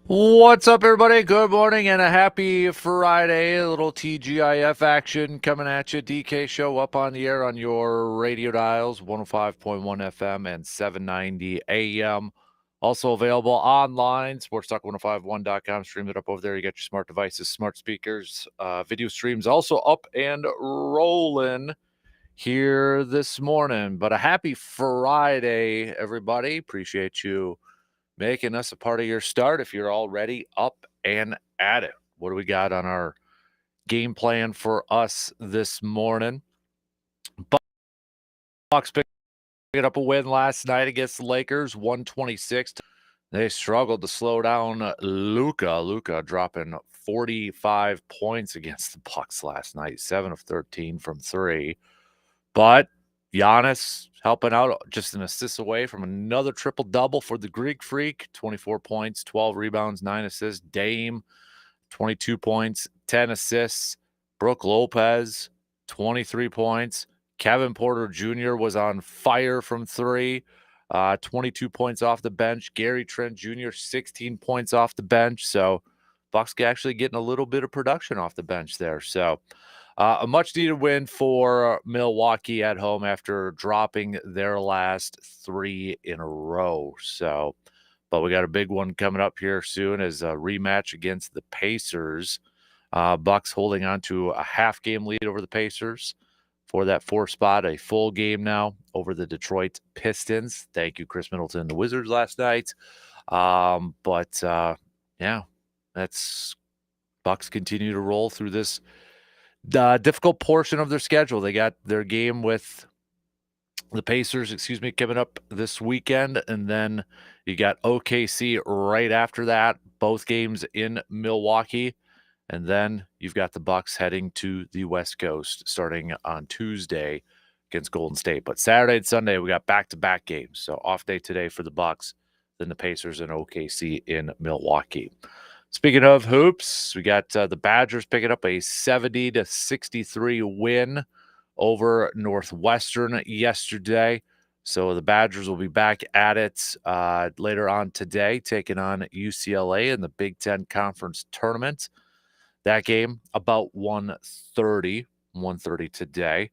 What's up, everybody? Good morning and a happy Friday. A little TGIF action coming at you. DK Show up on the air on your radio dials, 105.1 FM and 790 AM. Also available online, sportstalk1051.com. Stream it up over there. You got your smart devices, smart speakers, video streams also up and rolling here this morning. But a happy Friday, everybody. Appreciate you making us a part of your start if you're already up and at it. What do we got on our game plan for us this morning? Bucks picking up a win last night against the Lakers, 126. They struggled to slow down Luka. Luka dropping 45 points against the Bucks last night, 7 of 13 from 3. But Giannis helping out, just an assist away from another triple-double for the Greek Freak. 24 points, 12 rebounds, 9 assists. Dame, 22 points, 10 assists. Brook Lopez, 23 points. Kevin Porter Jr. was on fire from 3. 22 points off the bench. Gary Trent Jr., 16 points off the bench. So Bucks actually getting a little bit of production off the bench there. So a much-needed win for Milwaukee at home after dropping their last 3 in a row. So, but we got a big one coming up here soon as a rematch against the Pacers. Bucks holding on to a half-game lead over the Pacers for that 4th spot, a full game now over the Detroit Pistons. Thank you, Chris Middleton and the Wizards last night. Yeah, that's Bucks continue to roll through this difficult portion of their schedule. They got their game with the Pacers, coming up this weekend, and then you got OKC right after that, both games in Milwaukee, and then you've got the Bucks heading to the West Coast starting on Tuesday against Golden State. But Saturday and Sunday we got back-to-back games, so off day today for the Bucks, then the Pacers and OKC in Milwaukee. Speaking of hoops, we got the Badgers picking up a 70-63 win over Northwestern yesterday. So the Badgers will be back at it later on today, taking on UCLA in the Big Ten Conference Tournament. That game about 1:30 today.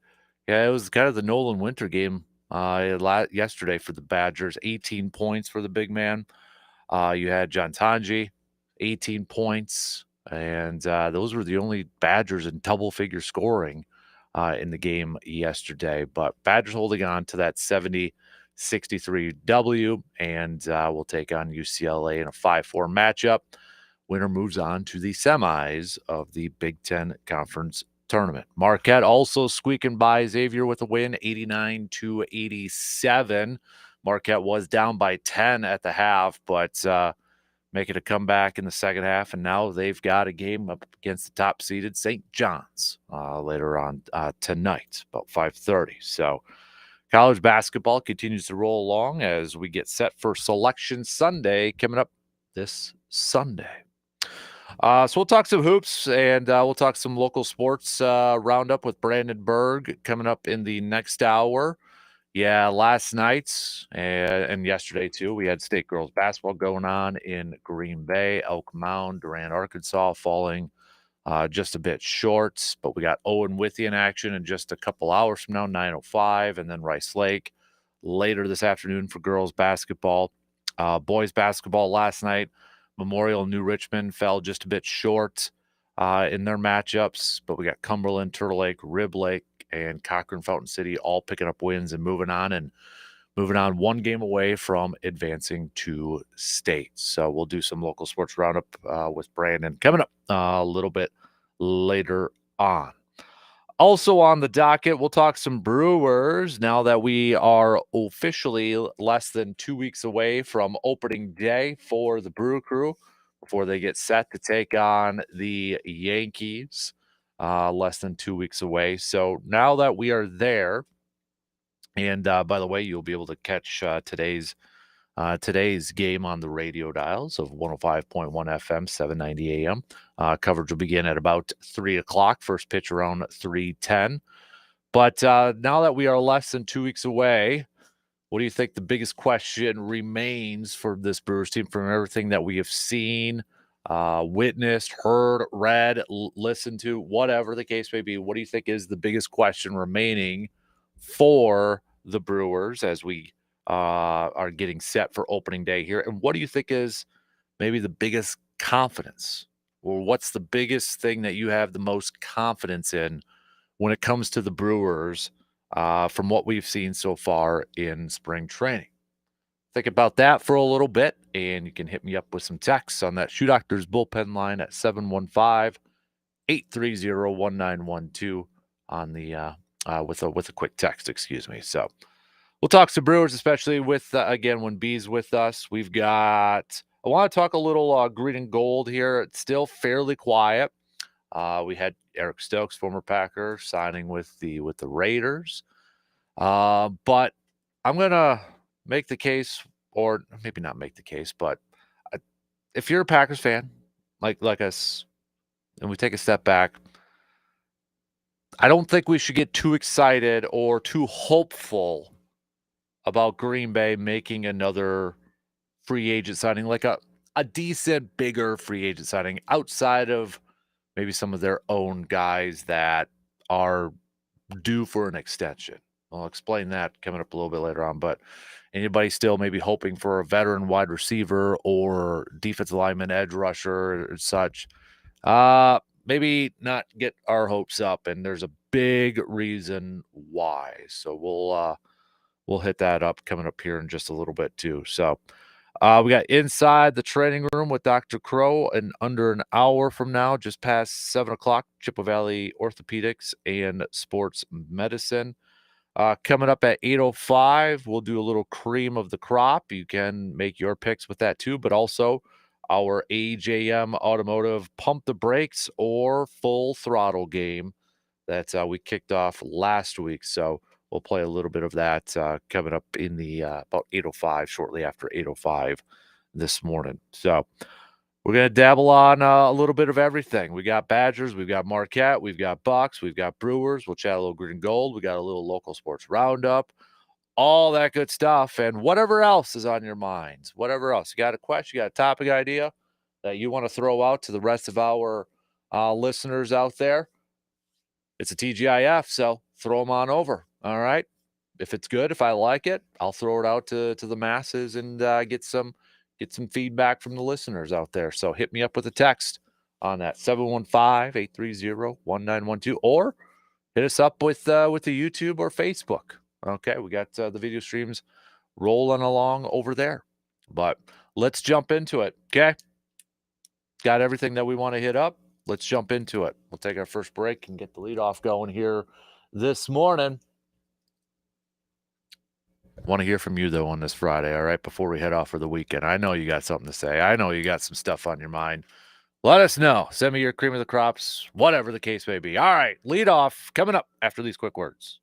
Yeah, it was kind of the Nolan Winter game yesterday for the Badgers. 18 points for the big man. You had John Tanji, 18 points, and those were the only Badgers in double-figure scoring in the game yesterday. But Badgers holding on to that 70-63 W, and will take on UCLA in a 5-4 matchup. Winner moves on to the semis of the Big Ten Conference Tournament. Marquette also squeaking by Xavier with a win, 89-87. Marquette was down by 10 at the half, but making a comeback in the second half, and now they've got a game up against the top-seeded St. John's later on tonight, about 5:30. So college basketball continues to roll along as we get set for Selection Sunday coming up this Sunday. So we'll talk some hoops, and we'll talk some local sports roundup with Brandon Berg coming up in the next hour. Yeah, last night and yesterday too, we had state girls basketball going on in Green Bay, Elk Mound, Durant, Arkansas, falling just a bit short. But we got Owen Withy in action in just a couple hours from now, 9:05, and then Rice Lake later this afternoon for girls basketball. Boys basketball last night, Memorial New Richmond fell just a bit short in their matchups, but we got Cumberland, Turtle Lake, Rib Lake, and Cochrane Fountain City all picking up wins and moving on one game away from advancing to state. So we'll do some local sports roundup with Brandon coming up a little bit later on. Also on the docket, we'll talk some Brewers now that we are officially less than 2 weeks away from opening day for the Brew Crew before they get set to take on the Yankees. Less than 2 weeks away. So now that we are there, and by the way, you'll be able to catch today's game on the radio dials of 105.1 FM, 790 AM. Coverage will begin at about 3 o'clock. First pitch around 3:10. But now that we are less than 2 weeks away, What do you think the biggest question remains for this Brewers team from everything that we have seen, witnessed, heard, read, listened to, whatever the case may be? What do you think is the biggest question remaining for the Brewers as we are getting set for opening day here? And what do you think is maybe the biggest confidence, or what's the biggest thing that you have the most confidence in when it comes to the Brewers from what we've seen so far in spring training? Think about that for a little bit, and you can hit me up with some texts on that Shoe Doctors bullpen line at 715-830-1912 on the with a quick text, excuse me. So we'll talk some Brewers, especially with again when B's with us. We've got. I want to talk a little green and gold here. It's still fairly quiet. We had Eric Stokes, former Packer, signing with the Raiders. But I'm gonna make the case, or maybe not make the case, but uh, if you're a Packers fan, like us, and we take a step back, I don't think we should get too excited or too hopeful about Green Bay making another free agent signing, like a decent, bigger free agent signing outside of maybe some of their own guys that are due for an extension. I'll explain that coming up a little bit later on. But anybody still maybe hoping for a veteran wide receiver or defensive lineman, edge rusher, or such, maybe not get our hopes up. And there's a big reason why. So we'll hit that up coming up here in just a little bit too. So we got inside the training room with Dr. Crow in under an hour from now, just past 7 o'clock, Chippewa Valley Orthopedics and Sports Medicine. Coming up at 8:05, we'll do a little cream of the crop. You can make your picks with that too, but also our AJM Automotive Pump the Brakes or Full Throttle game that we kicked off last week. So we'll play a little bit of that coming up in the about 8:05, shortly after 8:05 this morning. So we're going to dabble on a little bit of everything. We got Badgers, we've got Marquette, we've got Bucks, we've got Brewers. We'll chat a little green and gold. We got a little local sports roundup, all that good stuff, and whatever else is on your minds. Whatever else you got a question, you got a topic idea that you want to throw out to the rest of our listeners out there. It's a TGIF, so throw them on over. All right. If it's good, if I like it, I'll throw it out to the masses and get some feedback from the listeners out there. So hit me up with a text on that 715-830-1912, or hit us up with the YouTube or Facebook. Okay, we got the video streams rolling along over there. But let's jump into it. Okay. Got everything that we want to hit up. Let's jump into it. We'll take our first break and get the leadoff going here this morning. Want to hear from you, though, on this Friday, all right, before we head off for the weekend. I know you got something to say. I know you got some stuff on your mind. Let us know. Send me your cream of the crops, whatever the case may be. All right, leadoff coming up after these quick words.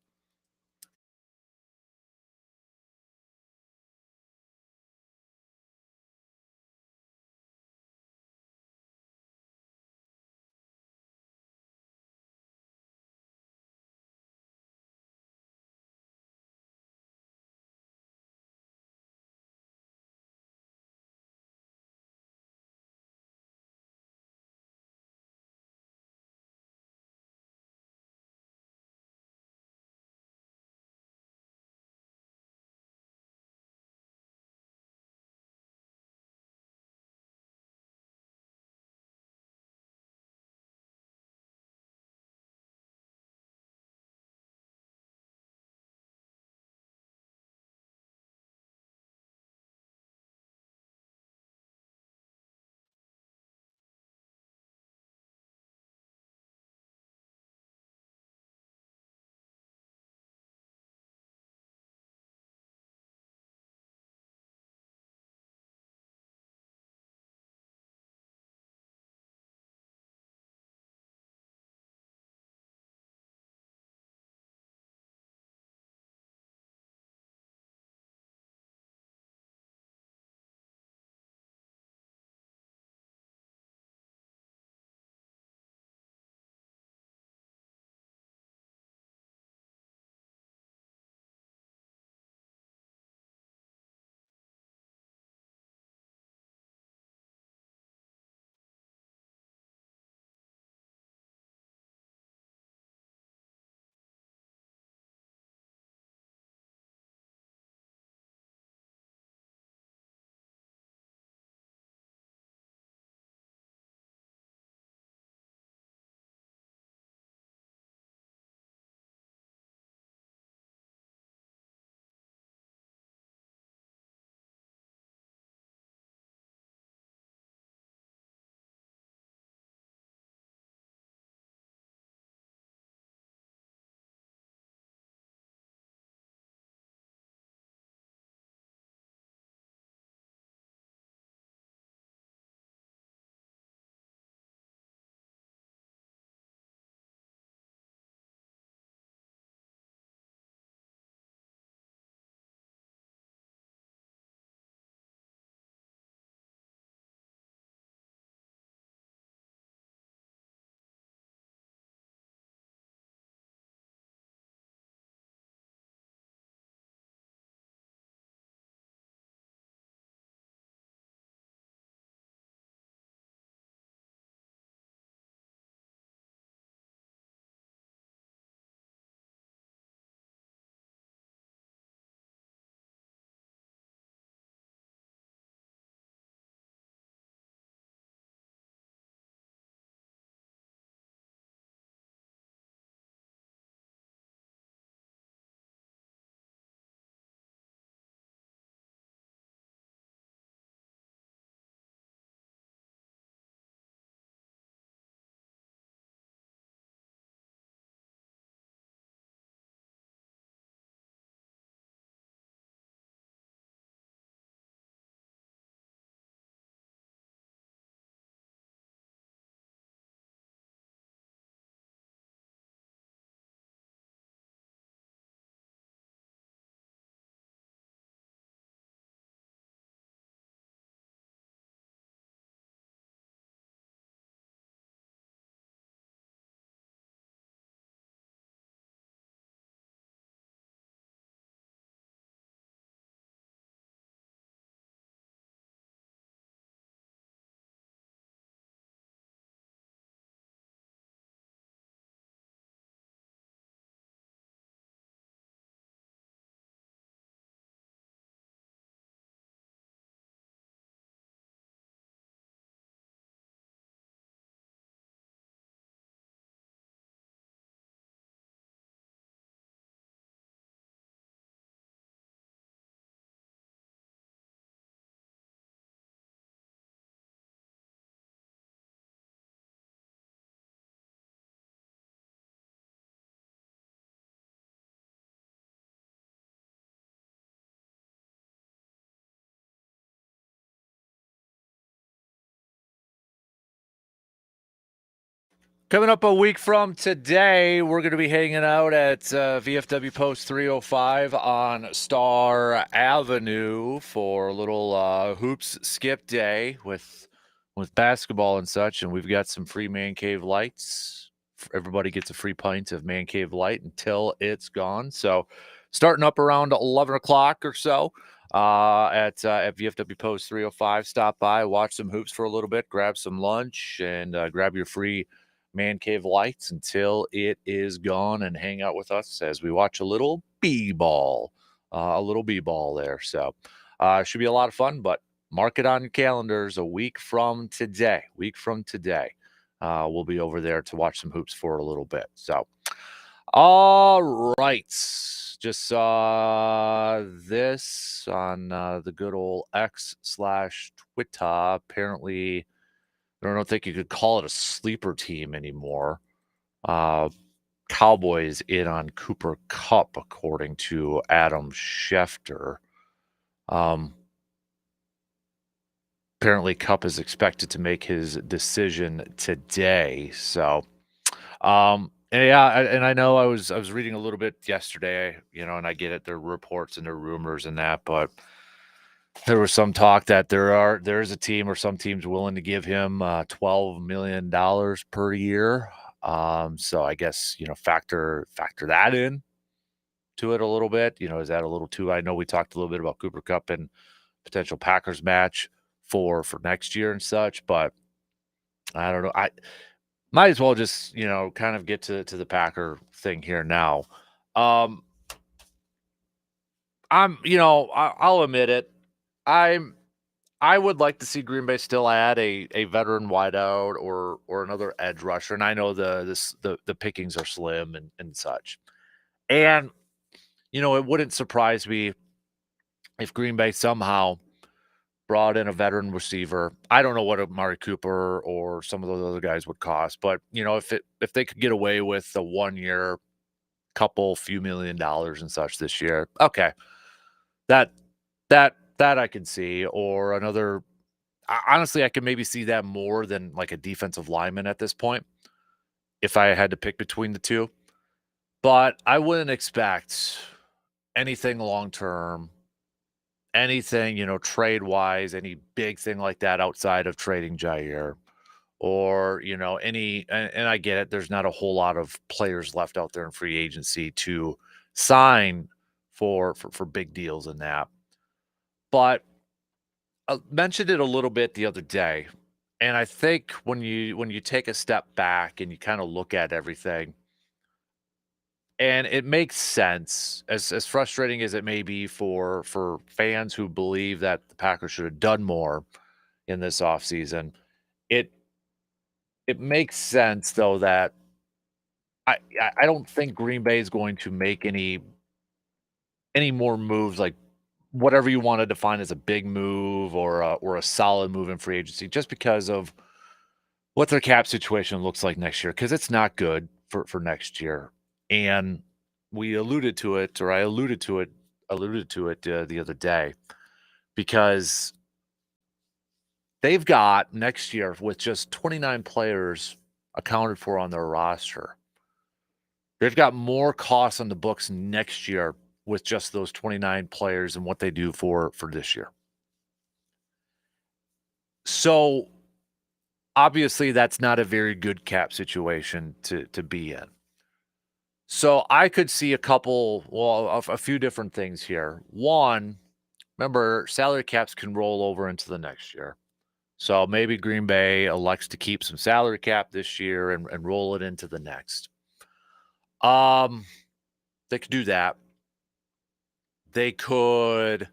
Coming up a week from today, we're going to be hanging out at VFW Post 305 on Star Avenue for a little hoops skip day with basketball and such. And we've got some free Man Cave lights. Everybody gets a free pint of Man Cave light until it's gone. So starting up around 11 o'clock or so at VFW Post 305. Stop by, watch some hoops for a little bit, grab some lunch, and grab your free Man Cave lights until it is gone, and hang out with us as we watch a little b-ball, there. So should be a lot of fun, but mark it on your calendars. A week from today, we'll be over there to watch some hoops for a little bit. So all right, just saw this on the good old X/Twitter. Apparently, I don't think you could call it a sleeper team anymore. Cowboys in on Cooper Kupp, according to Adam Schefter. Apparently, Kupp is expected to make his decision today. So, and I know I was reading a little bit yesterday, and I get it. There are reports and there are rumors and that, but there was some talk that there is a team or some teams willing to give him $12 million per year. So I guess factor that in to it a little bit. Is that a little too? I know we talked a little bit about Cooper Kupp and potential Packers match for next year and such, but I don't know. I might as well just kind of get to the Packer thing here now. I'll admit it. I would like to see Green Bay still add a veteran wideout or another edge rusher, and I know the pickings are slim and such. And it wouldn't surprise me if Green Bay somehow brought in a veteran receiver. I don't know what Amari Cooper or some of those other guys would cost, but if they could get away with the 1 year, few $1 million and such this year, okay, that I can see. Or another, honestly, I can maybe see that more than like a defensive lineman at this point, if I had to pick between the two. But I wouldn't expect anything long term, anything, trade wise, any big thing like that outside of trading Jair, or any. And I get it. There's not a whole lot of players left out there in free agency to sign for big deals in that. But I mentioned it a little bit the other day, and I think when you take a step back and you kind of look at everything, and it makes sense, as frustrating as it may be for fans who believe that the Packers should have done more in this offseason, it makes sense though that I don't think Green Bay is going to make any more moves, like whatever you want to define as a big move or a solid move in free agency, just because of what their cap situation looks like next year, because it's not good for next year. And we alluded to it, or I alluded to it the other day, because they've got next year, with just 29 players accounted for on their roster, they've got more costs on the books next year with just those 29 players and what they do for this year. So obviously that's not a very good cap situation to be in. So I could see a few different things here. One, remember, salary caps can roll over into the next year. So maybe Green Bay elects to keep some salary cap this year and roll it into the next. They could do that. They could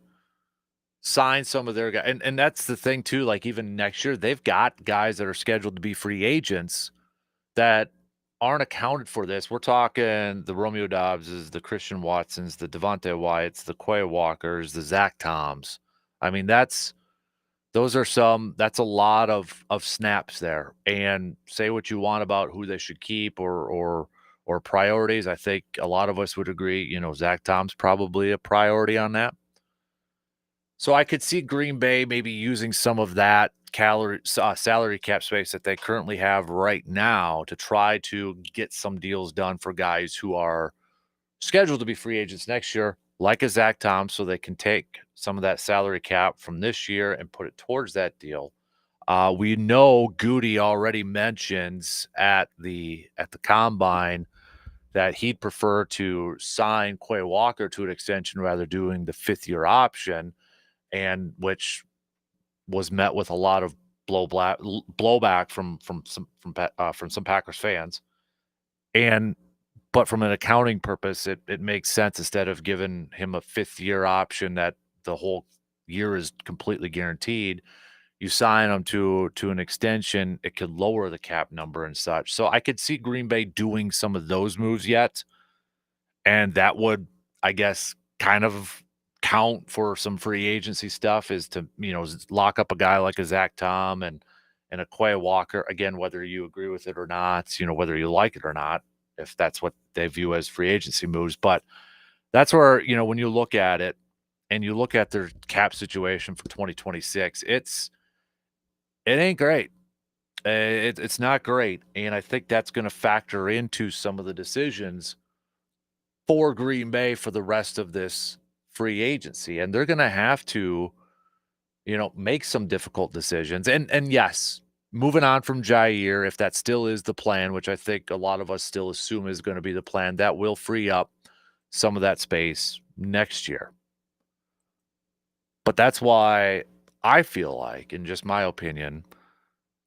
sign some of their guys. And that's the thing too, like even next year, they've got guys that are scheduled to be free agents that aren't accounted for this. We're talking the Romeo Dobbses, the Christian Watsons, the Devontae Wyatts, the Quay Walkers, the Zach Toms. I mean, that's a lot of snaps there. And say what you want about who they should keep or priorities. I think a lot of us would agree, Zach Tom's probably a priority on that. So I could see Green Bay maybe using some of that salary cap space that they currently have right now to try to get some deals done for guys who are scheduled to be free agents next year, like a Zach Tom, so they can take some of that salary cap from this year and put it towards that deal. We know Goody already mentions at the combine that he'd prefer to sign Quay Walker to an extension rather doing the 5th-year option, and which was met with a lot of blowback from some Packers fans. And but from an accounting purpose, it makes sense instead of giving him a 5th-year option that the whole year is completely guaranteed. You sign him to an extension, it could lower the cap number and such. So I could see Green Bay doing some of those moves yet, and that would, I guess, kind of count for some free agency stuff is to, lock up a guy like a Zach Tom and a Quay Walker. Again, whether you agree with it or not, whether you like it or not, if that's what they view as free agency moves. But that's where, when you look at it and you look at their cap situation for 2026, it ain't great. It's not great. And I think that's going to factor into some of the decisions for Green Bay for the rest of this free agency. And they're going to have to, make some difficult decisions. And yes, moving on from Jair, if that still is the plan, which I think a lot of us still assume is going to be the plan, that will free up some of that space next year. But that's why I feel like, in just my opinion,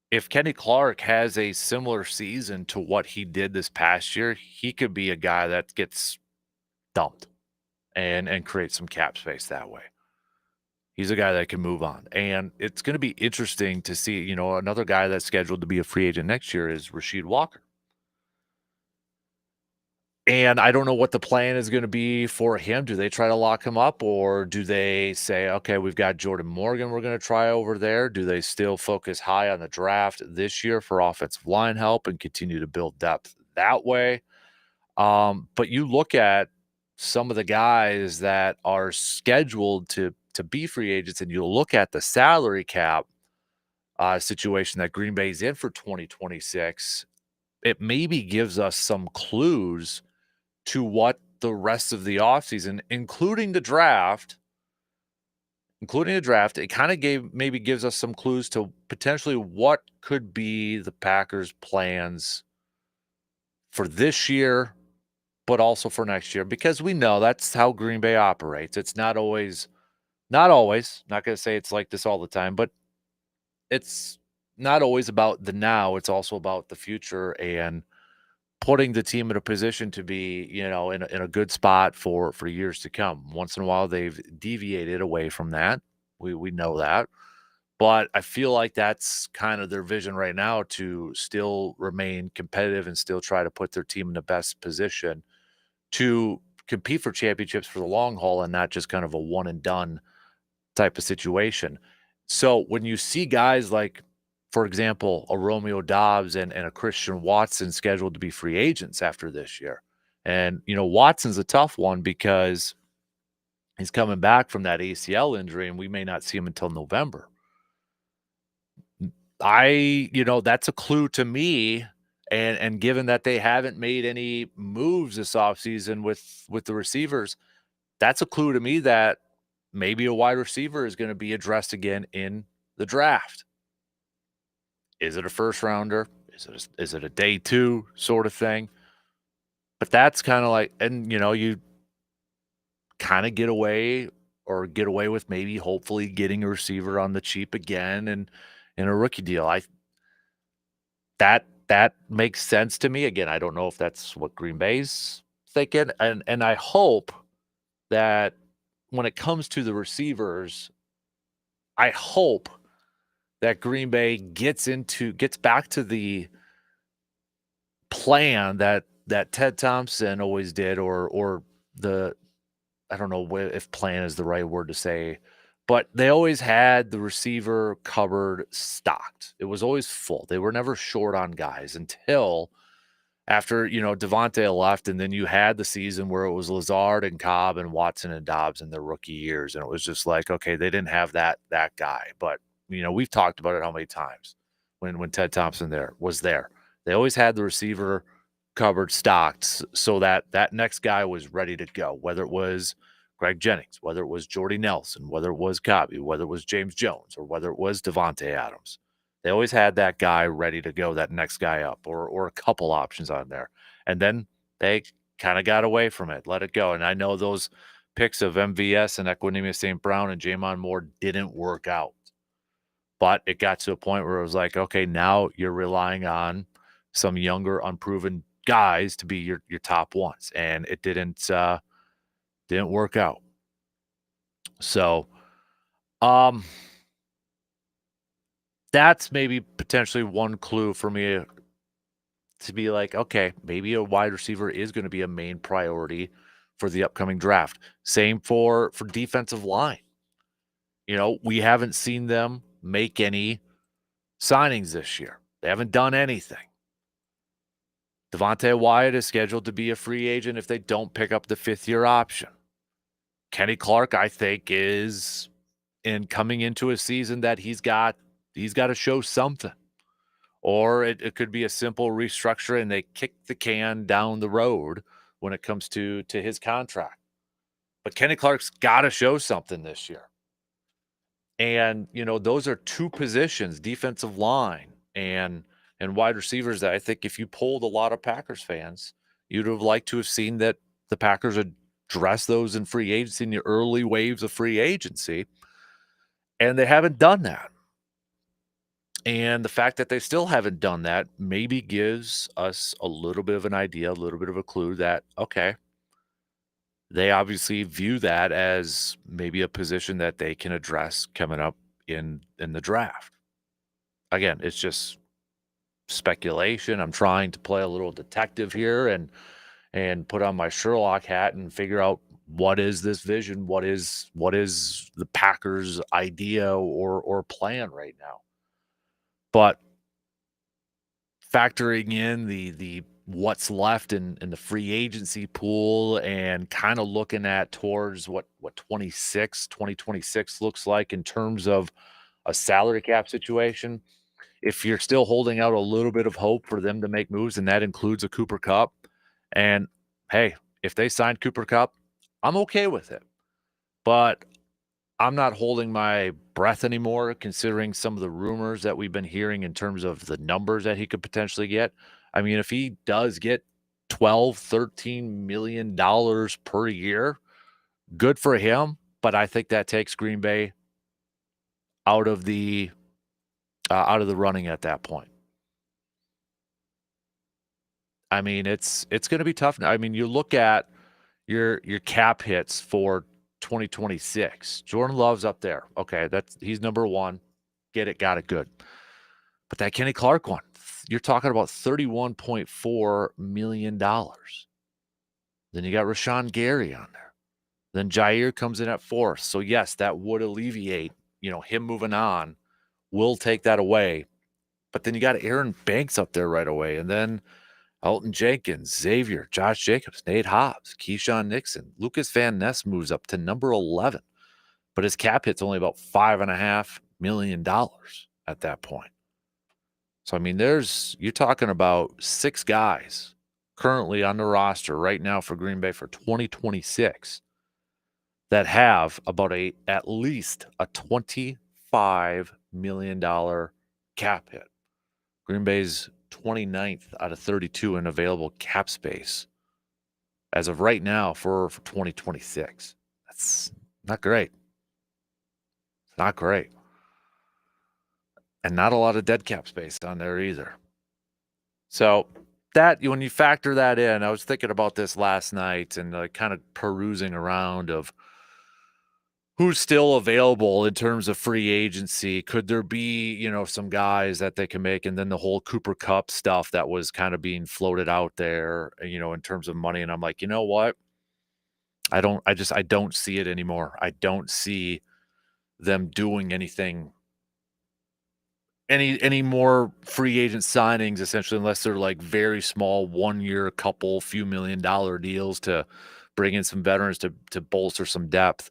if Kenny Clark has a similar season to what he did this past year, he could be a guy that gets dumped and create some cap space that way. He's a guy that can move on. And it's going to be interesting to see, another guy that's scheduled to be a free agent next year is Rasheed Walker. And I don't know what the plan is going to be for him. Do they try to lock him up, or do they say, okay, we've got Jordan Morgan we're going to try over there? Do they still focus high on the draft this year for offensive line help and continue to build depth that way? But you look at some of the guys that are scheduled to be free agents, and you look at the salary cap situation that Green Bay's in for 2026, it maybe gives us some clues to what the rest of the offseason, it kind of maybe gives us some clues to potentially what could be the Packers' plans for this year, but also for next year, because we know that's how Green Bay operates. It's not always, not going to say it's like this all the time, but it's not always about the now. It's also about the future and putting the team in a position to be, in a good spot for years to come. Once in a while, they've deviated away from that. We know that. But I feel like that's kind of their vision right now, to still remain competitive and still try to put their team in the best position to compete for championships for the long haul and not just kind of a one and done type of situation. So when you see guys like, for example, a Romeo Dobbs and a Christian Watson scheduled to be free agents after this year, and, Watson's a tough one because he's coming back from that ACL injury and we may not see him until November. That's a clue to me. And given that they haven't made any moves this offseason with the receivers, that's a clue to me that maybe a wide receiver is going to be addressed again in the draft. Is it a first rounder? Is it a day two sort of thing? But that's kind of like, and you kind of get away with maybe hopefully getting a receiver on the cheap again and in a rookie deal. That makes sense to me. Again, I don't know if that's what Green Bay's thinking, and I hope that when it comes to the receivers, I hope that Green Bay gets back to the plan that Ted Thompson always did, or the, I don't know if plan is the right word to say, but they always had the receiver cupboard stocked. It was always full. They were never short on guys until after, Devontae left, and then you had the season where it was Lazard and Cobb and Watson and Dobbs in their rookie years, and it was just like, okay, they didn't have that guy. But, we've talked about it how many times when Ted Thompson was there. They always had the receiver cupboard stocked so that that next guy was ready to go, whether it was Greg Jennings, whether it was Jordy Nelson, whether it was Cobby, whether it was James Jones, or whether it was Devontae Adams. They always had that guy ready to go, that next guy up, or a couple options on there. And then they kind of got away from it, let it go. And I know those picks of MVS and Equinemius St. Brown and Jamon Moore didn't work out. But it got to a point where it was like, okay, now you're relying on some younger, unproven guys to be your top ones. And it didn't work out. So that's maybe potentially one clue for me to be like, okay, maybe a wide receiver is going to be a main priority for the upcoming draft. Same for defensive line. We haven't seen them make any signings this year. They haven't done anything. Devontae Wyatt is scheduled to be a free agent if they don't pick up the fifth-year option. Kenny Clark, I think, is coming into a season that he's got to show something. Or it could be a simple restructure and they kick the can down the road when it comes to his contract. But Kenny Clark's got to show something this year. And, those are two positions, defensive line and wide receivers, that I think if you polled a lot of Packers fans, you'd have liked to have seen that the Packers address those in free agency, in the early waves of free agency. And they haven't done that. And the fact that they still haven't done that maybe gives us a little bit of an idea, a little bit of a clue that, okay, they obviously view that as maybe a position that they can address coming up in the draft. Again, it's just speculation. I'm trying to play a little detective here and put on my Sherlock hat and figure out what is this vision, what is the Packers' idea or plan right now. But factoring in the what's left in the free agency pool and kind of looking at towards what 2026 looks like in terms of a salary cap situation, if you're still holding out a little bit of hope for them to make moves, and that includes a Cooper Kupp, and hey, if they signed Cooper Kupp, I'm okay with it. But I'm not holding my breath anymore, considering some of the rumors that we've been hearing in terms of the numbers that he could potentially get. I mean, if he does get $12-13 million per year, good for him. But I think that takes Green Bay out of the running at that point. I mean, it's going to be tough. I mean, you look at your cap hits for 2026. Jordan Love's up there. Okay, he's number one. Get it, got it, good. But that Kenny Clark one, you're talking about $31.4 million. Then you got Rashawn Gary on there. Then Jair comes in at fourth. So yes, that would alleviate, him moving on. We'll take that away. But then you got Aaron Banks up there right away. And then Elton Jenkins, Xavier, Josh Jacobs, Nate Hobbs, Keyshawn Nixon, Lucas Van Ness moves up to number 11. But his cap hit's only about $5.5 million at that point. So, I mean, you're talking about 6 guys currently on the roster right now for Green Bay for 2026 that have about at least a $25 million cap hit. Green Bay's 29th out of 32 in available cap space as of right now for 2026. That's not great. It's not great. And not a lot of dead cap space on there either. So that, when you factor that in, I was thinking about this last night and kind of perusing around of who's still available in terms of free agency. Could there be, some guys that they can make? And then the whole Cooper Kupp stuff that was kind of being floated out there, in terms of money. And I'm like, you know what? I don't see it anymore. I don't see them doing anything any more free agent signings, essentially, unless they're like very small 1 year, couple few $1 million deals to bring in some veterans to bolster some depth.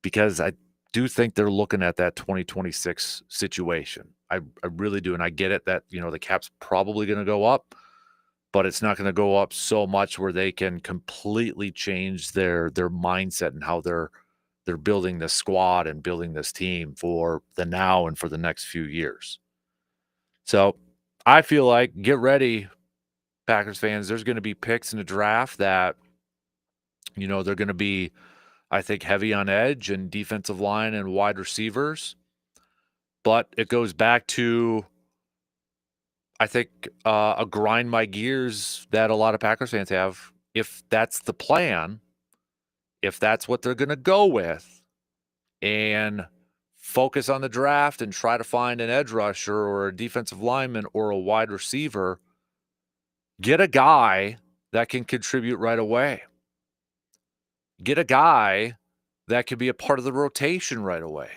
Because I do think they're looking at that 2026 situation. I really do, and I get it that, the cap's probably gonna go up, but it's not gonna go up so much where they can completely change their mindset and how they're building this squad and building this team for the now and for the next few years. So, I feel like get ready, Packers fans. There's gonna be picks in the draft that, they're gonna be, I think, heavy on edge and defensive line and wide receivers. But it goes back to, I think, a grind my gears that a lot of Packers fans have. If that's the plan, if that's what they're going to go with, and focus on the draft and try to find an edge rusher or a defensive lineman or a wide receiver, get a guy that can contribute right away. Get a guy that could be a part of the rotation right away,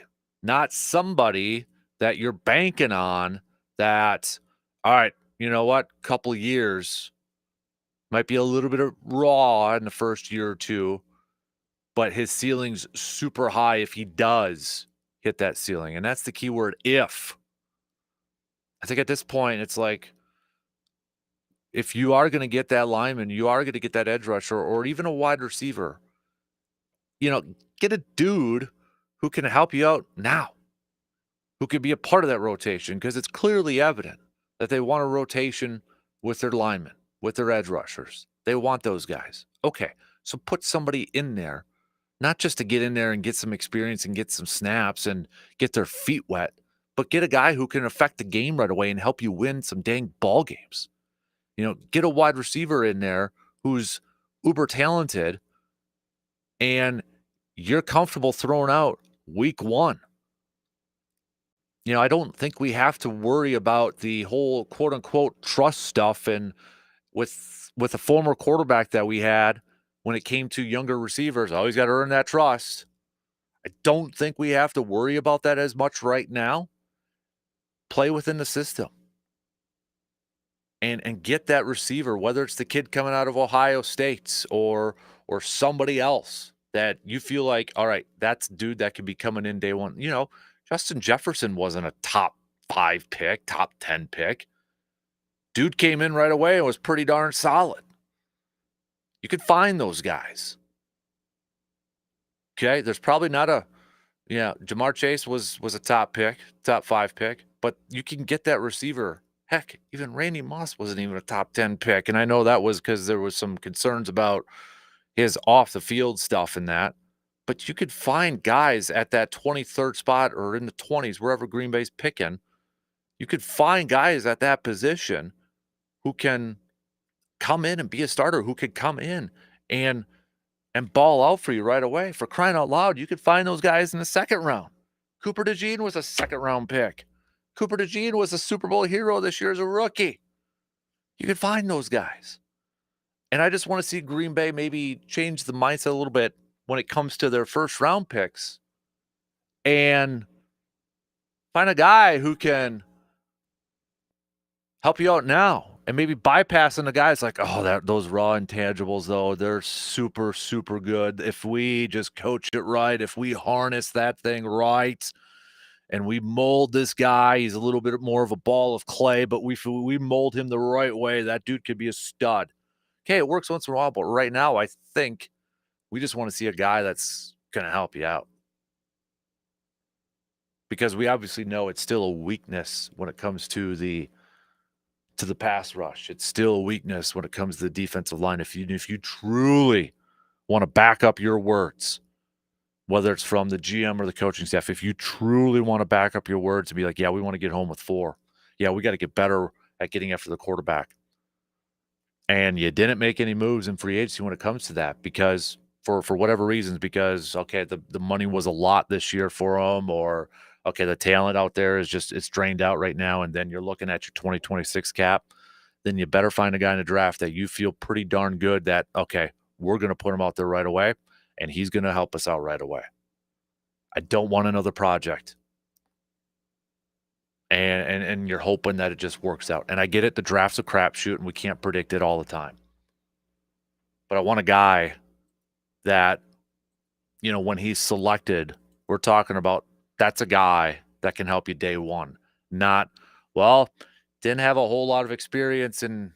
not somebody that you're banking on that, all right, you know what? Couple years might be a little bit of raw in the first year or two, but his ceiling's super high if he does hit that ceiling. And that's the key word, if. I think at this point, it's like, if you are going to get that lineman, you are going to get that edge rusher or even a wide receiver, get a dude who can help you out now, who could be a part of that rotation, because it's clearly evident that they want a rotation with their linemen, with their edge rushers. They want those guys. Okay, so put somebody in there, not just to get in there and get some experience and get some snaps and get their feet wet, but get a guy who can affect the game right away and help you win some dang ball games. Get a wide receiver in there who's uber talented and you're comfortable throwing out week one. I don't think we have to worry about the whole quote unquote trust stuff. And with a former quarterback that we had, when it came to younger receivers, always got to earn that trust. I don't think we have to worry about that as much right now. Play within the system and get that receiver, whether it's the kid coming out of Ohio State or somebody else that you feel like, all right, that's dude that could be coming in day one. Justin Jefferson wasn't a top 5 pick, top 10 pick. Dude came in right away and was pretty darn solid. You could find those guys. Okay, there's probably not Jamar Chase was a top 5 pick, but you can get that receiver. Heck, even Randy Moss wasn't even a top 10 pick, and I know that was because there was some concerns about his off the field stuff and that. But you could find guys at that 23rd spot or in the 20s, wherever Green Bay's picking. You could find guys at that position who can come in and be a starter, who could come in and ball out for you right away. For crying out loud, you could find those guys in the second round. Cooper DeJean was a second-round pick. Cooper DeJean was a Super Bowl hero this year as a rookie. You could find those guys. And I just want to see Green Bay maybe change the mindset a little bit when it comes to their first-round picks and find a guy who can help you out now. And maybe bypassing the guys like, those raw intangibles, though, they're super, super good. If we just coach it right, if we harness that thing right, and we mold this guy, he's a little bit more of a ball of clay, but we mold him the right way, that dude could be a stud. Okay, it works once in a while, but right now I think we just want to see a guy that's going to help you out. Because we obviously know it's still a weakness when it comes to the pass rush. It's still a weakness when it comes to the defensive line. If you truly want to back up your words, whether it's from the GM or the coaching staff, if you truly want to back up your words and be like, yeah, we want to get home with 4. Yeah, we got to get better at getting after the quarterback. And you didn't make any moves in free agency when it comes to that because for whatever reasons, because, okay, the money was a lot this year for them, or, okay, the talent out there is just, it's drained out right now, and then you're looking at your 2026 cap, then you better find a guy in the draft that you feel pretty darn good that, okay, we're going to put him out there right away, and he's going to help us out right away. I don't want another project. and you're hoping that it just works out. And I get it, the draft's a crapshoot, and we can't predict it all the time. But I want a guy that, when he's selected, we're talking about that's a guy that can help you day one. Not, well, didn't have a whole lot of experience in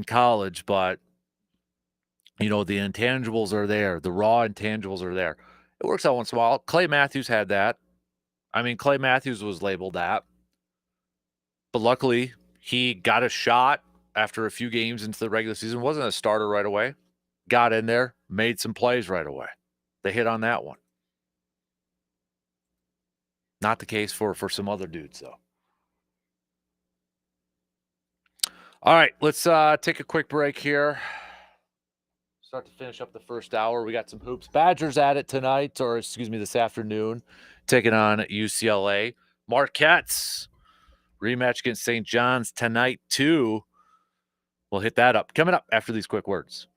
college, but the intangibles are there. The raw intangibles are there. It works out once in a while. Clay Matthews had that. I mean, Clay Matthews was labeled that, but luckily he got a shot after a few games into the regular season. Wasn't a starter right away. Got in there, made some plays right away. They hit on that one. Not the case for some other dudes, though. All right, let's take a quick break here. Start to finish up the first hour. We got some hoops. Badgers at it tonight, or excuse me, this afternoon, taking on UCLA. Marquette's rematch against St. John's tonight, too. We'll hit that up. Coming up after these quick words.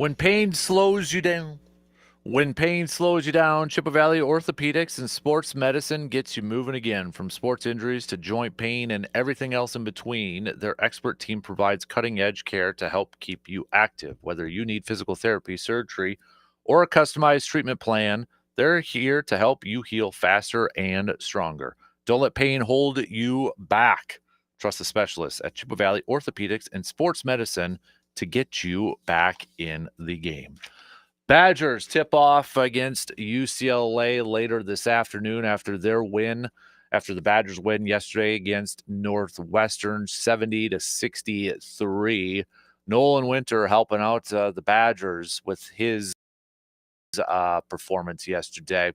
When pain slows you down, when pain slows you down, Chippewa Valley Orthopedics and Sports Medicine gets you moving again. From sports injuries to joint pain and everything else in between, their expert team provides cutting-edge care to help keep you active. Whether you need physical therapy, surgery, or a customized treatment plan, they're here to help you heal faster and stronger. Don't let pain hold you back. Trust the specialists at Chippewa Valley Orthopedics and Sports Medicine to get you back in the game. Badgers tip off against UCLA later this afternoon after the Badgers win yesterday against Northwestern 70-63. Nolan Winter helping out the Badgers with his performance yesterday.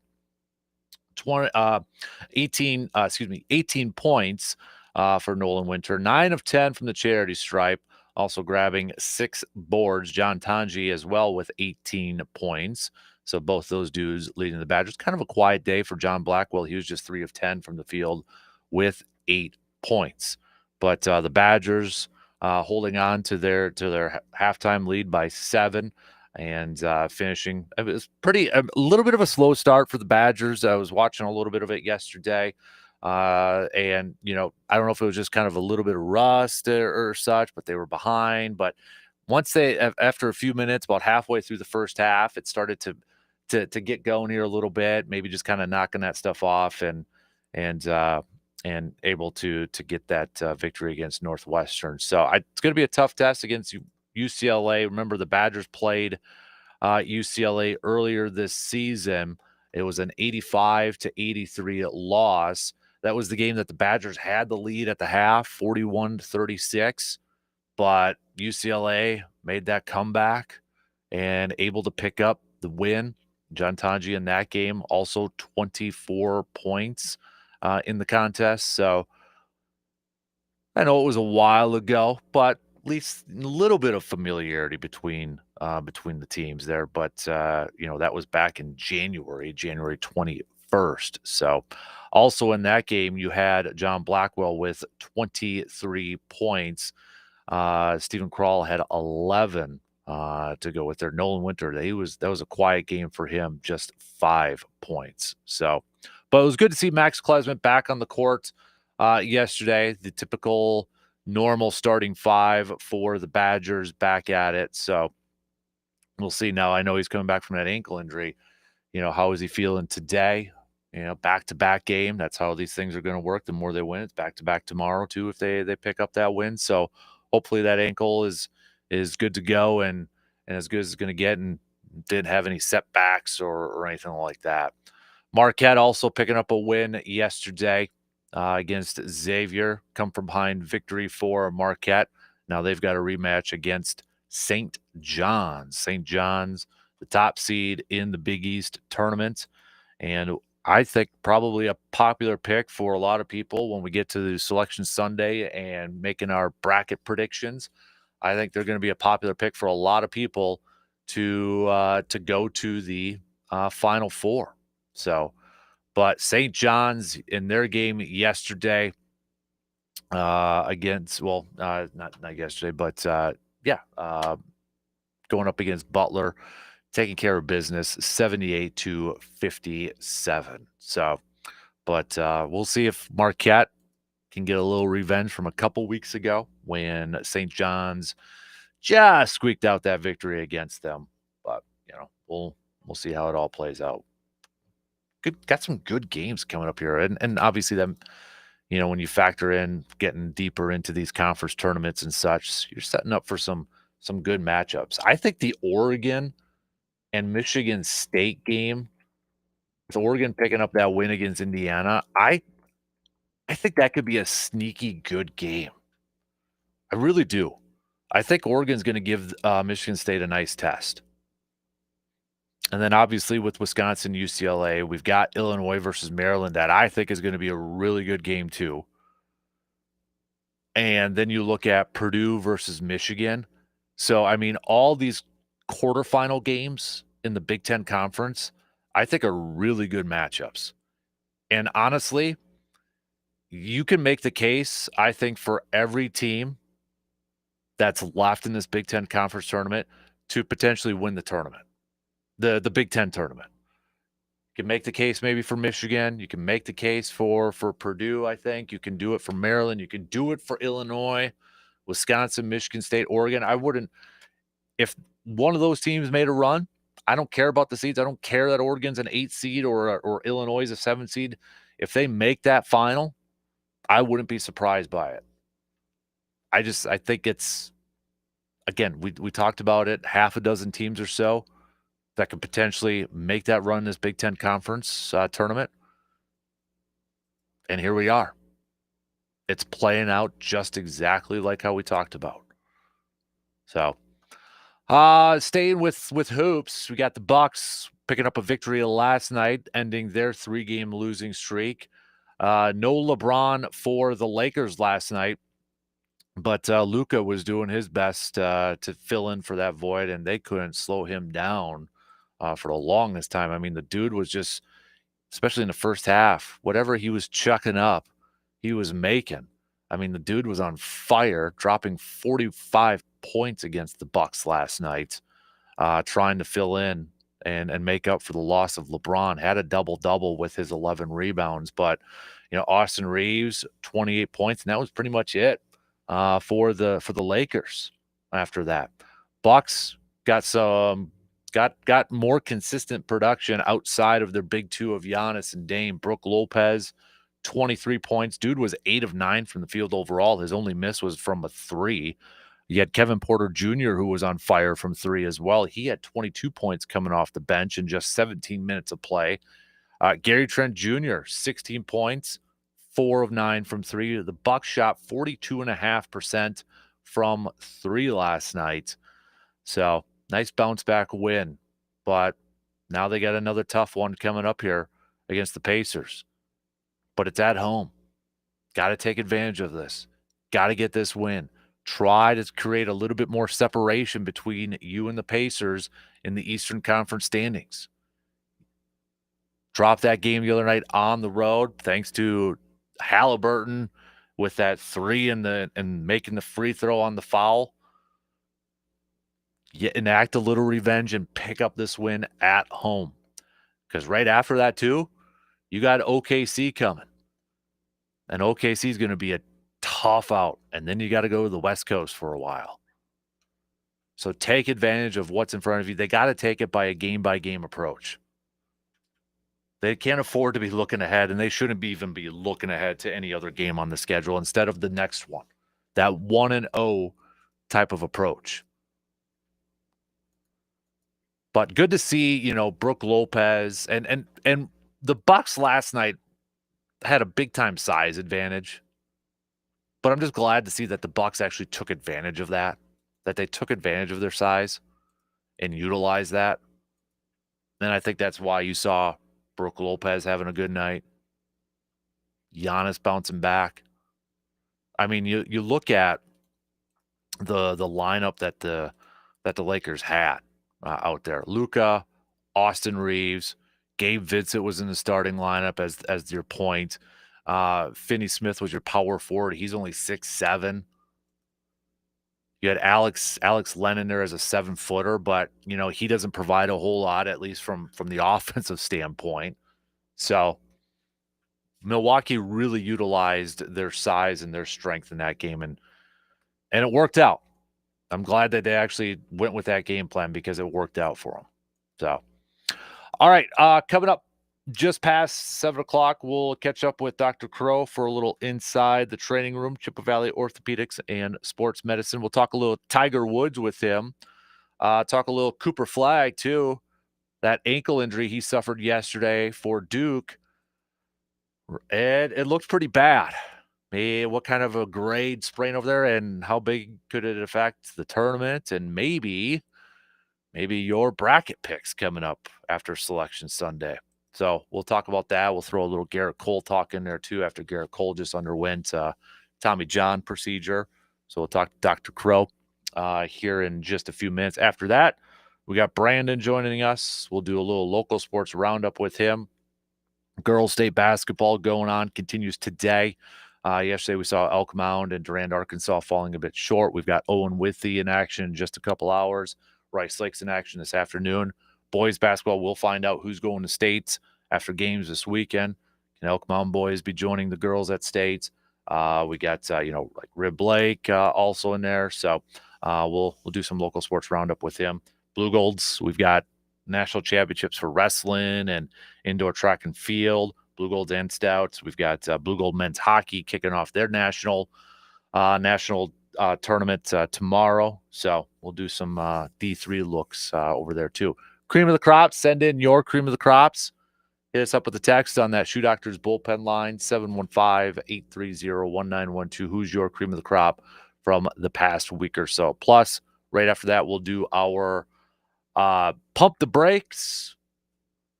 18 points for Nolan Winter, 9 of 10 from the charity stripe, also grabbing 6 boards. John Tanji as well with 18 points. So both those dudes leading the Badgers. Kind of a quiet day for John Blackwell. He was just 3 of 10 from the field with 8 points. But the Badgers holding on to their halftime lead by 7 and finishing. It was a little bit of a slow start for the Badgers. I was watching a little bit of it yesterday. And, I don't know if it was just kind of a little bit of rust or such, but they were behind. But once after a few minutes, about halfway through the first half, it started to get going here a little bit, maybe just kind of knocking that stuff off and able to get that victory against Northwestern. So it's going to be a tough test against UCLA. Remember, the Badgers played UCLA earlier this season. It was an 85-83 loss. That was the game that the Badgers had the lead at the half, 41-36. But UCLA made that comeback and able to pick up the win. John Tanji in that game, also 24 points in the contest. So I know it was a while ago, but at least a little bit of familiarity between the teams there. But that was back in January 21st. So also in that game, you had John Blackwell with 23 points. Stephen Crawl had 11 to go with there. Nolan Winter, that was a quiet game for him, just 5 points. So, but it was good to see Max Klesman back on the court yesterday. The typical normal starting 5 for the Badgers back at it. So we'll see now. I know he's coming back from that ankle injury. How is he feeling today? Back-to-back game. That's how these things are going to work. The more they win, it's back-to-back tomorrow too if they pick up that win. So hopefully that ankle is good to go and as good as it's going to get and didn't have any setbacks or anything like that. Marquette also picking up a win yesterday against Xavier. Come from behind victory for Marquette. Now they've got a rematch against St. John's. St. John's, the top seed in the Big East tournament. And I think probably a popular pick for a lot of people when we get to the Selection Sunday and making our bracket predictions. I think they're going to be a popular pick for a lot of people to go to the Final Four. So, but St. John's in their game yesterday against, not yesterday, but going up against Butler, taking care of business, 78-57. So, but we'll see if Marquette can get a little revenge from a couple weeks ago when St. John's just squeaked out that victory against them. But we'll see how it all plays out. Got some good games coming up here, and obviously them. When you factor in getting deeper into these conference tournaments and such, you're setting up for some good matchups. I think the Oregon and Michigan State game, with Oregon picking up that win against Indiana, I think that could be a sneaky good game. I really do. I think Oregon's going to give Michigan State a nice test. And then obviously with Wisconsin, UCLA, we've got Illinois versus Maryland that I think is going to be a really good game too. And then you look at Purdue versus Michigan. So, all these quarterfinal games in the Big Ten Conference, I think are really good matchups. And honestly, you can make the case, I think, for every team that's left in this Big Ten Conference tournament to potentially win the tournament, the Big Ten tournament. You can make the case maybe for Michigan. You can make the case for Purdue, I think. You can do it for Maryland. You can do it for Illinois, Wisconsin, Michigan State, Oregon. I wouldn't – if one of those teams made a run, I don't care about the seeds. I don't care that Oregon's an 8 seed or Illinois is a 7 seed. If they make that final, I wouldn't be surprised by it. I think it's – again, we talked about it, half a dozen teams or so that could potentially make that run in this Big Ten Conference tournament. And here we are. It's playing out just exactly like how we talked about. So, staying with hoops, we got the Bucks picking up a victory last night, ending their 3-game losing streak. No LeBron for the Lakers last night, but Luka was doing his best to fill in for that void, and they couldn't slow him down for the longest time. I mean, the dude was just, especially in the first half, whatever he was chucking up, he was making. I mean, the dude was on fire, dropping 45 points against the Bucks last night, trying to fill in and make up for the loss of LeBron. Had a double-double with his 11 rebounds, but Austin Reeves, 28 points, and that was pretty much it for the Lakers. After that, Bucks got more consistent production outside of their big two of Giannis and Dame. Brook Lopez, 23 points. Dude was 8 of 9 from the field overall. His only miss was from a 3. You had Kevin Porter Jr., who was on fire from 3 as well. He had 22 points coming off the bench in just 17 minutes of play. Gary Trent Jr., 16 points, 4 of 9 from 3. The Bucks shot 42.5% from 3 last night. So, nice bounce back win. But now they got another tough one coming up here against the Pacers. But it's at home. Got to take advantage of this. Got to get this win. Try to create a little bit more separation between you and the Pacers in the Eastern Conference standings. Dropped that game the other night on the road thanks to Halliburton with that 3 and making the free throw on the foul. Enact a little revenge and pick up this win at home. Because right after that, too, you got OKC coming. And OKC is going to be a tough out. And then you got to go to the West Coast for a while. So take advantage of what's in front of you. They got to take it by a game-by-game approach. They can't afford to be looking ahead, and they shouldn't even be looking ahead to any other game on the schedule instead of the next one. That 1-0 type of approach. But good to see, Brook Lopez and the Bucks last night had a big time size advantage. But I'm just glad to see that the Bucks actually took advantage of that they took advantage of their size and utilized that. And I think that's why you saw Brook Lopez having a good night. Giannis bouncing back. I mean, you look at the lineup that the Lakers had out there. Luka, Austin Reeves, Gabe Vincent was in the starting lineup as your point. Finney Smith was your power forward. He's only 6'7". You had Alex Lennon there as a 7-footer, but he doesn't provide a whole lot, at least from the offensive standpoint. So Milwaukee really utilized their size and their strength in that game, and it worked out. I'm glad that they actually went with that game plan because it worked out for them. So, all right, coming up just past 7 o'clock, we'll catch up with Dr. Crow for a little inside the training room, Chippewa Valley Orthopedics and Sports Medicine. We'll talk a little Tiger Woods with him, talk a little Cooper Flagg too. That ankle injury he suffered yesterday for Duke, and it looked pretty bad. What kind of a grade sprain over there, and how big could it affect the tournament, and maybe your bracket picks coming up after Selection Sunday. So we'll talk about that. We'll throw a little Garrett Cole talk in there too after Garrett Cole just underwent Tommy John procedure. So we'll talk to Dr. Crow here in just a few minutes. After that, we got Brandon joining us. We'll do a little local sports roundup with him. Girls state basketball going on continues today. Yesterday we saw Elk Mound and Durand, Arkansas falling a bit short. We've got Owen Withey in action in just a couple hours. Rice Lake's in action this afternoon. Boys basketball, we'll find out who's going to states after games this weekend. Can Elk Mountain boys be joining the girls at states? We got like Rib Blake also in there, so we'll do some local sports roundup with him. Blue Golds, we've got national championships for wrestling and indoor track and field. Blue Golds and Stouts. We've got Blue Gold men's hockey kicking off their national tournament tomorrow. So we'll do some D3 looks over there too. Cream of the crops. Send in your cream of the crops. Hit us up with the text on that Shoe Doctors bullpen line, 715-830-1912. Who's your cream of the crop from the past week or so? Plus, right after that, we'll do our Pump the Brakes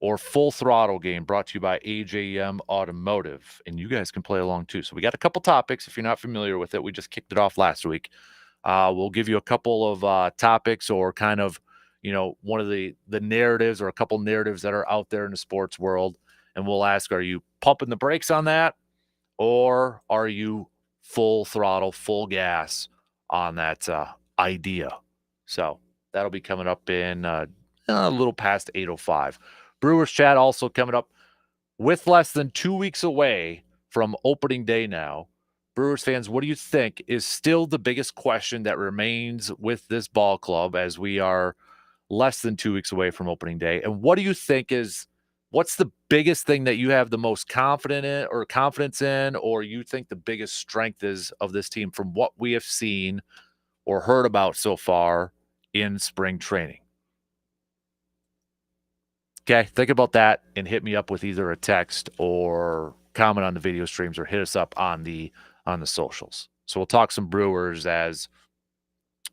or Full Throttle game brought to you by AJM Automotive. And you guys can play along too. So we got a couple topics. If you're not familiar with it, we just kicked it off last week. We'll give you a couple of topics or kind of, one of the narratives or a couple narratives that are out there in the sports world. And we'll ask, are you pumping the brakes on that? Or are you full throttle, full gas on that idea? So that'll be coming up in a little past 8:05. Brewers chat also coming up with less than 2 weeks away from opening day now. Brewers fans, what do you think is still the biggest question that remains with this ball club as we are less than 2 weeks away from opening day? And what do you think what's the biggest thing that you have the most confidence in, or you think the biggest strength is of this team from what we have seen or heard about so far in spring training? Okay, think about that and hit me up with either a text or comment on the video streams or hit us up on the socials. So we'll talk some Brewers as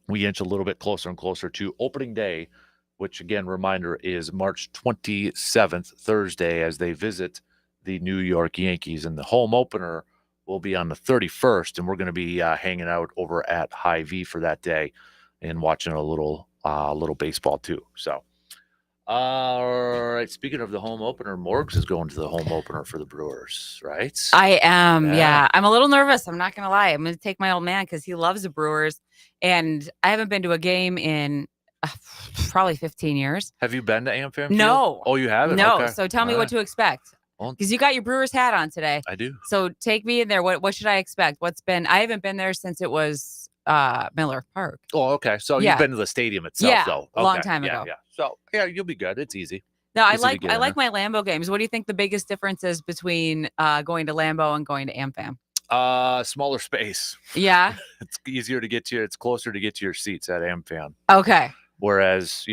we inch a little bit closer and closer to opening day, which, again, reminder, is March 27th, Thursday, as they visit the New York Yankees. And the home opener will be on the 31st, and we're going to be hanging out over at Hy-Vee for that day and watching a little baseball too. So, all right, speaking of the home opener, Morgs is going to the home opener for the Brewers, right? I am, yeah. I'm a little nervous. I'm not going to lie. I'm going to take my old man because he loves the Brewers, and I haven't been to a game in probably 15 years. Have you been to AmFam? No. Oh, you haven't? No. Okay. So tell me what to expect. Because you got your Brewers hat on today. I do. So take me in there. What should I expect? I haven't been there since it was Miller Park. Oh, okay. So you've been to the stadium itself, though. A long time ago. Yeah. So you'll be good. It's easy. No, I like my Lambeau games. What do you think the biggest difference is between going to Lambeau and going to AmFam? Smaller space. Yeah. It's easier to get to. It's closer to get to your seats at AmFam. Okay. Whereas,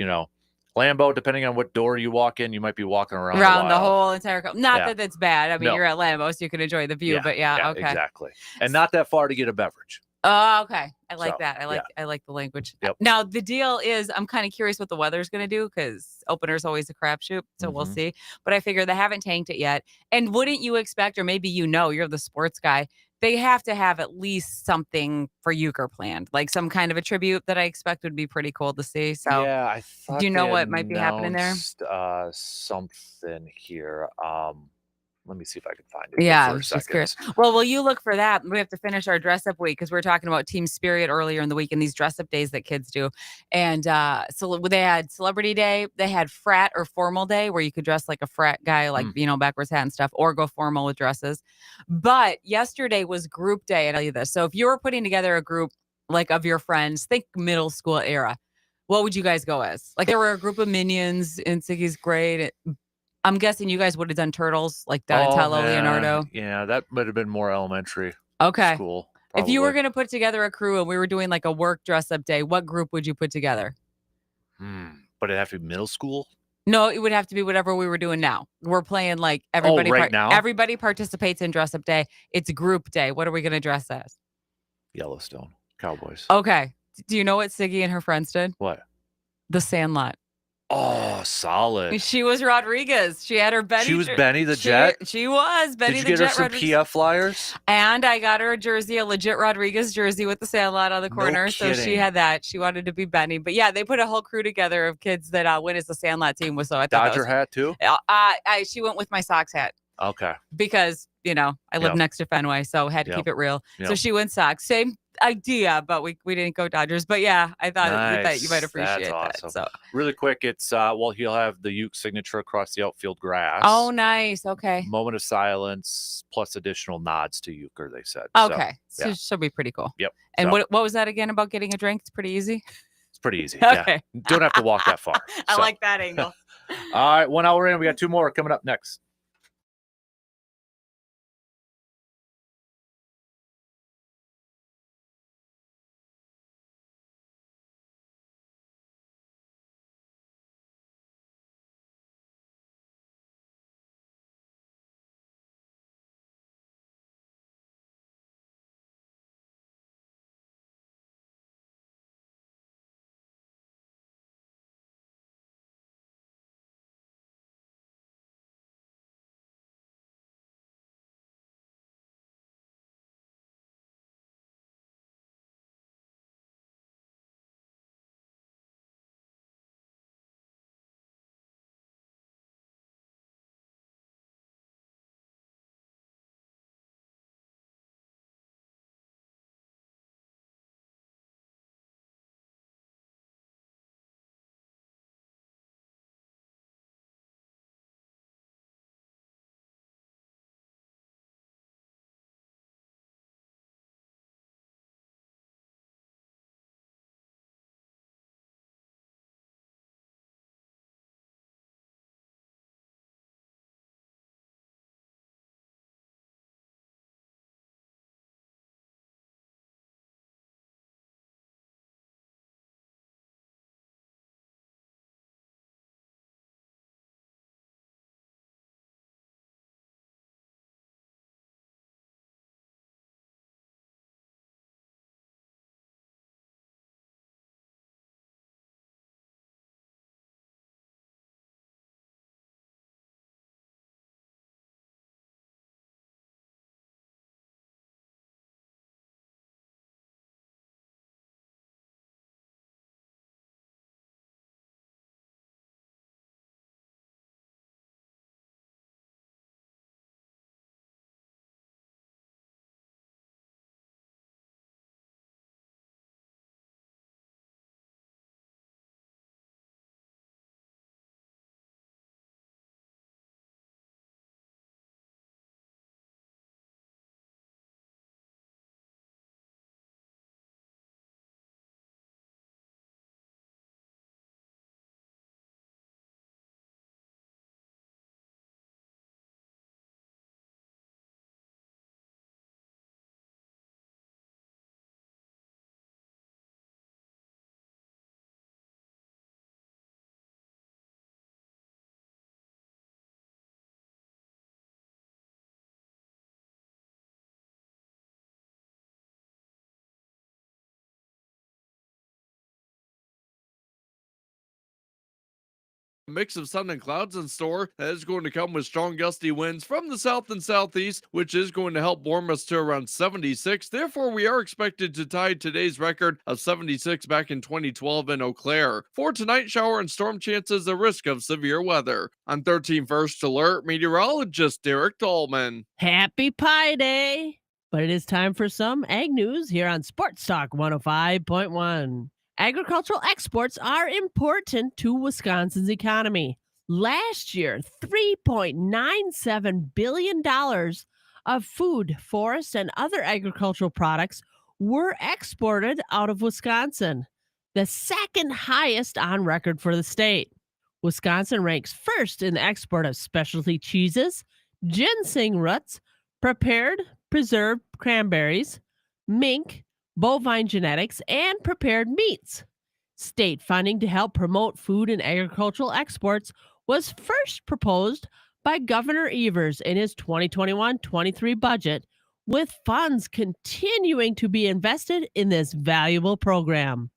Lambeau, depending on what door you walk in, you might be walking around the whole entire. Not that that's bad. I mean, you're at Lambeau, so you can enjoy the view. But okay, exactly. And not that far to get a beverage. Oh, okay. I like that. I like the language. Yep. Now the deal is, I'm kind of curious what the weather's going to do because opener's always a crapshoot. So we'll see. But I figure they haven't tanked it yet. And wouldn't you expect, or maybe you're the sports guy, they have to have at least something for Euchre planned, like some kind of a tribute that I expect would be pretty cool to see. So yeah, I thought. Do you know what might be happening there? Something here. Let me see if I can find it. Yeah, I was just curious. Well, will you look for that? We have to finish our dress-up week because we were talking about Team Spirit earlier in the week and these dress-up days that kids do. And so they had Celebrity Day. They had Frat or Formal Day where you could dress like a frat guy, like, backwards hat and stuff, or go formal with dresses. But yesterday was Group Day. And I'll tell you this. So if you were putting together a group like of your friends, think middle school era, what would you guys go as? Like there were a group of minions in Siggy's grade. I'm guessing you guys would have done Turtles, like Donatello, Leonardo. Yeah, that might have been more elementary school. Probably. If you were going to put together a crew and we were doing like a work dress-up day, what group would you put together? But it'd have to be middle school? No, it would have to be whatever we were doing now. We're playing like everybody. Now? Everybody participates in dress-up day. It's Group Day. What are we going to dress as? Yellowstone Cowboys. Okay. Do you know what Siggy and her friends did? What? The Sandlot. Oh, solid. She was Rodriguez. She had her Benny. She was Benny the Jet? She was Benny the Jet. Did you get her some PF flyers? And I got her a jersey, a legit Rodriguez jersey with the Sandlot on the corner. No so she had that. She wanted to be Benny. But yeah, they put a whole crew together of kids that went as the Sandlot team. So I thought Dodger hat too? She went with my Sox hat. Okay. because, I live Yep. next to Fenway, so had to Yep. keep it real. So Yep. she went Sox. Same idea, but we didn't go Dodgers. But yeah, I thought that you might Nice. That's appreciate that. awesome. So, Really quick, it's he'll have the Uke signature across the outfield grass. oh, nice. Okay. Moment of silence plus additional nods to Euchre, they said. Okay. So, So yeah. she'll be pretty cool. Yep. And So, what was that again about getting a drink? It's pretty easy. it's pretty easy. Yeah. Okay. Don't have to walk that far. I So. like that angle. All right. 1 hour in. We got 2 more coming up next. A mix of sun and clouds in store that is going to come with strong gusty winds from the south and southeast, which is going to help warm us to around 76. Therefore, we are expected to tie today's record of 76 back in 2012 in Eau Claire. For tonight, shower and storm chances, a risk of severe weather. On 13 First Alert, meteorologist Derek Tallman. Happy Pie Day! But it is time for some ag news here on Sports Talk 105.1. Agricultural exports are important to Wisconsin's economy. Last year, $3.97 billion of food, forest, and other agricultural products were exported out of Wisconsin, the second highest on record for the state. Wisconsin ranks first in the export of specialty cheeses, ginseng roots, prepared preserved cranberries, mink, bovine genetics, and prepared meats. State funding to help promote food and agricultural exports was first proposed by Governor Evers in his 2021-23 budget, with funds continuing to be invested in this valuable program.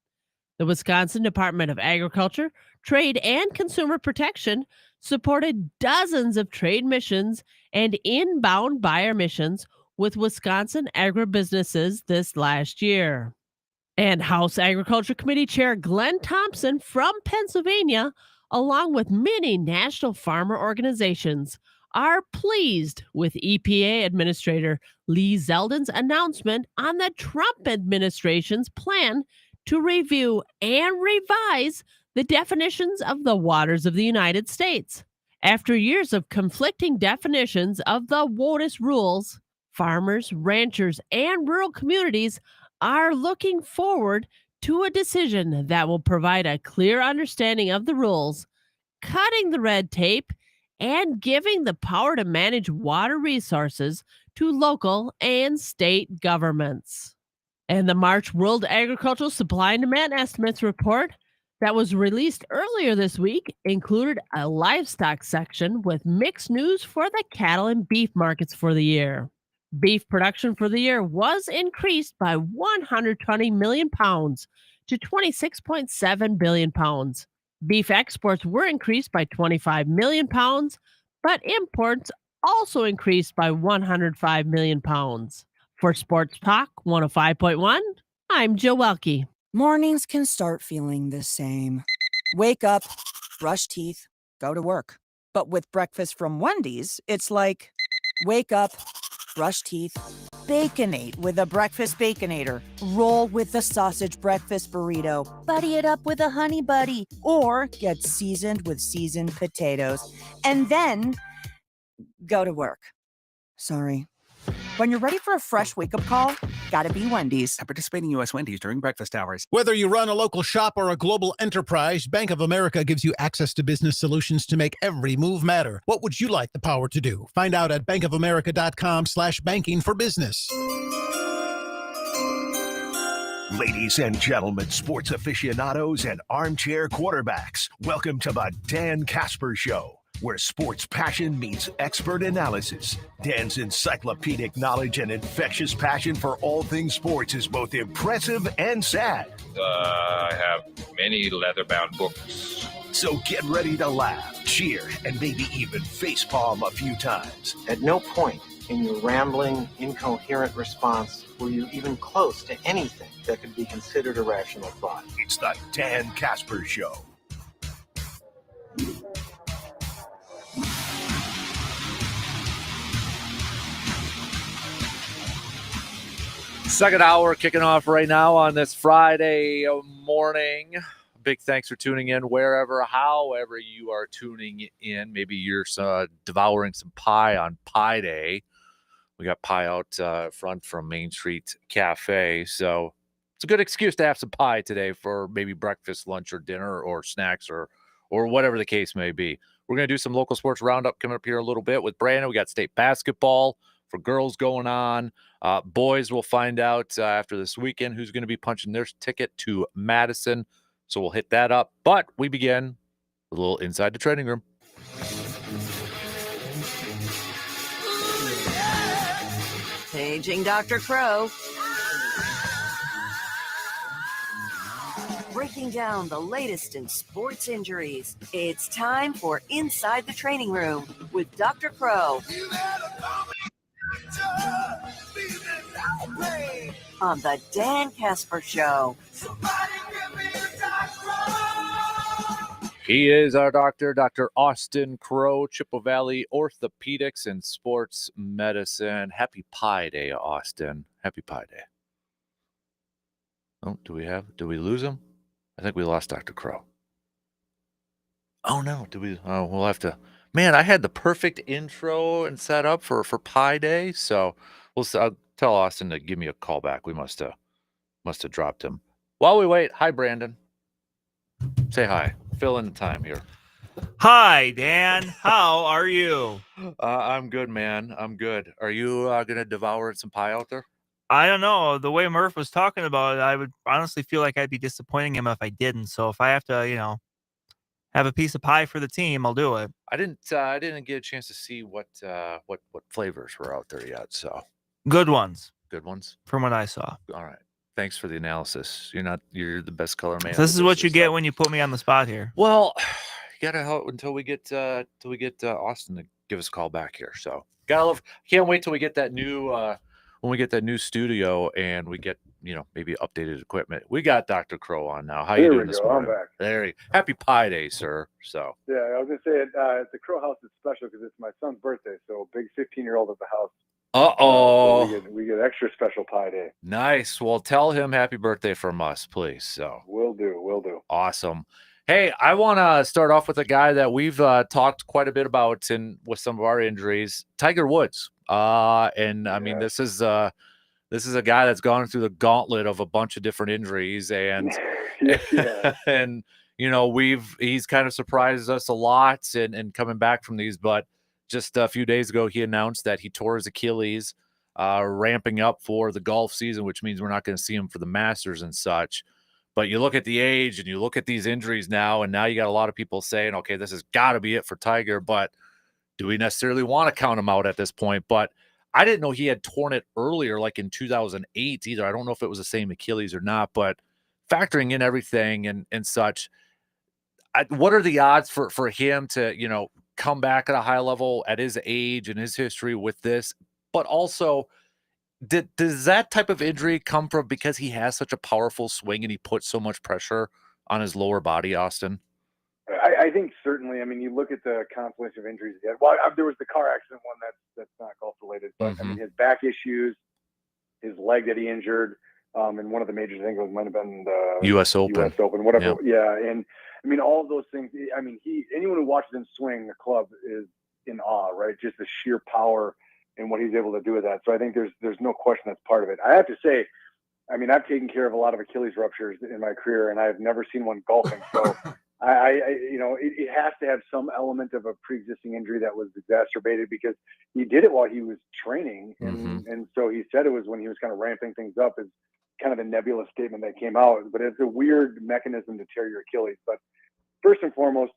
The Wisconsin Department of Agriculture, Trade, and Consumer Protection supported dozens of trade missions and inbound buyer missions with Wisconsin agribusinesses this last year. And House Agriculture Committee Chair Glenn Thompson from Pennsylvania, along with many national farmer organizations, are pleased with EPA Administrator Lee Zeldin's announcement on the Trump administration's plan to review and revise the definitions of the waters of the United States. After years of conflicting definitions of the WOTUS rules, farmers, ranchers, and rural communities are looking forward to a decision that will provide a clear understanding of the rules, cutting the red tape, and giving the power to manage water resources to local and state governments. And the March World Agricultural Supply and Demand Estimates report that was released earlier this week included a livestock section with mixed news for the cattle and beef markets for the year. Beef production for the year was increased by 120 million pounds to 26.7 billion pounds. Beef exports were increased by 25 million pounds, but imports also increased by 105 million pounds. For Sports Talk 105.1, I'm Joe Welke. Mornings can start feeling the same. Wake up, brush teeth, go to work. But with breakfast from Wendy's, it's like, wake up, brush teeth, Baconate with a breakfast Baconator. Roll with the sausage breakfast burrito. Buddy it up with a honey buddy. Or get seasoned with seasoned potatoes. And then go to work. Sorry. When you're ready for a fresh wake-up call, gotta be Wendy's. At participating U.S. Wendy's during breakfast hours. Whether you run a local shop or a global enterprise, Bank of America gives you access to business solutions to make every move matter. What would you like the power to do? Find out at bankofamerica.com/banking for business. Ladies and gentlemen, sports aficionados and armchair quarterbacks, welcome to the Dan Kasper Show, where sports passion meets expert analysis. Dan's encyclopedic knowledge and infectious passion for all things sports is both impressive and sad. I have many leather-bound books. So get ready to laugh, cheer, and maybe even facepalm a few times. At no point in your rambling, incoherent response were you even close to anything that could be considered a rational thought. It's the Dan Kasper Show. Second hour kicking off right now on this Friday morning. Big thanks for tuning in however you are tuning in. Maybe you're devouring some pie on Pie Day. We got pie out front from Main Street Cafe. So it's a good excuse to have some pie today for maybe breakfast, lunch, or dinner, or snacks, or whatever the case may be. We're going to do some local sports roundup coming up here a little bit with Brandon. We got state basketball for girls going on. Boys, will find out after this weekend who's going to be punching their ticket to Madison. So we'll hit that up. But we begin with a little inside the training room. Paging Dr. Crow. Breaking down the latest in sports injuries. It's time for Inside the Training Room with Dr. Crow. On the Dan Kasper Show. He is our doctor, Dr. Austin Crow, Chippewa Valley Orthopedics and Sports Medicine. Happy Pie Day, Austin. Happy Pie Day. Oh, do we lose him? I think we lost Dr. Crow. Oh, no. We'll have to. Man, I had the perfect intro and set up for Pie Day, so I'll tell Austin to give me a call back. We must have dropped him. While we wait, hi, Brandon. Say hi. Fill in the time here. Hi, Dan. How are you? I'm good, man. I'm good. Are you going to devour some pie out there? I don't know. The way Murph was talking about it, I would honestly feel like I'd be disappointing him if I didn't. So if I have to, have a piece of pie for the team, I'll do it. I didn't get a chance to see what flavors were out there yet. So good ones. Good ones. From what I saw. All right. Thanks for the analysis. You're the best color man. So this is what you get when you put me on the spot here. Well, you gotta help until we get Austin to give us a call back here. So can't wait till we get that new when we get that new studio and we get, maybe updated equipment. We got Dr. Crow on now. How you doing this morning? I'm back. There you Happy Pie Day, sir. So Yeah, I was gonna say the Crow House is special because it's my son's birthday, so big 15-year-old at the house. Uh-oh. So we get extra special pie day. Nice. Well, tell him happy birthday from us, please. So Will do. awesome. Hey, I want to start off with a guy that we've talked quite a bit about with some of our injuries, Tiger Woods. I mean, this is a guy that's gone through the gauntlet of a bunch of different injuries, and and he's kind of surprised us a lot and coming back from these. But just a few days ago, he announced that he tore his Achilles, ramping up for the golf season, which means we're not going to see him for the Masters and such. But you look at the age and you look at these injuries now, and now you got a lot of people saying, okay, this has got to be it for Tiger. But do we necessarily want to count him out at this point? But I didn't know he had torn it earlier, like in 2008 either. I don't know if it was the same Achilles or not, but factoring in everything and such, what are the odds for him to, come back at a high level at his age and his history with this? But also, does that type of injury come from because he has such a powerful swing and he puts so much pressure on his lower body, Austin? I think certainly. I mean, you look at the constellation of injuries he had. Well, there was the car accident one that's not golf related, but I mean, his back issues, his leg that he injured, in one of the majors. I think it might have been the U.S. Open, whatever. Yeah, and I mean, all of those things. I mean, anyone who watches him swing the club is in awe, right? Just the sheer power and what he's able to do with that. So I think there's no question that's part of it. I have to say, I mean, I've taken care of a lot of Achilles ruptures in my career, and I've never seen one golfing. So it has to have some element of a pre-existing injury that was exacerbated because he did it while he was training, and so he said it was when he was kind of ramping things up. Is kind of a nebulous statement that came out, but it's a weird mechanism to tear your Achilles. But first and foremost,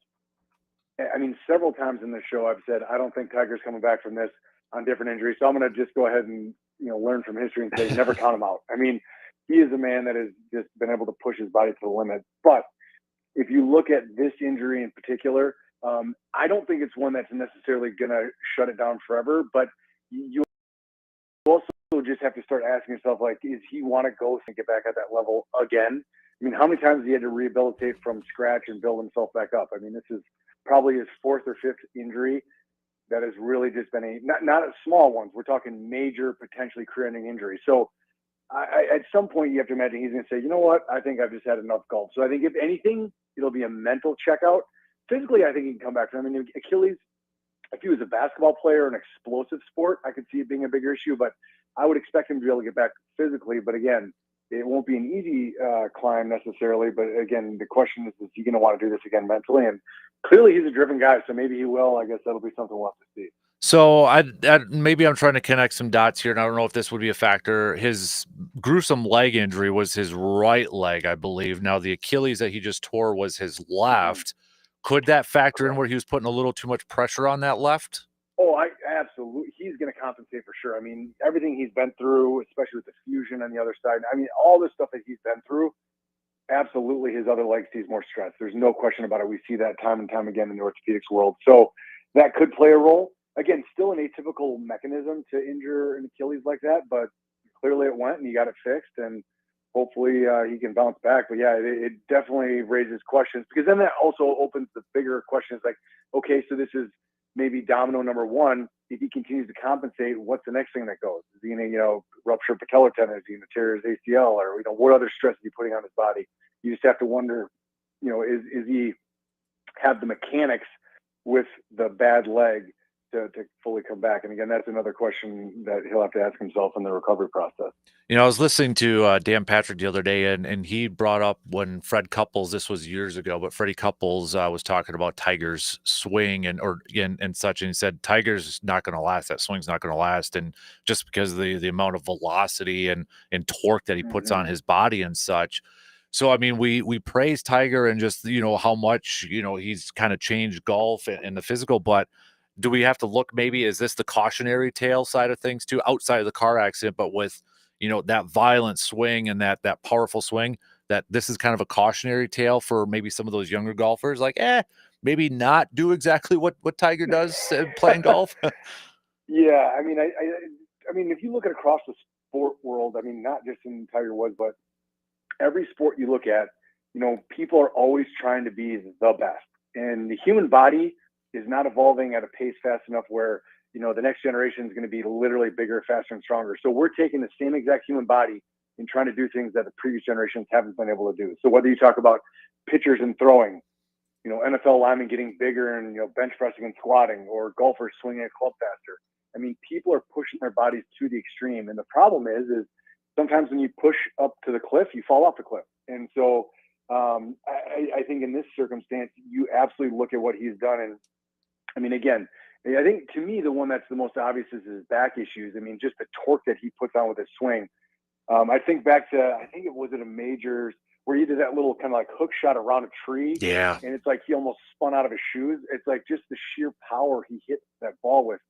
I mean, several times in this show I've said I don't think Tiger's coming back from this on different injuries. So I'm going to just go ahead and learn from history and say never count him out. I mean, he is a man that has just been able to push his body to the limit. But if you look at this injury in particular, I don't think it's one that's necessarily going to shut it down forever. But you also just have to start asking yourself, like, is he want to go and get back at that level again? I mean, how many times he had to rehabilitate from scratch and build himself back up? I mean, this is probably his fourth or fifth injury that has really just been not small ones. We're talking major, potentially career-ending injury. So at some point you have to imagine he's going to say, you know what, I think I've just had enough golf. So I think if anything, it'll be a mental checkout. Physically, I think he can come back. I mean, Achilles, if he was a basketball player, an explosive sport, I could see it being a bigger issue, but I would expect him to be able to get back physically. But again, it won't be an easy climb necessarily. But again, the question is he going to want to do this again mentally? And clearly he's a driven guy, so maybe he will. I guess that'll be something we'll have to see. So maybe I'm trying to connect some dots here, and I don't know if this would be a factor. His gruesome leg injury was his right leg, I believe. Now, the Achilles that he just tore was his left. Could that factor in where he was putting a little too much pressure on that left? Oh, absolutely. He's going to compensate for sure. I mean, everything he's been through, especially with the fusion on the other side. I mean, all the stuff that he's been through, absolutely his other leg sees more stress. There's no question about it. We see that time and time again in the orthopedics world. So that could play a role. Again, still an atypical mechanism to injure an Achilles like that, but clearly it went and he got it fixed, and hopefully he can bounce back. But yeah, it definitely raises questions, because then that also opens the bigger questions like, okay, so this is maybe domino number one. If he continues to compensate, what's the next thing that goes? Is he going to, rupture patellar tendon? Is he going to tear his ACL? Or, what other stress is he putting on his body? You just have to wonder, is he have the mechanics with the bad leg to fully come back? And again, that's another question that he'll have to ask himself in the recovery process. I was listening to Dan Patrick the other day, and he brought up when Fred Couples, this was years ago, but Freddie Couples was talking about Tiger's swing and such, and he said Tiger's not going to last. That swing's not going to last, and just because of the amount of velocity and torque that he puts on his body and such. So I mean, we praise Tiger and just how much he's kind of changed golf and the physical, but do we have to look, maybe is this the cautionary tale side of things too, outside of the car accident, but with that violent swing and that powerful swing, that this is kind of a cautionary tale for maybe some of those younger golfers, like maybe not do exactly what Tiger does playing golf? Yeah, I mean, I mean, if you look at across sport world, I mean, not just in Tiger Woods, but every sport you look at, people are always trying to be the best. And the human body is not evolving at a pace fast enough where, the next generation is going to be literally bigger, faster, and stronger. So we're taking the same exact human body and trying to do things that the previous generations haven't been able to do. So whether you talk about pitchers and throwing, NFL linemen getting bigger and, bench pressing and squatting, or golfers swinging a club faster. I mean, people are pushing their bodies to the extreme. And the problem is sometimes when you push up to the cliff, you fall off the cliff. And so I think in this circumstance, you absolutely look at what he's done. And I mean, again, I think to me, the one that's the most obvious is his back issues. I mean, just the torque that he puts on with his swing. I think back to, I think it was at a majors where he did that little kind of like hook shot around a tree. Yeah. And it's like he almost spun out of his shoes. It's like just the sheer power he hit that ball with.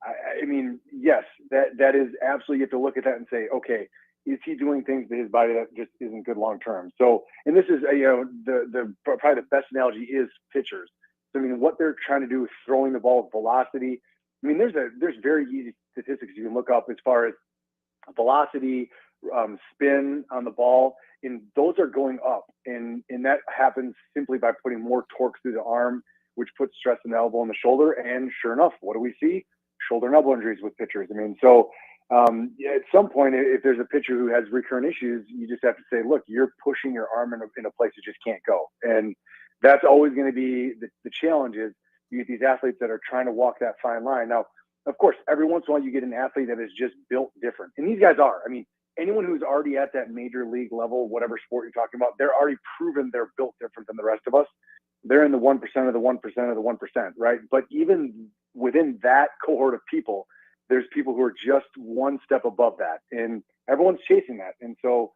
I mean, yes, that is absolutely, you have to look at that and say, okay, is he doing things to his body that just isn't good long term? So, and this is the probably the best analogy is pitchers. So, I mean, what they're trying to do is throwing the ball with velocity. I mean, there's very easy statistics you can look up as far as velocity, spin on the ball, and those are going up, and that happens simply by putting more torque through the arm, which puts stress on the elbow and the shoulder. And sure enough, what do we see? Shoulder and elbow injuries with pitchers. I mean, so at some point, if there's a pitcher who has recurrent issues, you just have to say, look, you're pushing your arm in a place it just can't go. And that's always going to be the challenge is you get these athletes that are trying to walk that fine line. Now, of course, every once in a while you get an athlete that is just built different. And these guys are. I mean, anyone who's already at that major league level, whatever sport you're talking about, they're already proven they're built different than the rest of us. They're in the 1% of the 1% of the 1%, right? But even within that cohort of people, there's people who are just one step above that, and everyone's chasing that. And so,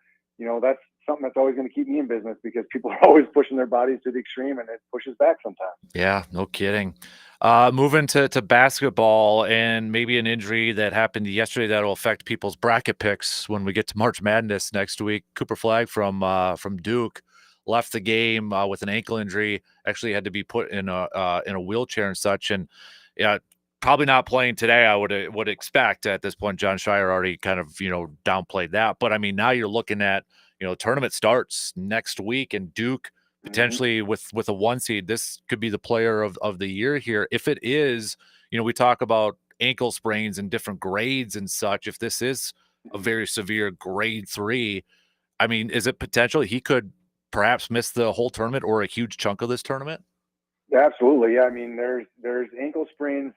that's something that's always going to keep me in business because people are always pushing their bodies to the extreme, and it pushes back sometimes. Yeah, no kidding. Moving to basketball, and maybe an injury that happened yesterday that will affect people's bracket picks when we get to March Madness next week. Cooper Flagg from Duke left the game with an ankle injury. Actually had to be put in a wheelchair and such. And yeah, probably not playing today. I would expect at this point. John Shire already kind of downplayed that. But I mean, now you're looking at tournament starts next week, and Duke potentially with a 1 seed. This could be the player of the year here. If it is, we talk about ankle sprains and different grades and such. If this is a very severe grade 3, I mean, is it potential he could perhaps miss the whole tournament or a huge chunk of this tournament? Absolutely. Yeah. I mean, there's ankle sprains,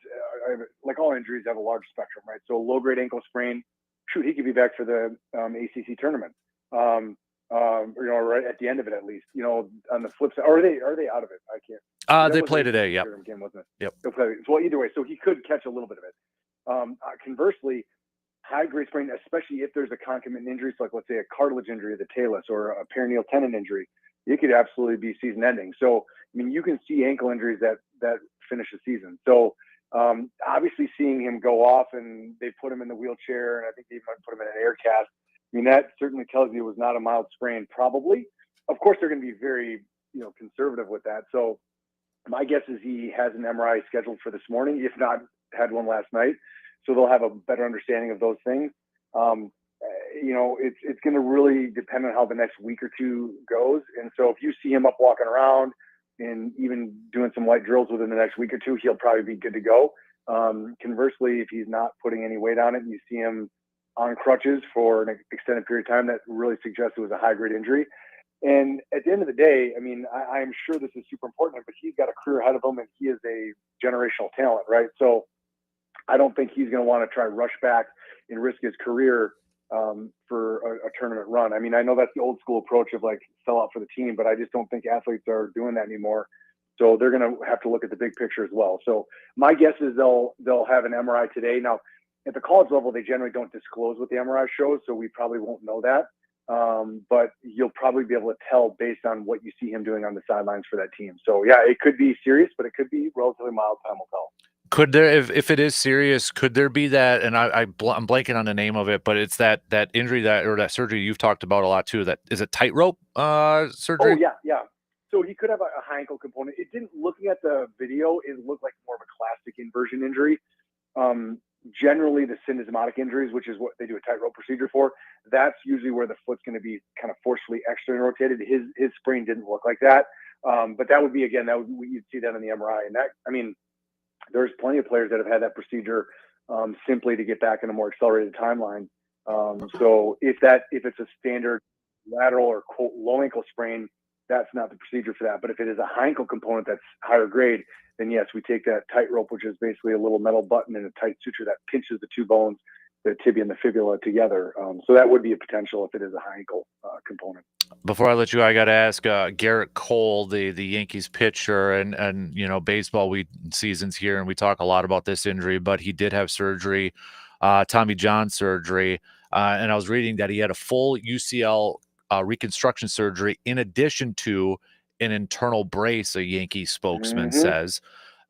like all injuries have a large spectrum, right? So low grade ankle sprain, shoot, he could be back for the ACC tournament. Right at the end of it, at least, on the flip side, are they out of it? I can't. They play today. Yep. Game, wasn't it? Yep. They'll play. Well, either way, so he could catch a little bit of it. Conversely, high grade sprain, especially if there's a concomitant injury, so like let's say a cartilage injury of the talus or a peroneal tendon injury, it could absolutely be season ending. So, I mean, you can see ankle injuries that finish the season. So, obviously seeing him go off and they put him in the wheelchair, and I think they might put him in an air cast. I mean, that certainly tells you it was not a mild sprain, probably. Of course, they're going to be very, conservative with that. So my guess is he has an MRI scheduled for this morning, if not had one last night. So they'll have a better understanding of those things. It's going to really depend on how the next week or two goes. And so if you see him up walking around and even doing some light drills within the next week or two, he'll probably be good to go. Conversely, if he's not putting any weight on it and you see him on crutches for an extended period of time, that really suggests it was a high-grade injury. And at the end of the day, I mean, I am sure this is super important, but he's got a career ahead of him, and he is a generational talent, right? So I don't think he's going to want to try rush back and risk his career for a tournament run. I mean, I know that's the old school approach of like sell out for the team, but I just don't think athletes are doing that anymore. So they're going to have to look at the big picture as well. So my guess is they'll have an MRI today. Now, at the college level, they generally don't disclose what the MRI shows, so we probably won't know that. But you'll probably be able to tell based on what you see him doing on the sidelines for that team. So, yeah, it could be serious, but it could be relatively mild. Time will tell. Could there, if it is serious, could there be that, and I'm blanking on the name of it, but it's that injury that surgery you've talked about a lot too, that is it tightrope surgery? Oh, yeah. So he could have a high ankle component. It didn't, looking at the video, it looked like more of a classic inversion injury. generally the syndesmotic injuries, which is what they do a tightrope procedure for, that's usually where the foot's going to be kind of forcefully externally rotated. His sprain didn't look like that. But that would be, again, you'd see that in the MRI. And that, I mean, there's plenty of players that have had that procedure simply to get back in a more accelerated timeline. So if it's a standard lateral or quote low ankle sprain, that's not the procedure for that. But if it is a high ankle component that's higher grade, then yes, we take that tightrope, which is basically a little metal button and a tight suture that pinches the two bones, the tibia and the fibula together. So that would be a potential if it is a high ankle component. Before I let you go, I got to ask Garrett Cole, the Yankees pitcher, and baseball seasons here, and we talk a lot about this injury, but he did have surgery, Tommy John surgery, and I was reading that he had a full UCL reconstruction surgery in addition to an internal brace, a Yankee spokesman says.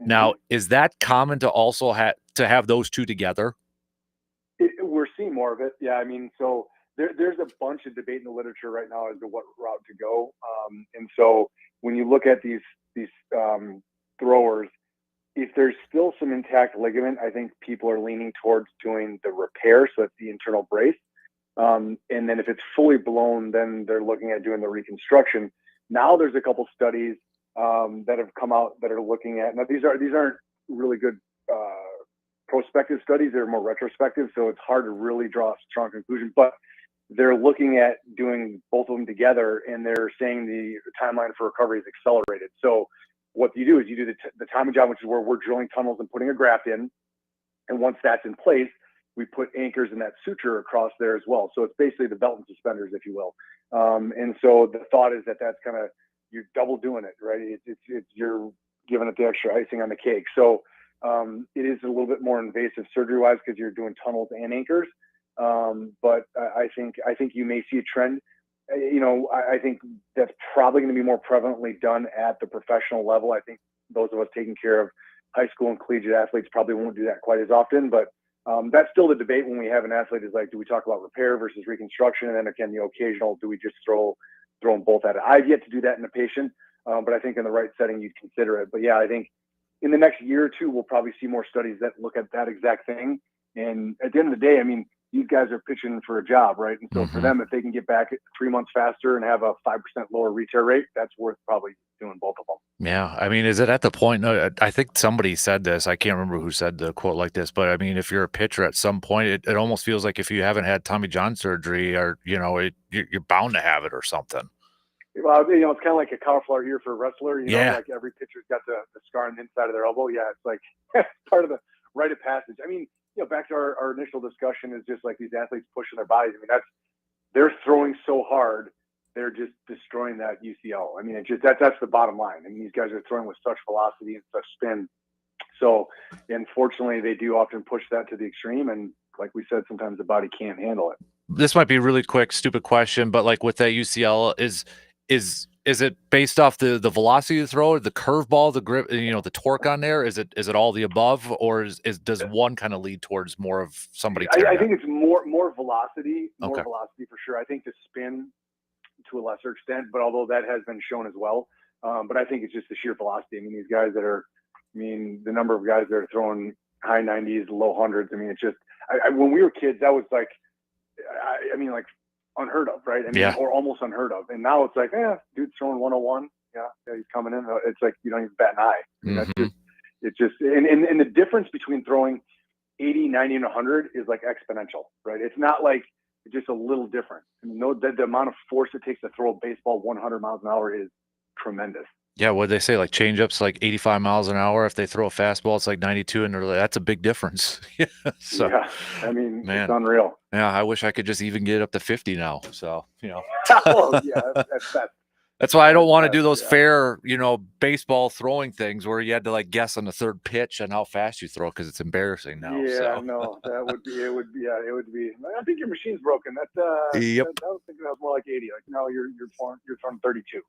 Now, is that common to also have those two together? We're seeing more of it. Yeah, I mean, so there's a bunch of debate in the literature right now as to what route to go. And so when you look at these throwers, if there's still some intact ligament, I think people are leaning towards doing the repair, so it's the internal brace. And then if it's fully blown, then they're looking at doing the reconstruction. Now there's a couple studies that have come out that are looking at. Now these aren't really good prospective studies; they're more retrospective, so it's hard to really draw a strong conclusion. But they're looking at doing both of them together, and they're saying the timeline for recovery is accelerated. So what you do is you do the Tommy John, which is where we're drilling tunnels and putting a graft in, and once that's in place, we put anchors in that suture across there as well. So it's basically the belt and suspenders, if you will. And so the thought is that that's kind of, you're double doing it, right? It's you're giving it the extra icing on the cake. So it is a little bit more invasive surgery-wise because you're doing tunnels and anchors. But I think you may see a trend. I think that's probably going to be more prevalently done at the professional level. I think those of us taking care of high school and collegiate athletes probably won't do that quite as often, but that's still the debate when we have an athlete is like, do we talk about repair versus reconstruction? And then again, the occasional, do we just throw them both at it? I've yet to do that in a patient, but I think in the right setting, you'd consider it. But yeah, I think in the next year or two, we'll probably see more studies that look at that exact thing. And at the end of the day, I mean, these guys are pitching for a job, right? And so for them, if they can get back 3 months faster and have a 5% lower retear rate, that's worth probably doing both of them. Yeah. I mean, is it at the point? No, I think somebody said this. I can't remember who said the quote like this, but I mean, if you're a pitcher at some point, it almost feels like if you haven't had Tommy John surgery or, you're bound to have it or something. Well, it's kind of like a cauliflower ear for a wrestler. Yeah. Like every pitcher's got the scar on the inside of their elbow. Yeah, it's like part of the rite of passage. I mean, back to our initial discussion is just like these athletes pushing their bodies. I mean, they're throwing so hard, they're just destroying that UCL. I mean, that's the bottom line. I mean, these guys are throwing with such velocity and such spin. So, unfortunately, they do often push that to the extreme. And like we said, sometimes the body can't handle it. This might be a really quick, stupid question, but like with that UCL, is it based off the velocity of the throw, the curveball, the grip, the torque on there? Is it all the above, or does one kind of lead towards more of somebody? I think it's more velocity, velocity for sure. I think the spin to a lesser extent, but although that has been shown as well, but I think it's just the sheer velocity. I mean, these guys the number of guys that are throwing high 90s, low hundreds. I mean, it's just when we were kids, that was like, like unheard of, right? I mean, or almost unheard of. And now it's like, dude's throwing 101. Yeah, he's coming in. It's like you don't even bat an eye. I mean, it's just and the difference between throwing 80, 90, and 100 is like exponential, right? It's not like it's just a little different. I mean, the amount of force it takes to throw a baseball 100 miles an hour is tremendous. Yeah, what they say, like changeups like 85 miles an hour. If they throw a fastball, it's like 92, and that's a big difference. So, yeah, I mean, man, it's unreal. Yeah, I wish I could just even get up to 50 now. So, Oh, yeah, that's why I don't want to do those fair, baseball throwing things where you had to like guess on the third pitch and how fast you throw because it's embarrassing now. Yeah, no, it would be. I think your machine's broken. That's yep. I was thinking that was more like 80. Like, no, you're throwing 32.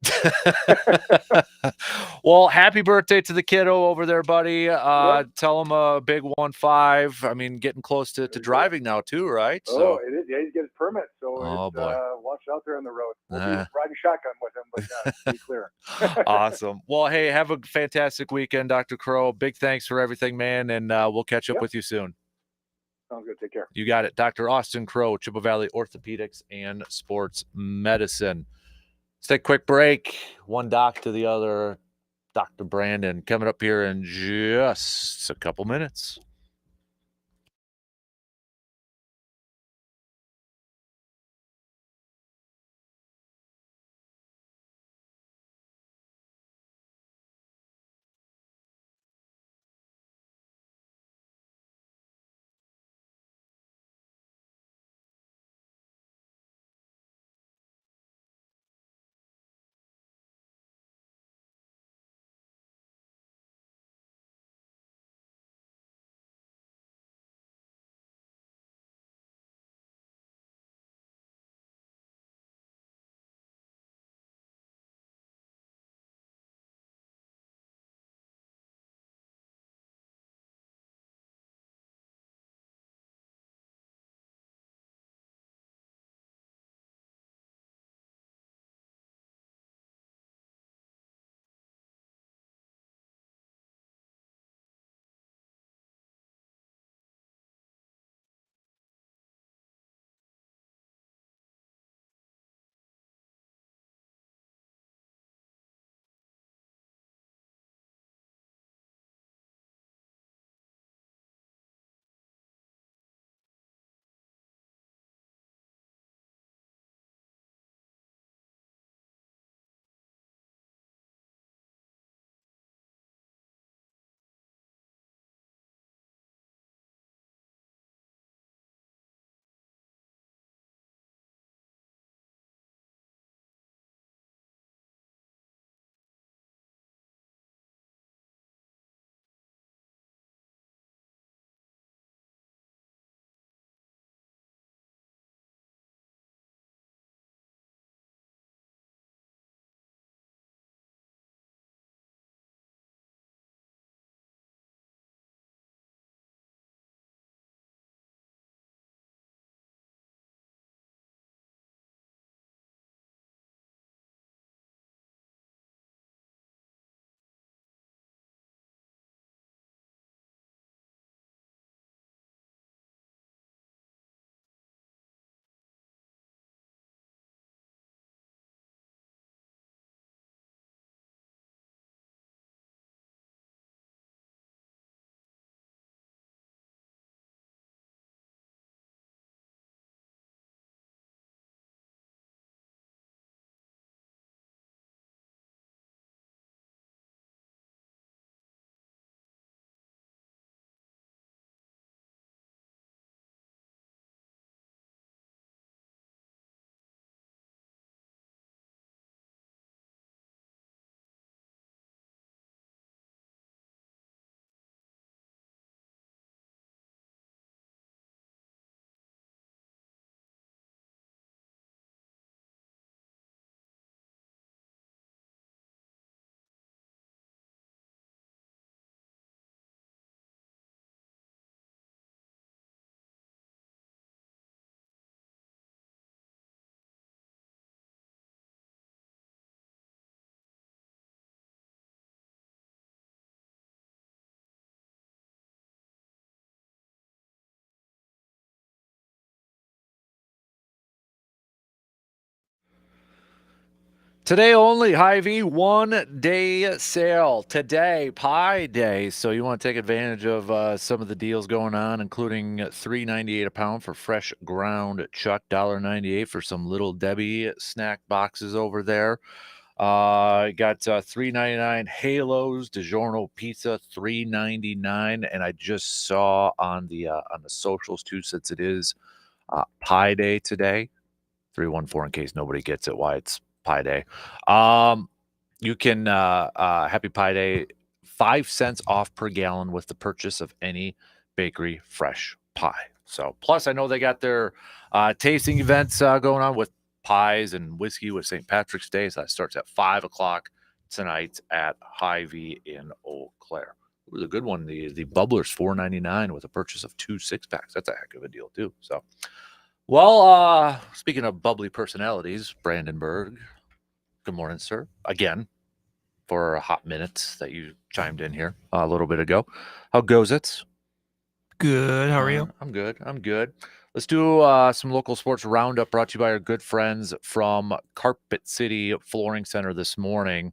Well, happy birthday to the kiddo over there, buddy. Tell him a big 1-5. I mean, getting close to driving now too, right? Oh, it is. Yeah, he's getting his permit. So boy. Watch out there on the road. We'll be riding shotgun with him, but be clear. Awesome. Well, hey, have a fantastic weekend, Dr. Crow. Big thanks for everything, man, and we'll catch up with you soon. Sounds good. Take care. You got it. Dr. Austin Crow, Chippewa Valley Orthopedics and Sports Medicine. Let's take a quick break. One doc to the other. Dr. Brandon coming up here in just a couple minutes. Today only, Hy-Vee, 1-day sale. Today, Pie Day. So you want to take advantage of some of the deals going on, including $3.98 a pound for fresh ground chuck, $1.98 for some Little Debbie snack boxes over there. Got $3.99 Halos, DiGiorno pizza, $3.99, and I just saw on the socials too, since it is Pie Day today. 314 in case nobody gets it why it's Pie Day. You can Happy Pie Day, 5 cents off per gallon with the purchase of any bakery fresh pie. So plus I know they got their tasting events going on with pies and whiskey with St. Patrick's Day. So that starts at 5:00 tonight at Hy-Vee in Eau Claire. It was a good one. The Bubblers, $4.99 with a purchase of 2 6-packs. That's a heck of a deal too. So well, speaking of bubbly personalities, Brandon Berg, good morning, sir. Again, for a hot minute that you chimed in here a little bit ago. How goes it? Good. How are you? I'm good. I'm good. Let's do some local sports roundup brought to you by our good friends from Carpet City Flooring Center this morning.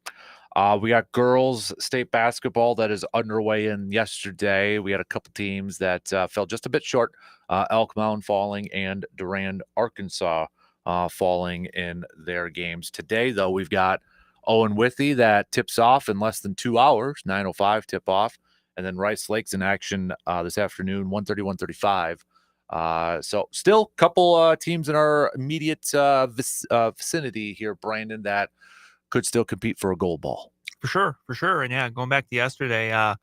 We got girls state basketball that is underway in yesterday. We had a couple teams that fell just a bit short. Elk Mound falling and Durand, Arkansas falling in their games. Today, though, we've got Owen Withy that tips off in less than 2 hours, 9:05 tip off. And then Rice Lake's in action this afternoon, 1:30, 1:35. So still a couple teams in our immediate vicinity here, Brandon, that could still compete for a gold ball. For sure. And yeah, going back to yesterday,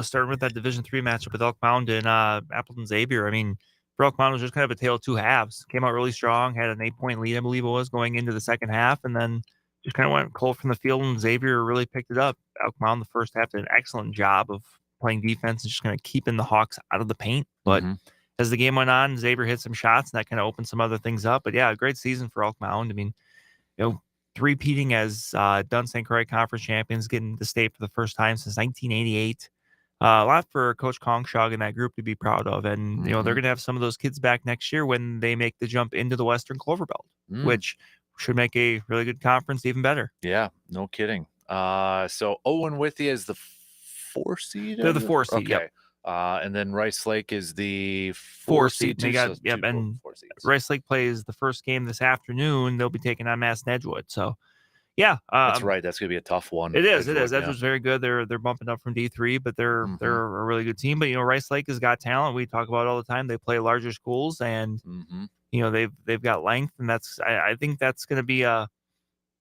starting with that Division III matchup with Elk Mound and Appleton Xavier. I mean, for Elk Mound, it was just kind of a tale of two halves. Came out really strong, had an 8-point lead, I believe it was, going into the second half, and then just kind of went cold from the field, and Xavier really picked it up. Elk Mound, the first half, did an excellent job of playing defense and just kind of keeping the Hawks out of the paint. But as the game went on, Xavier hit some shots, and that kind of opened some other things up. But yeah, a great season for Elk Mound. I mean, repeating as Dunn St. Croix Conference champions, getting to state for the first time since 1988. A lot for Coach Kongshog and that group to be proud of. And, they're going to have some of those kids back next year when they make the jump into the Western Clover Belt, which should make a really good conference even better. Yeah, no kidding. So Owen Withy is the 4 seed? They're the 4 seed, okay. Yep. And then Rice Lake is the 4 seed. They got, and Rice Lake plays the first game this afternoon. They'll be taking on Mass and Edgewood. So, yeah. That's right. That's going to be a tough one. It is. Edgewood's very good. They're bumping up from D3, but they're a really good team. But, Rice Lake has got talent. We talk about it all the time. They play larger schools, and, they've got length. And I think that's going to be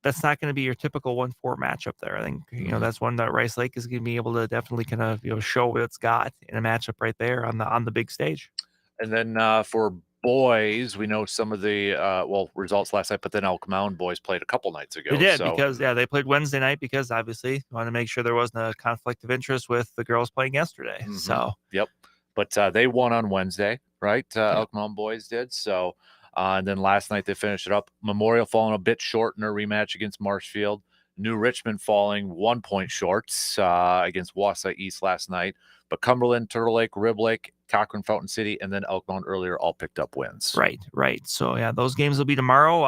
that's not going to be your typical 1-4 matchup there. I think, that's one that Rice Lake is going to be able to definitely kind of, show what it's got in a matchup right there on the big stage. And then for boys, we know some of the, results last night, but then Elk Mound boys played a couple nights ago. They did because, they played Wednesday night because obviously you want to make sure there wasn't a conflict of interest with the girls playing yesterday. So, yep. But they won on Wednesday, right? Elk Mound boys did. So, and then last night they finished it up. Memorial falling a bit short in their rematch against Marshfield. New Richmond falling 1 point short against Wausau East last night. But Cumberland, Turtle Lake, Rib Lake, Cochrane, Fountain City, and then Elk Mound earlier all picked up wins. Right. So, yeah, those games will be tomorrow.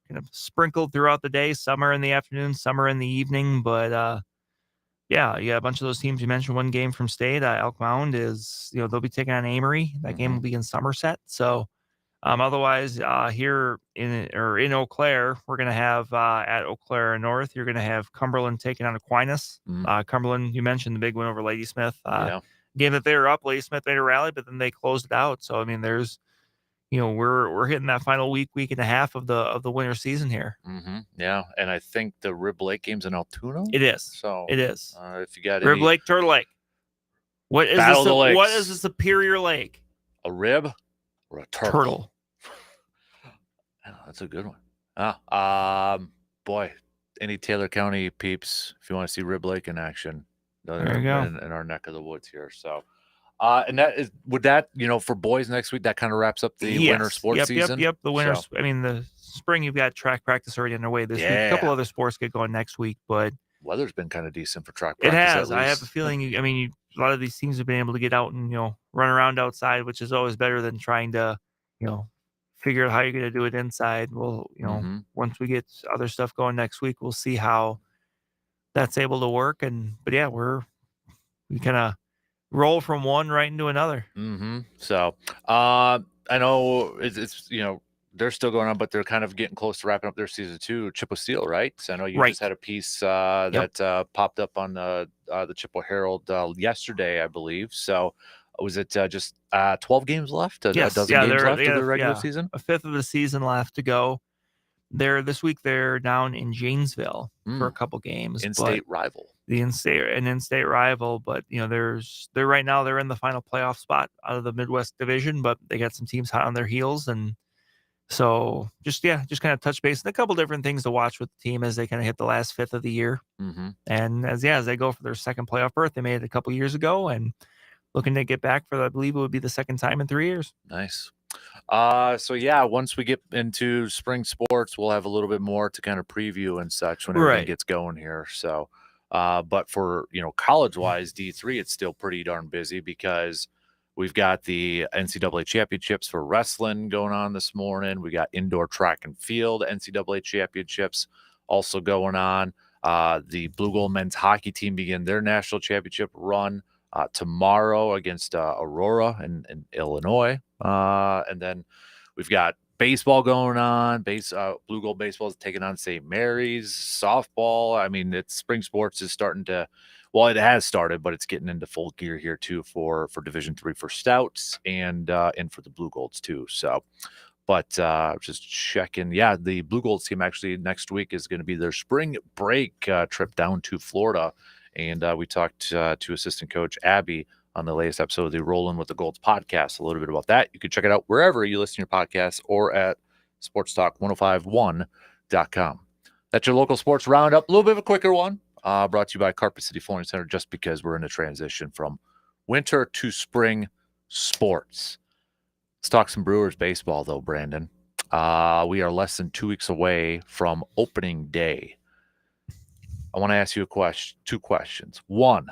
Kind of sprinkled throughout the day. Some are in the afternoon, some are in the evening. But, a bunch of those teams you mentioned. One game from state. Elk Mound is, they'll be taking on Amory. That game will be in Somerset. So, otherwise, here in Eau Claire, we're going to have at Eau Claire North, you're going to have Cumberland taking on Aquinas. Cumberland, you mentioned the big win over Ladysmith. Game that they were up, Ladysmith made a rally, but then they closed it out. So, I mean, there's, we're hitting that final week and a half of the winter season here. Yeah, and I think the Rib Lake game's in Altoona. It is. So it is. If you got Rib Lake, Turtle Lake. What is the superior lake? A rib or a turtle? Oh, that's a good one. Boy, any Taylor County peeps, if you want to see Rib Lake in action, there you go. In our neck of the woods here. So, and that is, for boys next week, that kind of wraps up the winter sports season. Yep. The winter. So. I mean, the spring, you've got track practice already underway this week. A couple other sports get going next week, but weather's been kind of decent for track practice. It has. I have a feeling. A lot of these teams have been able to get out and run around outside, which is always better than trying to figure out how you're going to do it inside. Well, once we get other stuff going next week, we'll see how that's able to work. But yeah, we kind of roll from one right into another. So I know it's they're still going on, but they're kind of getting close to wrapping up their season 2. Chippewa Steel, right? So I know you just had a piece that popped up on the Chippewa Herald yesterday, I believe. So was it just 12 games left? Yes. A dozen games left of the regular season? A fifth of the season left to go. This week they're down in Janesville for a couple games. In-state rival. An in-state rival, but they're right now they're in the final playoff spot out of the Midwest Division, but they got some teams hot on their heels, and so just kind of touch base and a couple different things to watch with the team as they kind of hit the last fifth of the year, and as they go for their second playoff berth. They made it a couple years ago and looking to get back for, I believe it would be the second time in 3 years. Nice. So once we get into spring sports, we'll have a little bit more to kind of preview and such when everything gets going here. So, but for, college wise D3, it's still pretty darn busy because We've got the NCAA championships for wrestling going on this morning. We got indoor track and field NCAA championships also going on. The Blue Gold men's hockey team begin their national championship run tomorrow against Aurora in Illinois. And then we've got baseball going on. Blue Gold baseball is taking on St. Mary's. Softball. I mean, spring sports is starting to. Well, it has started, but it's getting into full gear here too for Division III for Stouts and for the Blue Golds too. So, but just checking. Yeah, the Blue Golds team actually next week is going to be their spring break trip down to Florida, and we talked to assistant coach Abby on the latest episode of the Rollin' with the Golds podcast a little bit about that. You can check it out wherever you listen to your podcasts or at sportstalk1051.com. That's your local sports roundup. A little bit of a quicker one. Brought to you by Carpet City Flooring Center, just because we're in a transition from winter to spring sports. Let's talk some Brewers baseball, though, Brandon. We are less than 2 weeks away from opening day. I want to ask you two questions. One,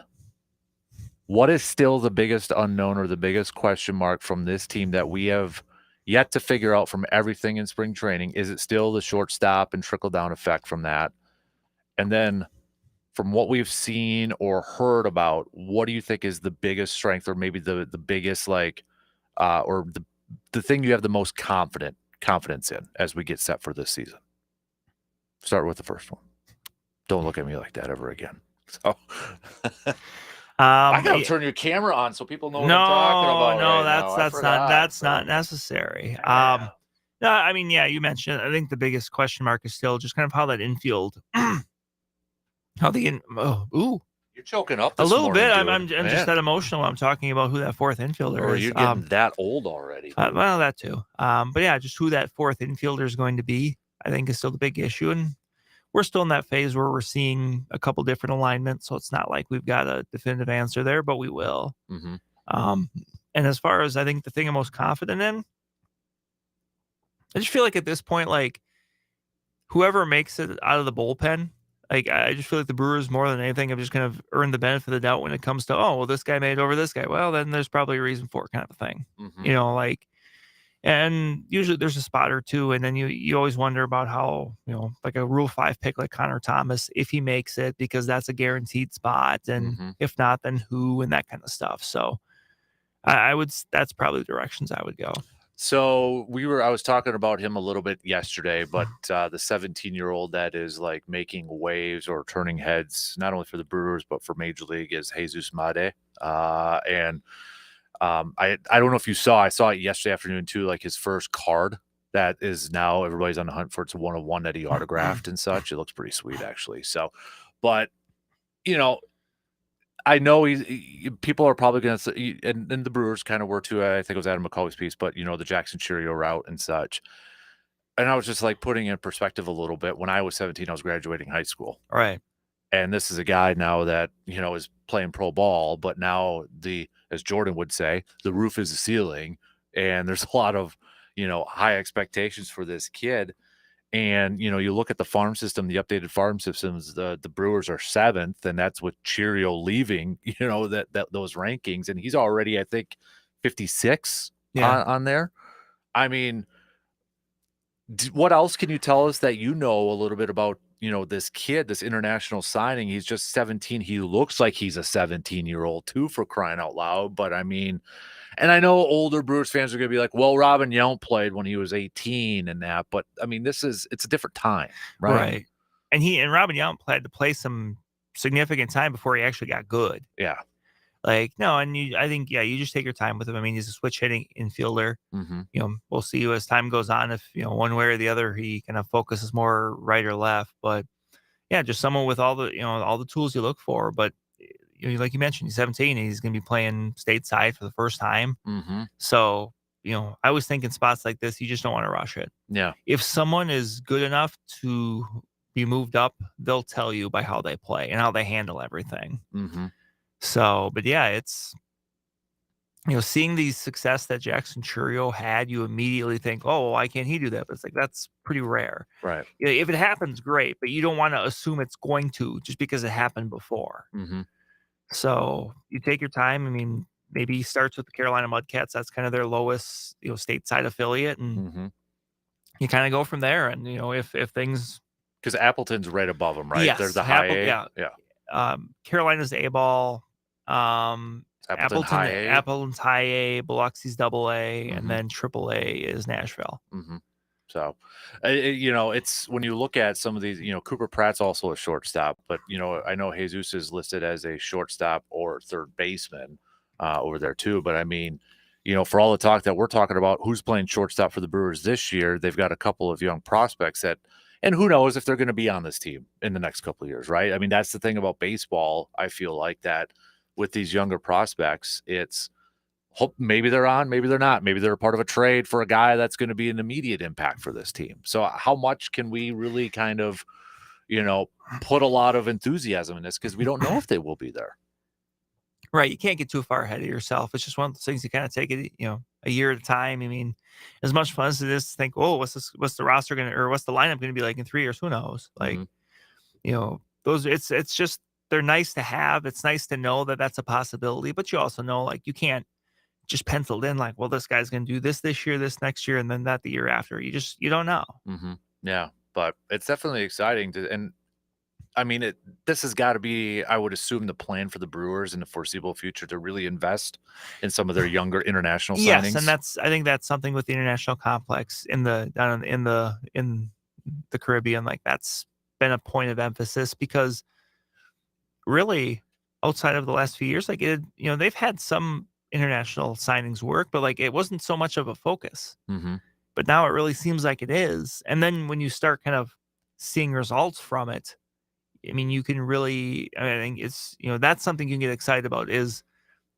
what is still the biggest unknown or the biggest question mark from this team that we have yet to figure out from everything in spring training? Is it still the shortstop and trickle-down effect from that? And then, from what we've seen or heard about, what do you think is the biggest strength, or maybe the biggest or the thing you have the most confidence in as we get set for this season? Start with the first one. Don't look at me like that ever again. So I gotta turn your camera on so people know what I'm talking about. No, that's not necessary. No, I mean, yeah, you mentioned. I think the biggest question mark is still just kind of how that infield. You're choking up a little morning, bit. dude. I'm just that emotional when I'm talking about who that fourth infielder or is. you're getting that old already. Well, that too. But yeah, just who that fourth infielder is going to be, I think, is still the big issue. And we're still in that phase where we're seeing a couple different alignments, so it's not like we've got a definitive answer there, but we will. Mm-hmm. And as far as I think the thing I'm most confident in, I just feel like at this point, like whoever makes it out of the bullpen. Like, I just feel like the Brewers, more than anything, have just kind of earned the benefit of the doubt when it comes to, oh, well, this guy made it over this guy. Well, then there's probably a reason for it, kind of a thing. Mm-hmm. And usually there's a spot or two, and then you always wonder about how, like a Rule 5 pick like Connor Thomas, if he makes it, because that's a guaranteed spot, and if not, then who, and that kind of stuff. So that's probably the directions I would go. So I was talking about him a little bit yesterday, but the 17-year-old that is like making waves or turning heads, not only for the Brewers, but for Major League, is Jesus Made. And I don't know if you saw, I saw it yesterday afternoon too, like his first card that is now everybody's on the hunt for. It's a 1-of-1 that he autographed and such. It looks pretty sweet actually. So, but I know people are probably going to say, and the Brewers kind of were too. I think it was Adam McCauley's piece, but the Jackson Churio route and such. And I was just like putting in perspective a little bit. When I was 17, I was graduating high school. Right. And this is a guy now that, is playing pro ball, but now as Jordan would say, the roof is the ceiling, and there's a lot of, high expectations for this kid. And, you look at the farm system, the updated farm systems, the Brewers are 7th, and that's with Cheerio leaving, that those rankings. And he's already, I think, 56 on there. I mean, what else can you tell us that a little bit about, this kid, this international signing? He's just 17. He looks like he's a 17-year-old too, for crying out loud. But I mean, and I know older Brewers fans are going to be like, well, Robin Yount played when he was 18 and that, but I mean, it's a different time, right? And Robin Yount had to play some significant time before he actually got good. Yeah. I think, you just take your time with him. I mean, he's a switch hitting infielder. Mm-hmm. We'll see as time goes on if, one way or the other, he kind of focuses more right or left. But yeah, just someone with all the tools you look for. But like you mentioned, he's 17 and he's going to be playing stateside for the first time. Mm-hmm. So, I was thinking spots like this, you just don't want to rush it. Yeah. If someone is good enough to be moved up, they'll tell you by how they play and how they handle everything. Mm-hmm. So, but yeah, it's, seeing the success that Jackson Churio had, you immediately think, oh, why can't he do that? But it's like, that's pretty rare. Right. If it happens, great, but you don't want to assume it's going to just because it happened before. Mm-hmm. So you take your time. I mean, maybe he starts with the Carolina Mudcats. That's kind of their lowest, stateside affiliate, and you kind of go from there. And if things, because Appleton's right above them, right? They're yes, the high A. yeah. Carolina's A ball. Appleton high A. Appleton's high A, Biloxi's double A, and then triple A is Nashville. So, it's when you look at some of these, Cooper Pratt's also a shortstop, but, I know Jesus is listed as a shortstop or third baseman over there too. But I mean, for all the talk that we're talking about, who's playing shortstop for the Brewers this year, they've got a couple of young prospects and who knows if they're going to be on this team in the next couple of years, right? I mean, that's the thing about baseball. I feel like that with these younger prospects, it's hope maybe they're on, maybe they're not. Maybe they're a part of a trade for a guy that's going to be an immediate impact for this team. So how much can we really kind of, put a lot of enthusiasm in this because we don't know if they will be there. Right. You can't get too far ahead of yourself. It's just one of those things you kind of take it, a year at a time. I mean, as much fun as it is to think, oh, what's the roster going to, or what's the lineup going to be like in 3 years? Who knows? Like, those, it's just, they're nice to have. It's nice to know that that's a possibility, but you also know, like, you can't just penciled in like, well, this guy's going to do this year, this next year, and then that the year after. You don't know. Yeah, but it's definitely exciting and I mean, this has got to be, I would assume, the plan for the Brewers in the foreseeable future to really invest in some of their younger international signings. Yes, and I think that's something with the international complex in the Caribbean. Like, that's been a point of emphasis because really, outside of the last few years, like they've had some international signings work, but like it wasn't so much of a focus. But now it really seems like it is. And then when you start kind of seeing results from it, I mean, you can really, I think it's, that's something you can get excited about, is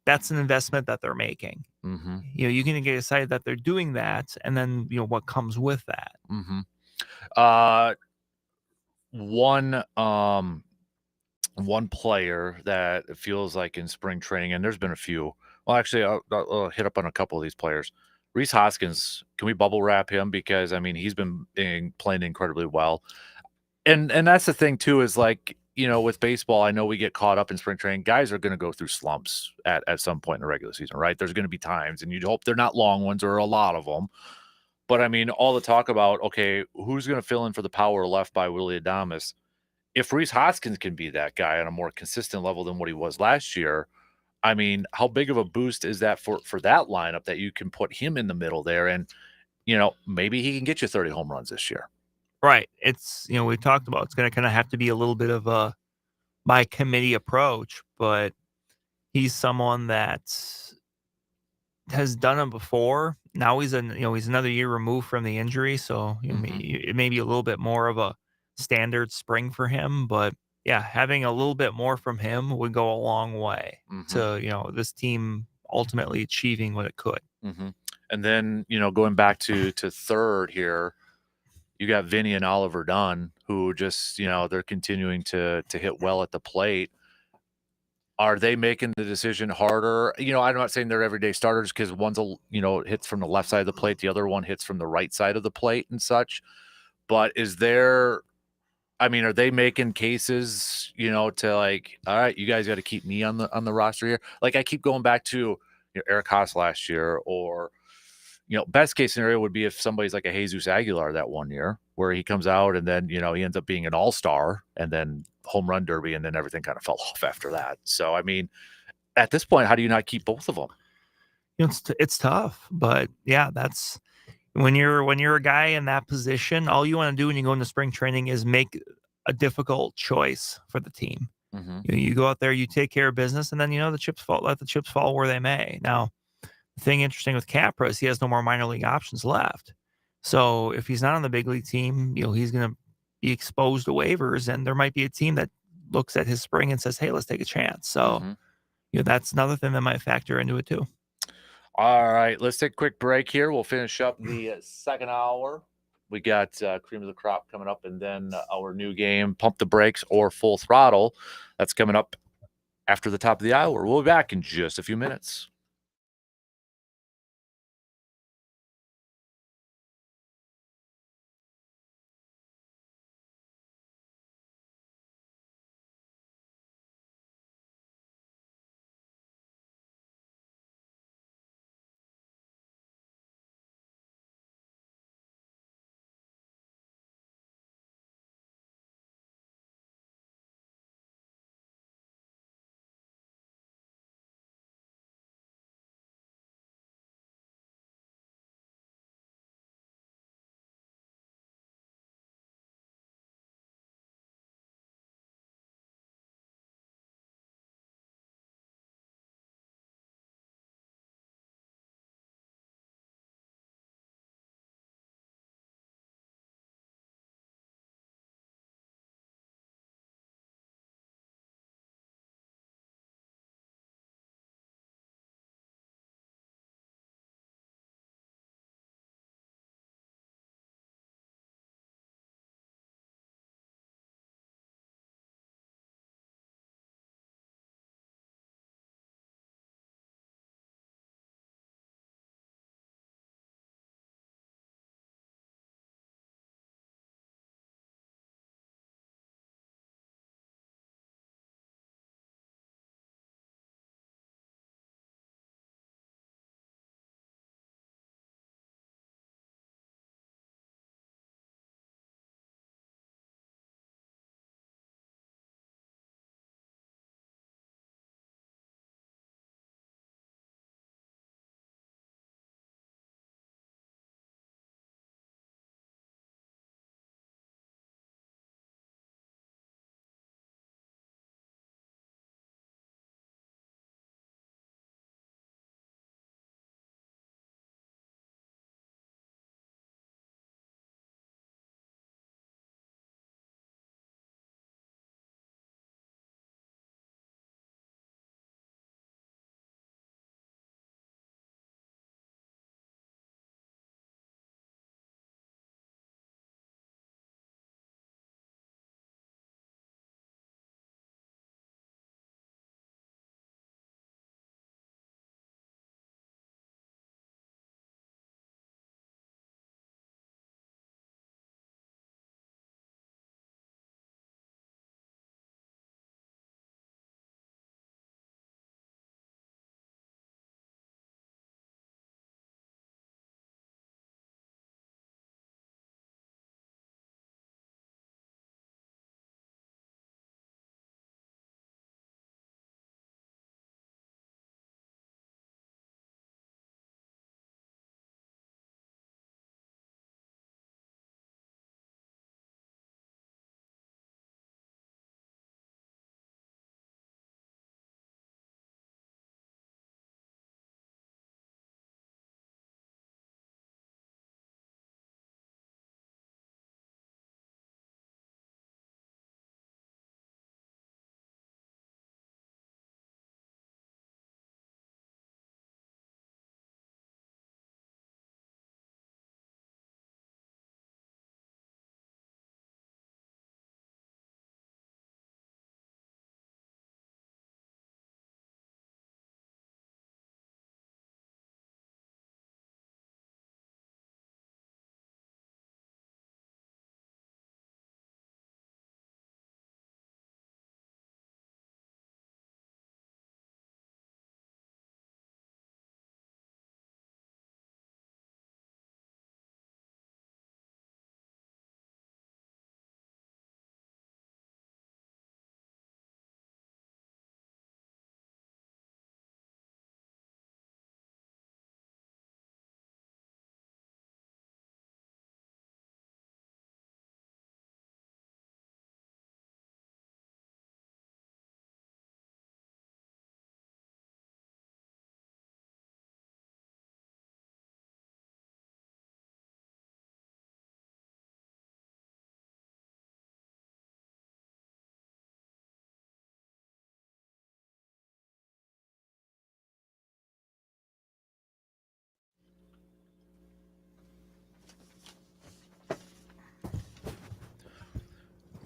that's an investment that they're making. You can get excited that they're doing that, and then, what comes with that. One player that feels like in spring training, and there's been a few. Well, actually, I'll hit up on a couple of these players. Rhys Hoskins, can we bubble wrap him? Because, I mean, he's been playing incredibly well. And that's the thing too, is like, with baseball, I know we get caught up in spring training. Guys are going to go through slumps at some point in the regular season, right? There's going to be times, and you'd hope they're not long ones or a lot of them. But I mean, all the talk about, okay, who's going to fill in for the power left by Willy Adames? If Rhys Hoskins can be that guy on a more consistent level than what he was last year, I mean, how big of a boost is that for that lineup that you can put him in the middle there? And, maybe he can get you 30 home runs this year. Right. It's, we talked about, it's going to kind of have to be a little bit of a by committee approach, but he's someone that has done it before. Now he's another year removed from the injury. So it may be a little bit more of a standard spring for him, but yeah, having a little bit more from him would go a long way to, this team ultimately achieving what it could. And then, going back to third here, you got Vinny and Oliver Dunn, who just, they're continuing to hit well at the plate. Are they making the decision harder? I'm not saying they're everyday starters because one's hits from the left side of the plate, the other one hits from the right side of the plate and such. But are they making cases, to like, all right, you guys got to keep me on the roster here? Like, I keep going back to Eric Haas last year, or best case scenario would be if somebody's like a Jesus Aguilar that one year where he comes out and then, he ends up being an all-star and then home run derby, and then everything kind of fell off after that. So, I mean, at this point, how do you not keep both of them? It's tough, but yeah, that's when you're a guy in that position, all you want to do when you go into spring training is make a difficult choice for the team. You go out there, you take care of business, and then, let the chips fall where they may. Now, the thing interesting with Capra is he has no more minor league options left. So if he's not on the big league team, he's going to be exposed to waivers, and there might be a team that looks at his spring and says, hey, let's take a chance. So, that's another thing that might factor into it too. All right, let's take a quick break here. We'll finish up the second hour. We got Cream of the Crop coming up, and then our new game, Pump the Brakes or Full Throttle. That's coming up after the top of the hour. We'll be back in just a few minutes.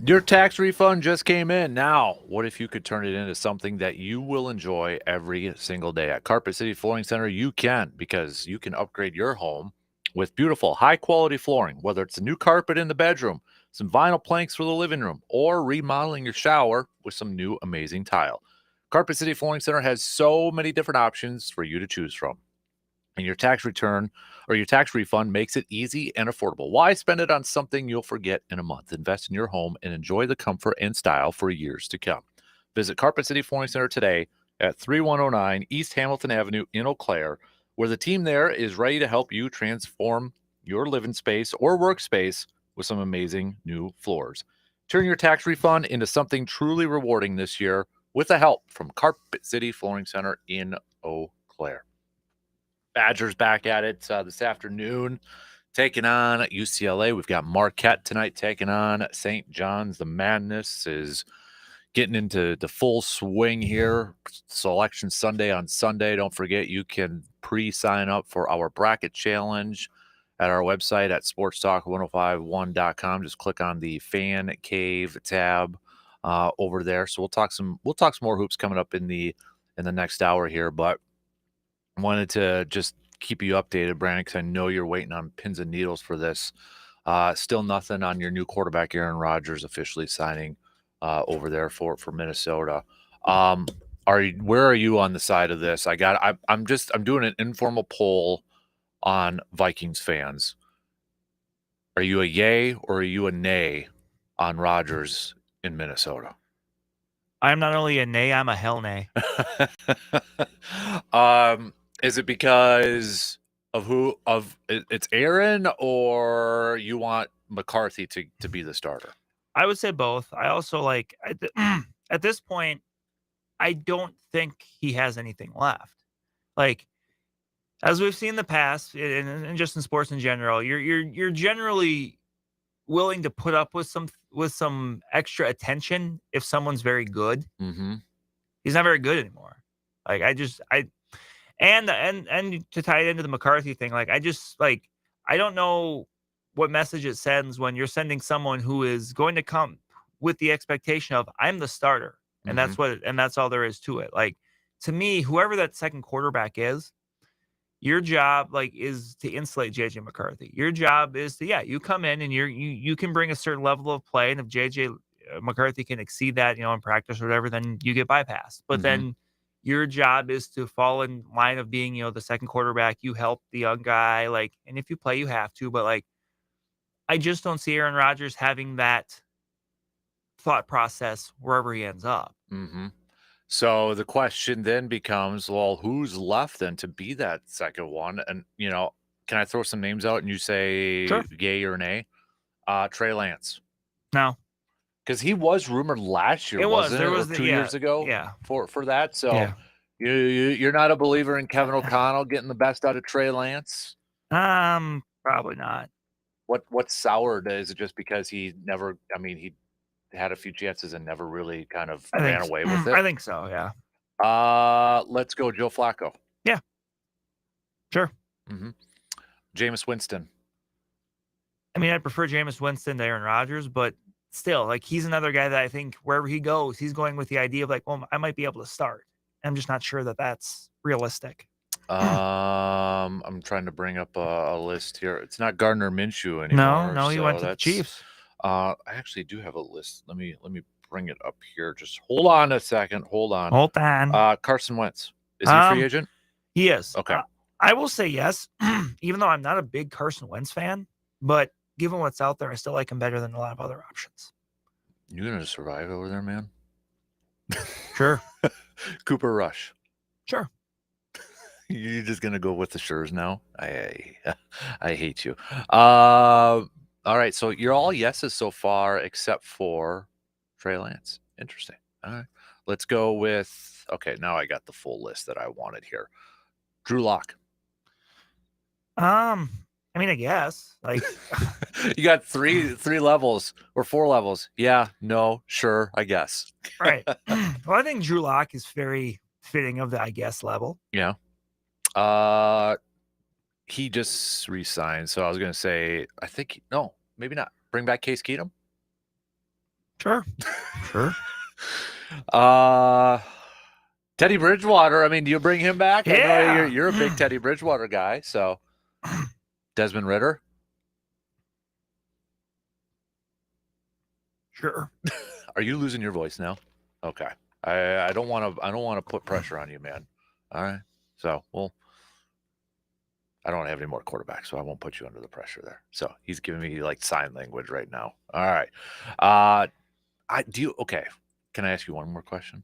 Your tax refund just came in. Now, what if you could turn it into something that you will enjoy every single day? At Carpet City Flooring Center, you can, because you can upgrade your home with beautiful, high-quality flooring, whether it's a new carpet in the bedroom, some vinyl planks for the living room, or remodeling your shower with some new amazing tile. Carpet City Flooring Center has so many different options for you to choose from. And your tax return or your tax refund makes it easy and affordable. Why spend it on something you'll forget in a month? Invest in your home and enjoy the comfort and style for years to come. Visit Carpet City Flooring Center today at 3109 East Hamilton Avenue in Eau Claire, where the team there is ready to help you transform your living space or workspace with some amazing new floors. Turn your tax refund into something truly rewarding this year with the help from Carpet City Flooring Center in Eau Claire. Badgers back at it this afternoon, taking on UCLA. We've got Marquette tonight taking on St. John's. The madness is getting into the full swing here. Selection Sunday on Sunday. Don't forget, you can pre-sign up for our bracket challenge at our website at sportstalk1051.com. Just click on the Fan Cave tab over there. So we'll talk some more hoops coming up in the next hour here, but wanted to just keep you updated, Brandon, because I know you're waiting on pins and needles for this. Still nothing on your new quarterback, Aaron Rodgers, officially signing over there for Minnesota. Where are you on the side of this? I'm doing an informal poll on Vikings fans. Are you a yay or are you a nay on Rodgers in Minnesota? I'm not only a nay, I'm a hell nay. Is it because of it's Aaron, or you want McCarthy to be the starter? I would say both. I also at this point, I don't think he has anything left. Like, as we've seen in the past, and just in sports in general, you're generally willing to put up with some extra attention if someone's very good. Mm-hmm. He's not very good anymore. And to tie it into the McCarthy thing, I don't know what message it sends when you're sending someone who is going to come with the expectation of I'm the starter, and that's all there is to it. Like, to me, whoever that second quarterback is, your job is to insulate JJ McCarthy. Your job is to you come in and you can bring a certain level of play, and if JJ McCarthy can exceed that, in practice or whatever, then you get bypassed. But then your job is to fall in line of being, the second quarterback. You help the young guy, and if you play, you have to. But I just don't see Aaron Rodgers having that thought process wherever he ends up. Mm-hmm. So the question then becomes, well, who's left then to be that second one? And, can I throw some names out and you say yay or nay? Trey Lance. No. Because he was rumored last year, wasn't it? Or 2 years ago for that. So you're not a believer in Kevin O'Connell getting the best out of Trey Lance? Probably not. What's soured? Is it just because he had a few chances and never really kind of ran away with it? I think so, yeah. Let's go Joe Flacco. Yeah. Sure. Mm-hmm. Jameis Winston. I prefer Jameis Winston to Aaron Rodgers, but still, he's another guy that I think wherever he goes, he's going with the idea of I might be able to start. I'm just not sure that that's realistic. I'm trying to bring up a list here. It's not Gardner Minshew anymore. No, he went to the Chiefs. I actually do have a list. Let me bring it up here. Just hold on a second. Hold on. Carson Wentz. Is he a free agent? He is. Okay. I will say yes, even though I'm not a big Carson Wentz fan, but given what's out there, I still like him better than a lot of other options. You gonna survive over there, man? Sure. Cooper Rush. Sure. You're just gonna go with the Shures now? I hate you. All right, so you're all yeses so far except for Trey Lance. Interesting. All right, let's go with. Okay, now I got the full list that I wanted here. Drew Lock. I guess you got three levels or 4 levels. Yeah, no, sure, I guess. Right. Well, I think Drew Lock is very fitting of the I guess level. Yeah. He just re-signed, so I was gonna say maybe not. Bring back Case Keenum. Sure. Teddy Bridgewater. I mean, do you bring him back? I know Yeah. you're a big Teddy Bridgewater guy. So Desmond Ridder. Sure. Are you losing your voice now? Okay. I don't want to put pressure on you, man. All right. So I don't have any more quarterbacks, so I won't put you under the pressure there. So he's giving me like sign language right now. All right. Okay. Can I ask you one more question?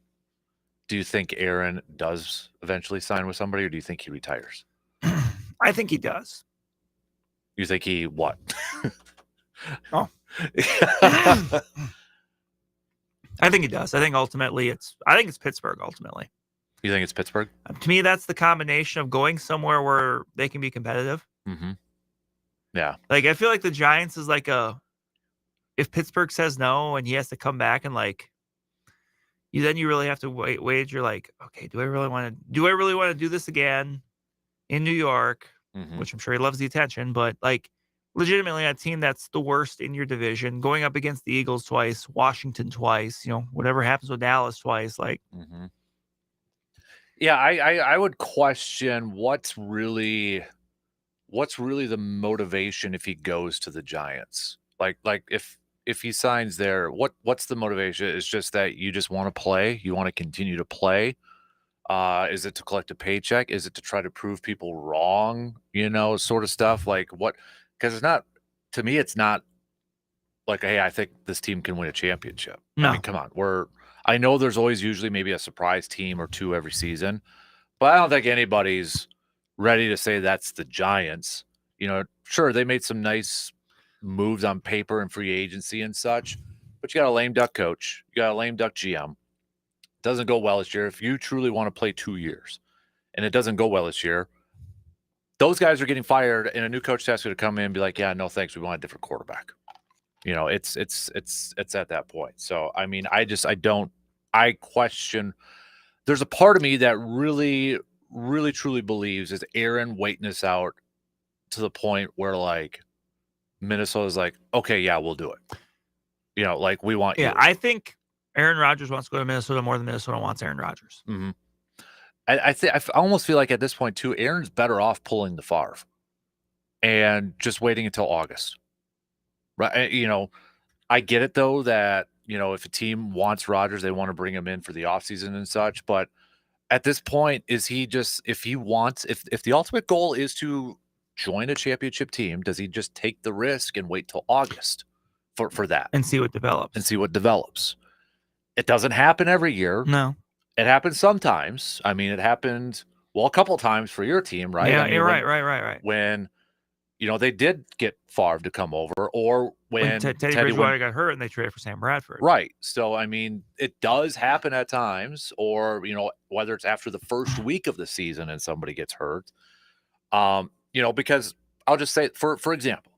Do you think Aaron does eventually sign with somebody, or do you think he retires? I think he does. You think he what? Oh. I think he does. I think ultimately it's Pittsburgh ultimately. You think it's Pittsburgh? To me, that's the combination of going somewhere where they can be competitive. Mm-hmm. Yeah. Like, I feel like the Giants is like if Pittsburgh says no and he has to come back and like, you really have to wait. You're like, okay, do I really want to do this again in New York, which I'm sure he loves the attention, but like legitimately a team that's the worst in your division, going up against the Eagles twice, Washington twice, whatever happens with Dallas twice, like. Yeah, I would question what's really the motivation if he goes to the Giants. Like if he signs there, what's the motivation? It's just that you just want to play, you want to continue to play. Is it to collect a paycheck? Is it to try to prove people wrong? Sort of stuff. Like what? Because it's not, to me, it's not like, hey, I think this team can win a championship. No. I mean, come on. I know there's always usually maybe a surprise team or two every season, but I don't think anybody's ready to say that's the Giants. Sure, they made some nice moves on paper and free agency and such, but you got a lame duck coach. You got a lame duck GM. Doesn't go well this year. If you truly want to play 2 years and it doesn't go well this year, those guys are getting fired and a new coach has to come in and be like, yeah, no, thanks. We want a different quarterback. It's at that point. So, I mean, I question. There's a part of me that really, really, truly believes is Aaron waiting this out to the point where like Minnesota's like, okay, yeah, we'll do it. Like we want you. Yeah, I think Aaron Rodgers wants to go to Minnesota more than Minnesota wants Aaron Rodgers. Mm-hmm. I almost feel like at this point too, Aaron's better off pulling the Favre and just waiting until August. Right. I get it though that, if a team wants Rodgers, they want to bring him in for the offseason and such. But at this point, is he just, if the ultimate goal is to join a championship team, does he just take the risk and wait till August for that? And see what develops. It doesn't happen every year. No. It happens sometimes. I mean, it happened, a couple times for your team, right? Yeah, I mean, right. When, they did get Favre to come over, or when Teddy Bridgewater got hurt and they traded for Sam Bradford. Right. So, I mean, it does happen at times, or, whether it's after the first week of the season and somebody gets hurt, because I'll just say, for example,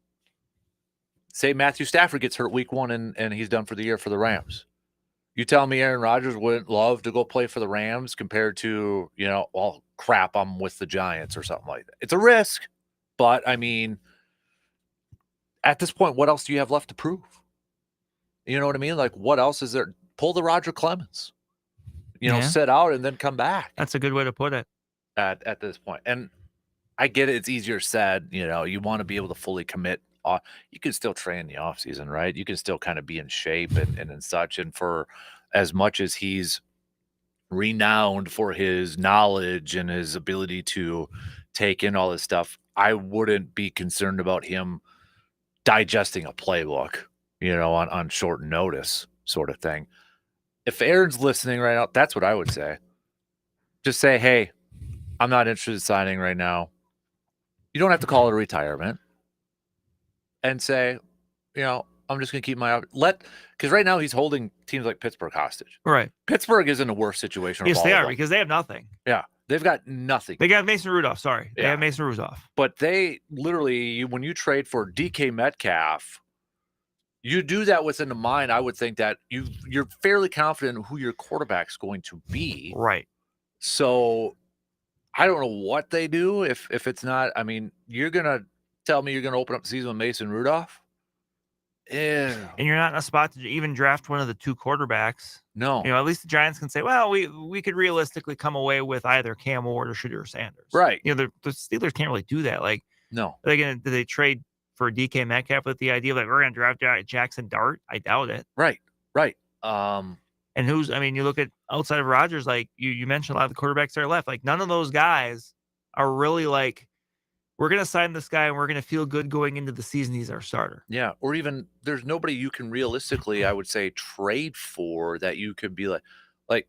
say Matthew Stafford gets hurt week 1 and he's done for the year for the Rams. You tell me Aaron Rodgers wouldn't love to go play for the Rams compared to, well, crap, I'm with the Giants or something like that. It's a risk, but I mean, at this point, what else do you have left to prove? You know what I mean? Like, what else is there? Pull the Roger Clemens, sit out and then come back. That's a good way to put it. At this point. And I get it. It's easier said, you want to be able to fully commit. You can still train in the off season, right? You can still kind of be in shape and such. And for as much as he's renowned for his knowledge and his ability to take in all this stuff, I wouldn't be concerned about him digesting a playbook, on short notice sort of thing. If Aaron's listening right now, that's what I would say. Just say, hey, I'm not interested in signing right now. You don't have to call it a retirement. And say, I'm just going to keep because right now he's holding teams like Pittsburgh hostage. Right. Pittsburgh is in a worse situation. Yes, they are, because they have nothing. Yeah. They've got nothing. They got Mason Rudolph. Sorry. They have Mason Rudolph. But they literally, when you trade for DK Metcalf, you do that within the mind. I would think that you're fairly confident in who your quarterback's going to be. Right. So I don't know what they do if it's not. I mean, you're going to tell me you're going to open up the season with Mason Rudolph? Yeah. And you're not in a spot to even draft one of the 2 quarterbacks. No. You know, at least the Giants can say, well, we could realistically come away with either Cam Ward or Shadur Sanders. Right. You know, the Steelers can't really do that. Like, No. do they trade for DK Metcalf with the idea of like, we're going to draft Jackson Dart? I doubt it. Right. And you look at outside of Rodgers, like you mentioned a lot of the quarterbacks that are left. Like, none of those guys are really like, we're going to sign this guy and we're going to feel good going into the season. He's our starter. Yeah. Or even there's nobody you can realistically, I would say, trade for that you could be like,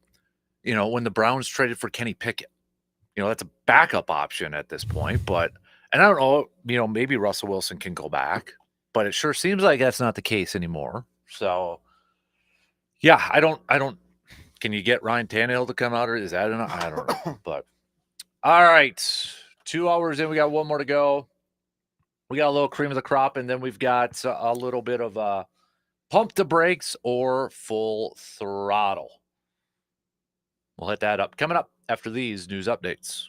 you know, when the Browns traded for Kenny Pickett, you know, that's a backup option at this point. But, and I don't know, you know, maybe Russell Wilson can go back, but it sure seems like that's not the case anymore. So, yeah, I don't, can you get Ryan Tannehill to come out, or is that enough? I don't know. But, all right. 2 hours in, we got one more to go. We got a little cream of the crop, and then we've got a little bit of pump the brakes or full throttle. We'll hit that up. Coming up after these news updates.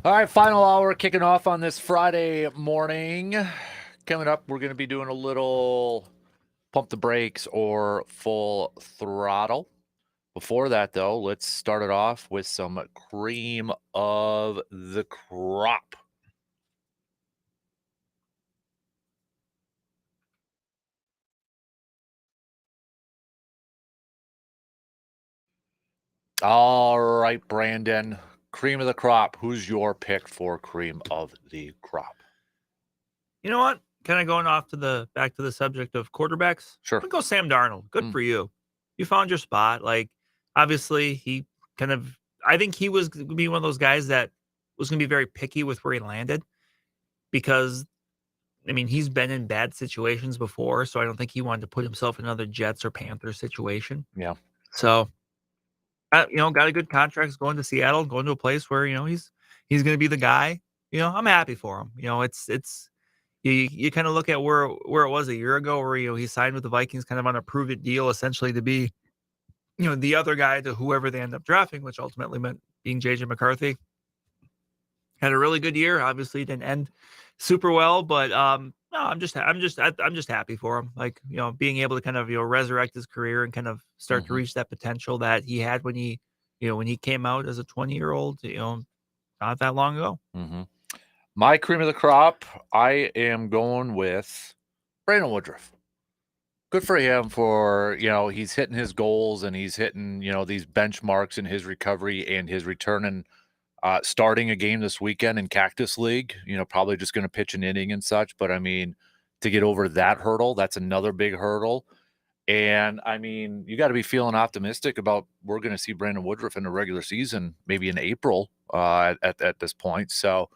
All right, final hour kicking off on this Friday morning. Coming up, we're going to be doing a little pump the brakes or full throttle. Before that, though, let's start it off with some cream of the crop. All right, Brandon, cream of the crop. Who's your pick for cream of the crop? You know what? Kind of going off to back to the subject of quarterbacks. Sure. I'm gonna go Sam Darnold. Good for you. You found your spot. Like, obviously, I think he was going to be one of those guys that was going to be very picky with where he landed because, I mean, he's been in bad situations before, so I don't think he wanted to put himself in another Jets or Panthers situation. Yeah. So, got a good contract. He's going to Seattle, going to a place where he's going to be the guy. I'm happy for him. You kind of look at where it was a year ago, where he signed with the Vikings, kind of on a prove it deal, essentially to be the other guy to whoever they end up drafting, which ultimately meant being JJ McCarthy. Had a really good year. Obviously, didn't end super well, but no, I'm just happy for him. Like being able to kind of resurrect his career and kind of start to reach that potential that he had when he came out as a 20-year-old. Not that long ago. Mm-hmm. My cream of the crop, I am going with Brandon Woodruff. Good for him for, he's hitting his goals and he's hitting, these benchmarks in his recovery and his return and starting a game this weekend in Cactus League, probably just going to pitch an inning and such. But I mean, to get over that hurdle, that's another big hurdle. And I mean, you got to be feeling optimistic about we're going to see Brandon Woodruff in the regular season, maybe in April at this point. So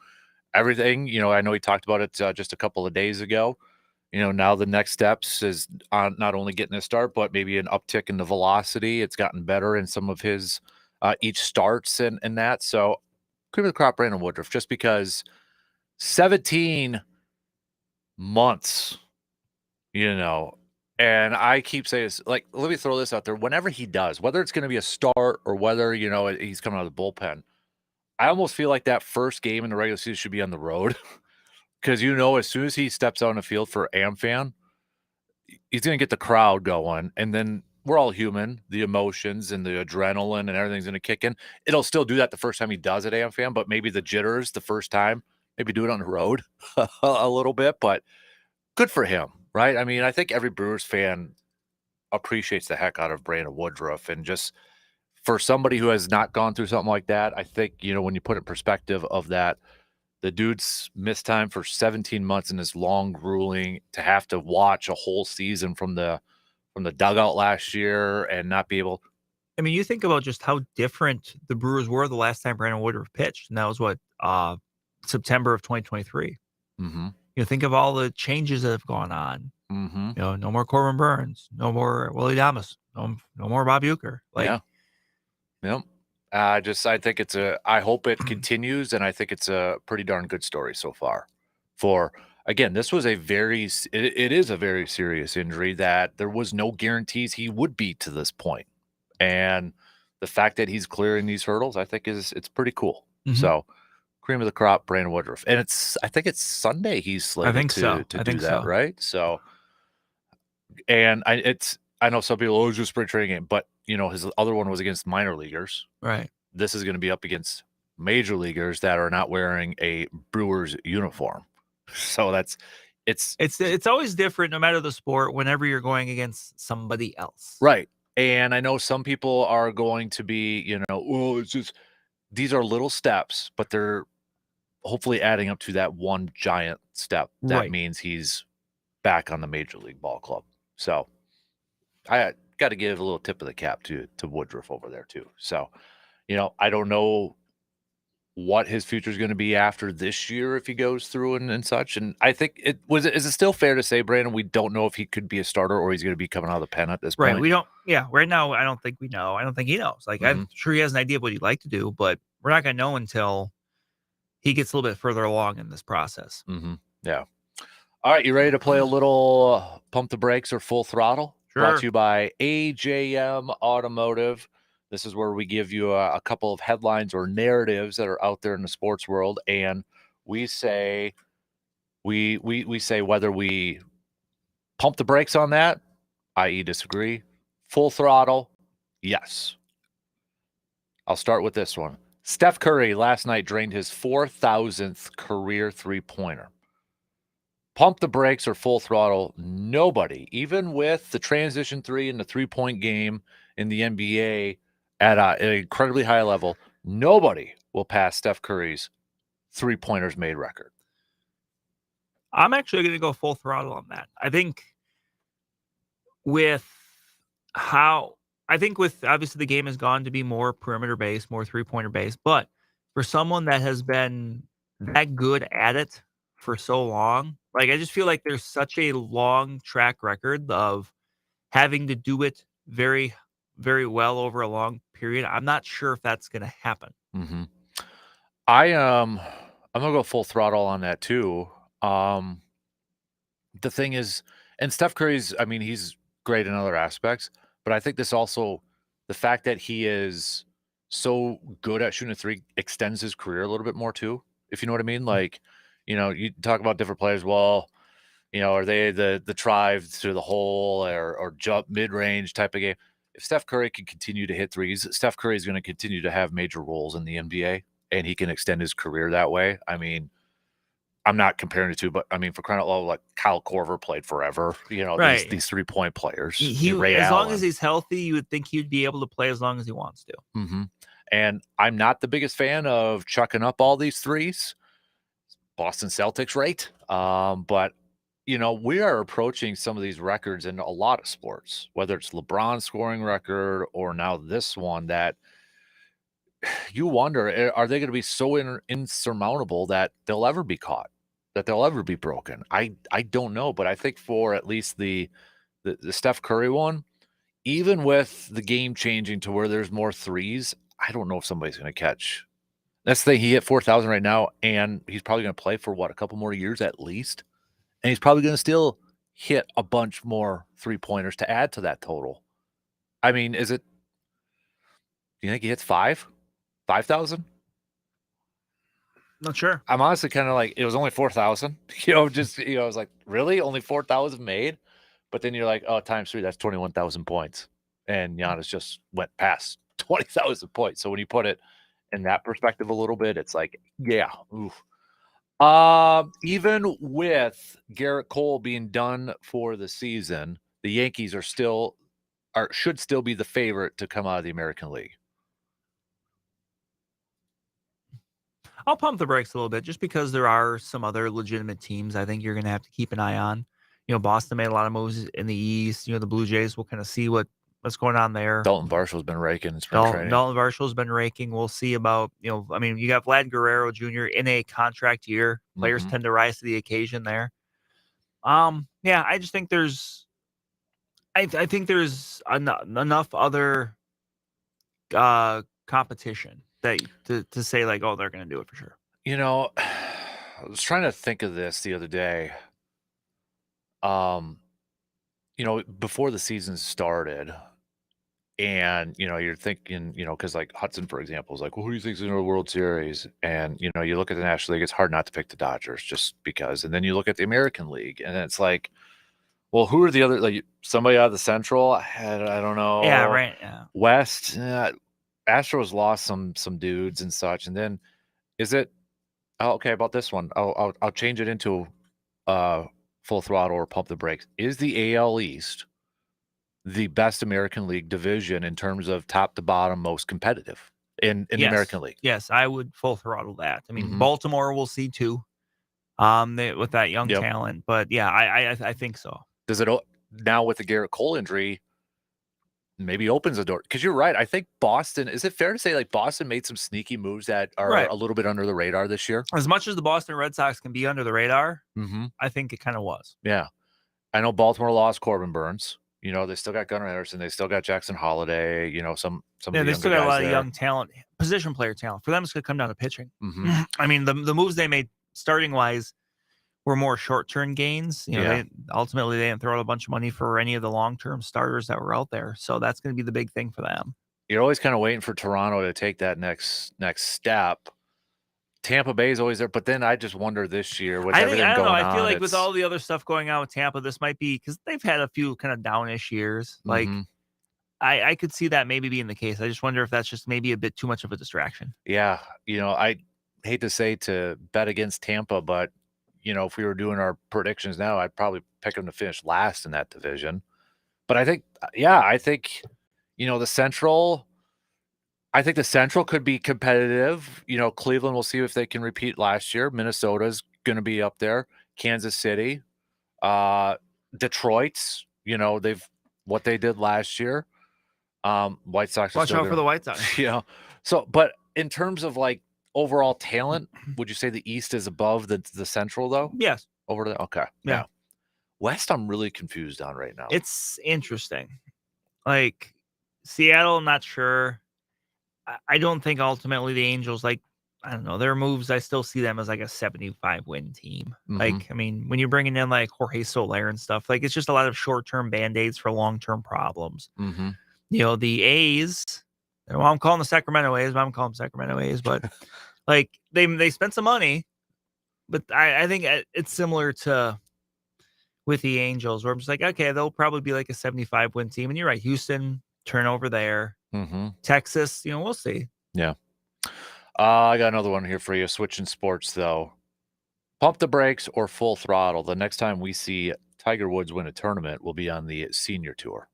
everything, I know he talked about it just a couple of days ago. Now the next steps is on not only getting a start, but maybe an uptick in the velocity. It's gotten better in some of his each starts and that. So cream of the crop, Brandon Woodruff, just because 17 months, and I keep saying this, like, let me throw this out there. Whenever he does, whether it's going to be a start or whether, he's coming out of the bullpen, I almost feel like that first game in the regular season should be on the road. Because, as soon as he steps out on the field for AmFan, he's going to get the crowd going. And then we're all human. The emotions and the adrenaline and everything's going to kick in. It'll still do that the first time he does at AmFan, but maybe the jitters the first time, maybe do it on the road a little bit. But good for him, right? I mean, I think every Brewers fan appreciates the heck out of Brandon Woodruff. And just for somebody who has not gone through something like that, I think, when you put in perspective of that, the dude's missed time for 17 months and is long, grueling to have to watch a whole season from the dugout last year and not be able. I mean, you think about just how different the Brewers were the last time Brandon Woodruff pitched, and that was September of 2023. Mm-hmm. Think of all the changes that have gone on. Mm-hmm. No more Corbin Burns, no more Willie Adames, no more Bob Uecker. Yeah. Yep. I think I hope it continues, and I think it's a pretty darn good story so far. Again, this was it is a very serious injury that there was no guarantees he would be to this point. And the fact that he's clearing these hurdles, I think it's pretty cool. Mm-hmm. So cream of the crop, Brandon Woodruff. And I think it's Sunday he's slated to do that, right? So, and I know some people, it's just spring training game, but his other one was against minor leaguers. Right. This is going to be up against major leaguers that are not wearing a Brewers uniform. So it's always different no matter the sport whenever you're going against somebody else. Right. And I know some people are going to be, it's just, these are little steps, but they're hopefully adding up to that one giant step. That means he's back on the Major League Ball Club. So I got to give a little tip of the cap to Woodruff over there too. So, I don't know what his future is going to be after this year if he goes through and such. And I think is it still fair to say, Brandon, we don't know if he could be a starter or he's going to be coming out of the pen at this point? Right. We don't. Yeah. Right now, I don't think we know. I don't think he knows. Like, I'm sure he has an idea of what he'd like to do, but we're not going to know until he gets a little bit further along in this process. Mm-hmm. Yeah. All right. You ready to play a little pump the brakes or full throttle? Sure. Brought to you by AJM Automotive. This is where we give you a couple of headlines or narratives that are out there in the sports world, and we say we say whether we pump the brakes on that, i.e., disagree, full throttle, yes. I'll start with this one. Steph Curry last night drained his 4,000th career three-pointer. Pump the brakes or full throttle, nobody, even with the transition three and the three-point game in the NBA at an incredibly high level, nobody will pass Steph Curry's three-pointers made record. I'm actually going to go full throttle on that. I think with obviously the game has gone to be more perimeter based, more three-pointer based, but for someone that has been that good at it for so long, like I just feel like there's such a long track record of having to do it very, very well over a long period. I'm not sure if that's going to happen. Mm-hmm. I'm gonna go full throttle on that too. The thing is, and Steph Curry's, I mean, he's great in other aspects, but I think this also, the fact that he is so good at shooting a three extends his career a little bit more too, if you know what I mean. Like, you talk about different players. Well, are they the drive through the hole or jump mid-range type of game? If Steph Curry can continue to hit threes, Steph Curry is going to continue to have major roles in the NBA, and he can extend his career that way. I mean, I'm not comparing the two, but I mean, for crying out loud, like Kyle Korver played forever. Right. These 3-point players. He Ray as Allen. long as he's healthy, you would think he'd be able to play as long as he wants to. Mm-hmm. And I'm not the biggest fan of chucking up all these threes. Boston Celtics, right? But we are approaching some of these records in a lot of sports, whether it's LeBron's scoring record or now this one, that you wonder, are they going to be so insurmountable that they'll ever be caught, that they'll ever be broken? I don't know, but I think for at least the Steph Curry one, even with the game changing to where there's more threes, I don't know if somebody's going to catch. That's the thing. He hit 4,000 right now, and he's probably going to play for a couple more years at least. And he's probably going to still hit a bunch more three-pointers to add to that total. I mean, do you think he hits 5,000? Not sure. I'm honestly kind of like, it was only 4,000. I was like, really? Only 4,000 made? But then you're like, oh, times 3, that's 21,000 points. And Giannis just went past 20,000 points. So when you put it in that perspective a little bit, it's like, yeah, oof. Even with Garrett Cole being done for the season, the Yankees should still be the favorite to come out of the American League. I'll pump the brakes a little bit just because there are some other legitimate teams I think you're going to have to keep an eye on. Boston made a lot of moves in the East. The Blue Jays, we'll kind of see what's going on there. Dalton Varshall's been raking in spring training. Dalton Varshall's been raking. We'll see about, you got Vlad Guerrero Jr. in a contract year. Players tend to rise to the occasion there. Yeah, I just think I think there's enough other competition that to say like, oh, they're going to do it for sure. I was trying to think of this the other day. Before the season started, and you're thinking, because like Hudson, for example, is like, well, who do you think's in the World Series? And you look at the National League, it's hard not to pick the Dodgers just because. And then you look at the American League, and it's like, well, who are the other, like somebody out of the Central? I don't know. Yeah, right. Yeah. West, Astros lost some dudes and such, and then is it? Oh, okay, about this one, I'll change it into full throttle or pump the brakes. Is the AL East the best American League division in terms of top to bottom, most competitive in the American League? Yes, I would full throttle that. I mean, Baltimore we'll see too, with that young talent. But yeah, I think so. Does it now with the Garrett Cole injury? Maybe opens the door, because you're right. I think Boston, is it fair to say like Boston made some sneaky moves that are a little bit under the radar this year? As much as the Boston Red Sox can be under the radar, I think it kind of was. Yeah. I know Baltimore lost Corbin Burns. They still got Gunnar Anderson. They still got Jackson Holiday. Some yeah, of the they still got a lot of there. young talent, position player talent. For them, it's going to come down to pitching. I mean, the moves they made starting wise were more short-term gains. They didn't throw out a bunch of money for any of the long-term starters that were out there. So that's going to be the big thing for them. you're always kind of waiting for Toronto to take that next step. Tampa Bay is always there, but then I just wonder this year with everything I don't know. going I feel on, like with all the other stuff going on with Tampa, this might be because they've had a few kind of downish years. Like Mhm. I could see that maybe being the case. I just wonder if that's just maybe a bit too much of a distraction. Yeah, I hate to say to bet against Tampa, but if we were doing our predictions now, I'd probably pick them to finish last in that division. But I think, the Central. I think the Central could be competitive. Cleveland, we'll see if they can repeat last year. Minnesota's going to be up there. Kansas City, Detroit's. What they did last year. White Sox. Watch out for the White Sox. So, but in terms of like overall talent, would you say the East is above the Central though? Yes. Over there. Okay. Yeah. West, I'm really confused on right now. It's interesting. Like Seattle, I'm not sure. I don't think ultimately the Angels, I don't know, their moves, I still see them as like a 75 win team. Mhm. I mean, when you're bringing in like Jorge Soler and stuff, it's just a lot of short-term band-aids for long-term problems. Mm-hmm. The A's, well, I'm calling the Sacramento A's, but I'm calling them Sacramento A's, but they spent some money, but I think it's similar to with the Angels, where I'm just like, okay, they'll probably be like a 75 win team. And you're right, Houston, turnover there. Mm-hmm. Texas, we'll see. Yeah. I got another one here for you. Switching sports, though. Pump the brakes or full throttle. The next time we see Tiger Woods win a tournament will be on the senior tour.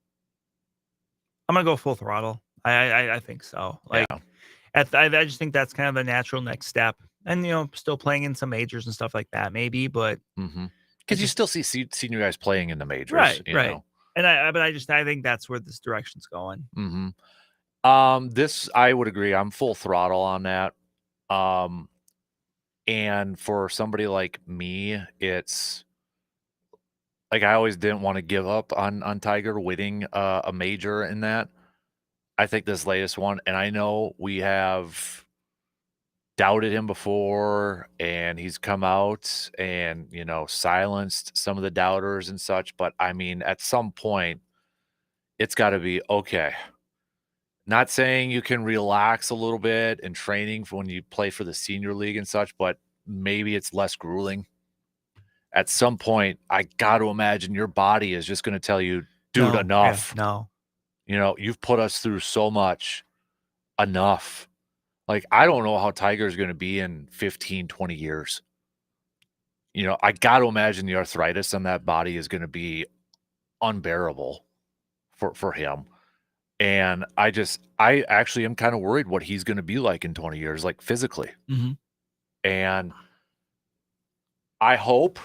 I'm going to go full throttle. I think so. I just think that's kind of the natural next step. And, still playing in some majors and stuff like that, maybe, but. Because you still see senior guys playing in the majors. Right. Know? And I think that's where this direction's going. Mm-hmm. This I would agree. I'm full throttle on that. And for somebody like me, it's like I always didn't want to give up on Tiger winning a major in that. I think this latest one, and I know we have doubted him before, and he's come out and silenced some of the doubters and such. But I mean, at some point, it's got to be okay. Not saying you can relax a little bit in training for when you play for the senior league and such, but maybe it's less grueling. At some point, I got to imagine your body is just going to tell you, dude, enough. Yeah, no. You've put us through so much. Enough. Like, I don't know how Tiger is going to be in 15, 20 years. I got to imagine the arthritis on that body is going to be unbearable for him. And I actually am kind of worried what he's going to be like in 20 years, like physically. Mm-hmm. And I hope,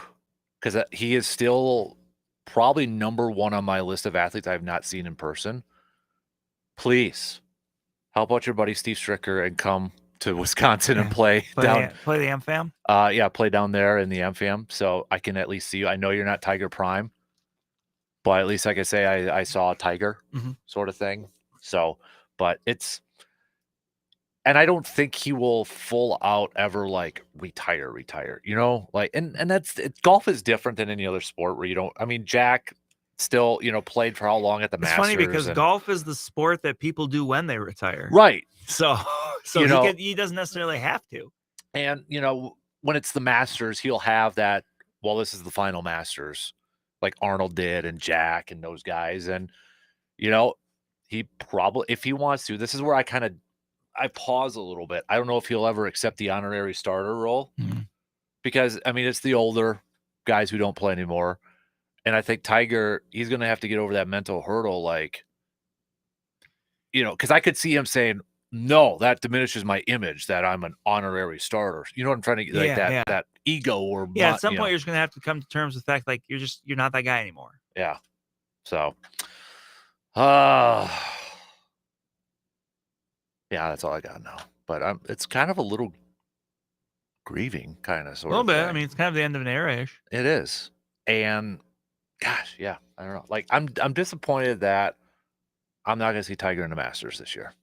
because he is still probably number one on my list of athletes I have not seen in person. Please help out your buddy Steve Stricker and come to Wisconsin and play down. Play the AmFam? Play down there in the AmFam, so I can at least see you. I know you're not Tiger Prime, but at least I can say I saw a Tiger sort of thing. So, but it's, and I don't think he will full out ever like retire. And golf is different than any other sport where you don't. I mean, Jack still played for how long at the Masters? It's funny because golf is the sport that people do when they retire, right? So he doesn't necessarily have to. And when it's the Masters, he'll have that. Well, this is the final Masters, like Arnold did and Jack and those guys. And, he probably, if he wants to, this is where I pause a little bit. I don't know if he'll ever accept the honorary starter role because, I mean, it's the older guys who don't play anymore. And I think Tiger, he's going to have to get over that mental hurdle. Like, because I could see him saying, no, that diminishes my image that I'm an honorary starter. You know what I'm trying to get? Like that ego or at some point you're just going to have to come to terms with the fact like you're not that guy anymore. Yeah. So, that's all I got now. But it's kind of a little grieving, kind of sort of. A little bit. Thing. I mean, it's kind of the end of an era-ish. It is, and gosh, I don't know. Like, I'm disappointed that I'm not going to see Tiger in the Masters this year.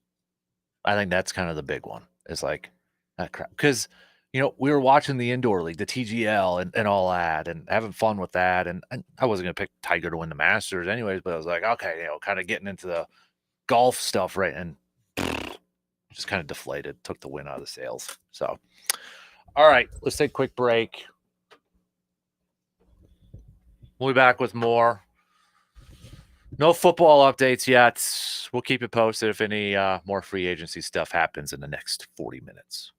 I think that's kind of the big one. Is like that crap because we were watching the indoor league, the TGL, and all that, and having fun with that. And I wasn't going to pick Tiger to win the Masters anyways, but I was like, okay, kind of getting into the golf stuff, right? And just kind of deflated, took the win out of the sails. So, all right, let's take a quick break. We'll be back with more. No football updates yet. We'll keep you posted if any more free agency stuff happens in the next 40 minutes.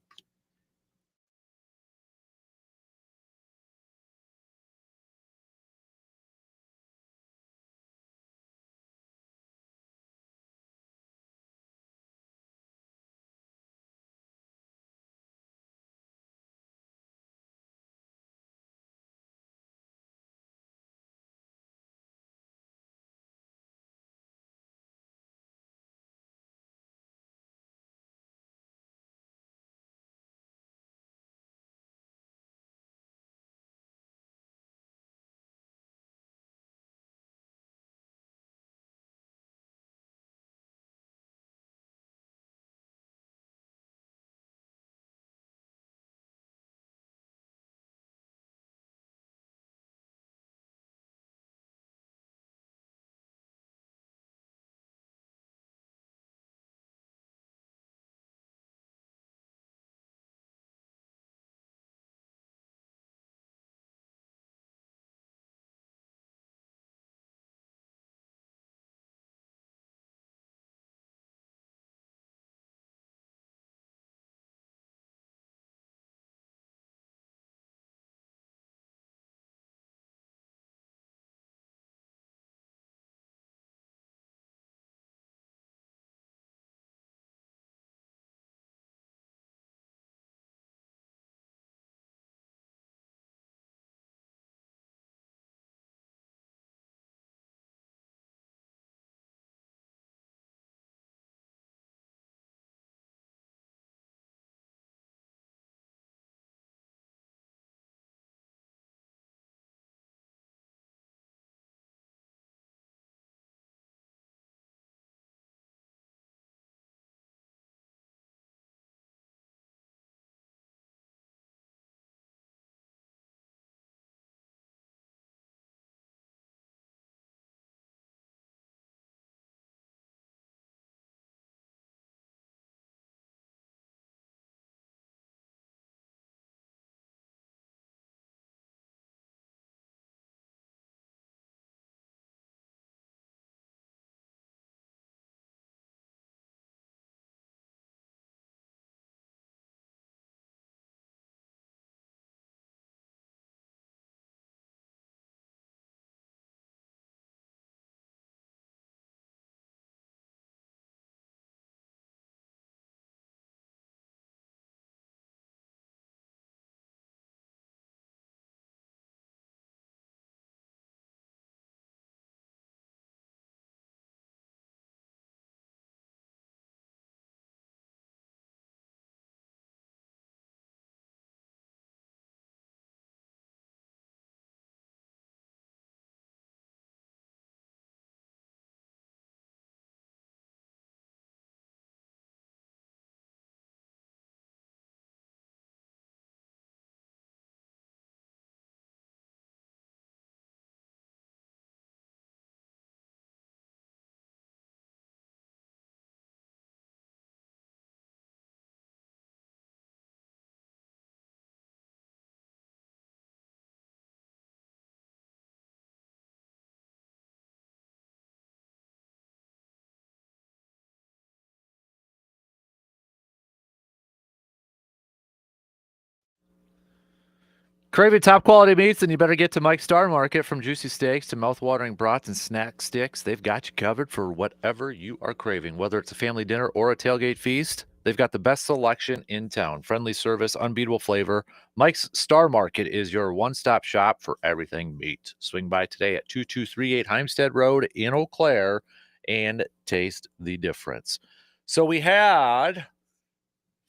Craving top quality meats, then you better get to Mike's Star Market. From juicy steaks to mouth-watering brats and snack sticks, they've got you covered for whatever you are craving. Whether it's a family dinner or a tailgate feast, they've got the best selection in town. Friendly service, unbeatable flavor. Mike's Star Market is your one-stop shop for everything meat. Swing by today at 2238 Heimstead Road in Eau Claire and taste the difference. So we had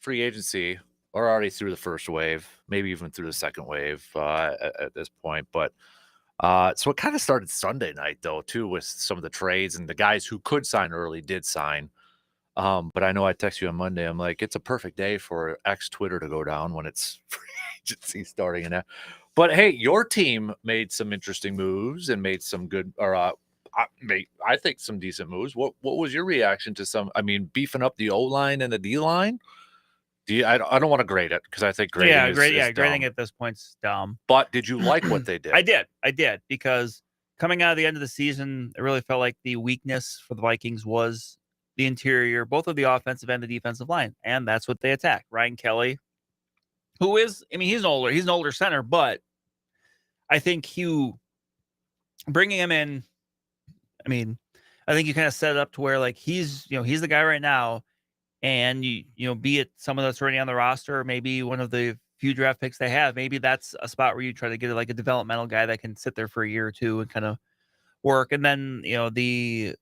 free agency. We're already through the first wave, maybe even through the second wave at this point. But so it kind of started Sunday night, though, too, with some of the trades, and the guys who could sign early did sign. But I know I text you on Monday. I'm like, it's a perfect day for X Twitter to go down when it's free agency starting. But hey, your team made some interesting moves and made some good or I think some decent moves. What was your reaction to some? I mean, beefing up the O line and the D line. I don't want to grade it because I think grading is grading dumb. at this point's dumb. But did you like what they did? I did because coming out of the end of the season, it really felt like the weakness for the Vikings was the interior, both of the offensive and the defensive line, and that's what they attacked. Ryan Kelly, who is, I mean, he's an older center, but I think bringing him in, I mean, I think you kind of set it up to where like he's the guy right now, and be it someone that's already on the roster, or maybe one of the few draft picks they have, maybe that's a spot where you try to get like a developmental guy that can sit there for a year or two and kind of work. And then the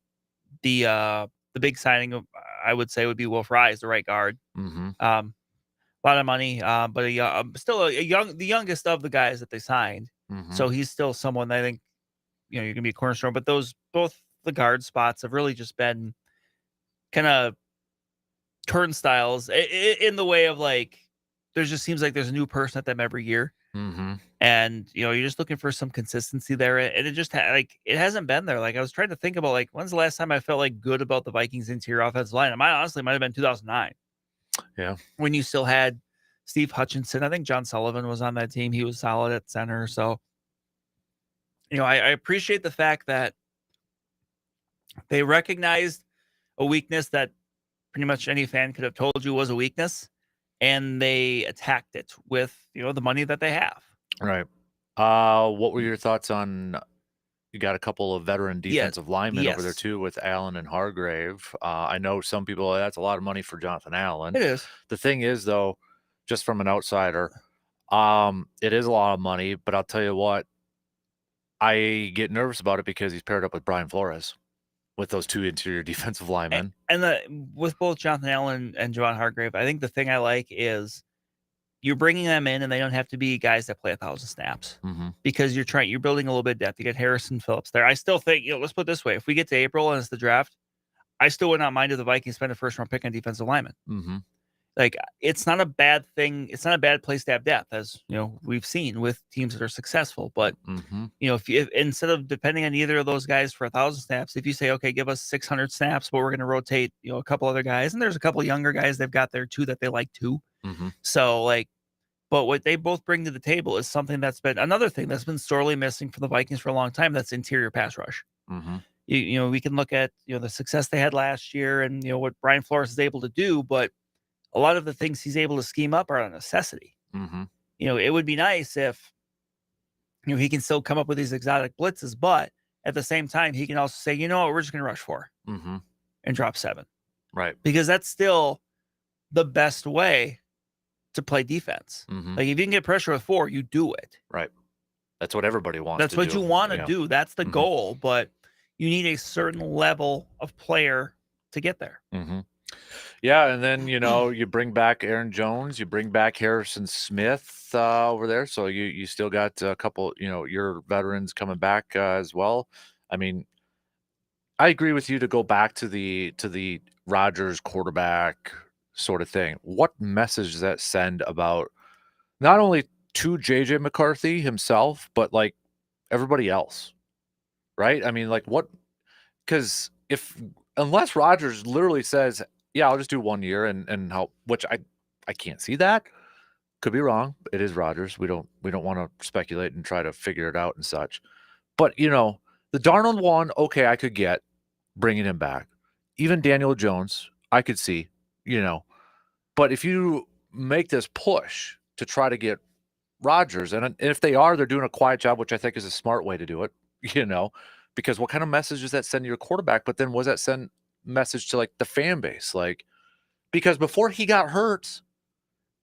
big signing I would say would be Wolf Rise, the right guard. Mm-hmm. A lot of money, but still the youngest of the guys that they signed. Mm-hmm. So he's still someone that I think you're gonna be a cornerstone. But both the guard spots have really just been kind of turnstiles in the way of like there just seems like there's a new person at them every year. Mm-hmm. And you're just looking for some consistency there, and it just it hasn't been there. Like I was trying to think about like when's the last time I felt like good about the Vikings interior offensive line. It might have been 2009. Yeah, when you still had Steve Hutchinson. I think John Sullivan was on that team. He was solid at center. So I appreciate the fact that they recognized a weakness that pretty much any fan could have told you was a weakness, and they attacked it with the money that they have. Right. What were your thoughts on? You got a couple of veteran defensive linemen over there too, with Allen and Hargrave. I know some people that's a lot of money for Jonathan Allen. It is. The thing is, though, just from an outsider, it is a lot of money. But I'll tell you what, I get nervous about it because he's paired up with Brian Flores, with those two interior defensive linemen. And with both Jonathan Allen and Javon Hargrave, I think the thing I like is you're bringing them in, and they don't have to be guys that play 1,000 snaps because you're building a little bit of depth. You get Harrison Phillips there. I still think, let's put it this way: if we get to April and it's the draft, I still would not mind if the Vikings spend a first round pick on defensive linemen. Mm-hmm. Like it's not a bad thing. It's not a bad place to have depth, as we've seen with teams that are successful. But if instead of depending on either of those guys for 1,000 snaps, if you say, okay, give us 600 snaps, but we're going to rotate, a couple other guys, and there's a couple younger guys they've got there too that they like too. So but what they both bring to the table is something that's been another thing that's been sorely missing for the Vikings for a long time. That's interior pass rush. We can look at the success they had last year and what Brian Flores is able to do, but a lot of the things he's able to scheme up are a necessity. It would be nice if he can still come up with these exotic blitzes, but at the same time he can also say, we're just going to rush 4 and drop 7, right? Because that's still the best way to play defense. Like if you can get pressure with 4, you do it. Right. That's what everybody wants. That's what you want to do. That's the goal, but you need a certain level of player to get there. Yeah, and then you bring back Aaron Jones, you bring back Harrison Smith over there, so you still got a couple, your veterans coming back as well. I mean, I agree with you to go back to the Rodgers quarterback sort of thing. What message does that send about not only to JJ McCarthy himself, but like everybody else, right? I mean, like what? Because unless Rodgers literally says, "Yeah, I'll just do 1 year and help," which I can't see that. Could be wrong. It is Rodgers. We don't want to speculate and try to figure it out and such. But the Darnold one, okay, I could get bringing him back. Even Daniel Jones, I could see. But if you make this push to try to get Rodgers, and if they are, they're doing a quiet job, which I think is a smart way to do it, because what kind of message does that send to your quarterback? But then was that send message to like the fan base? Like, because before he got hurt,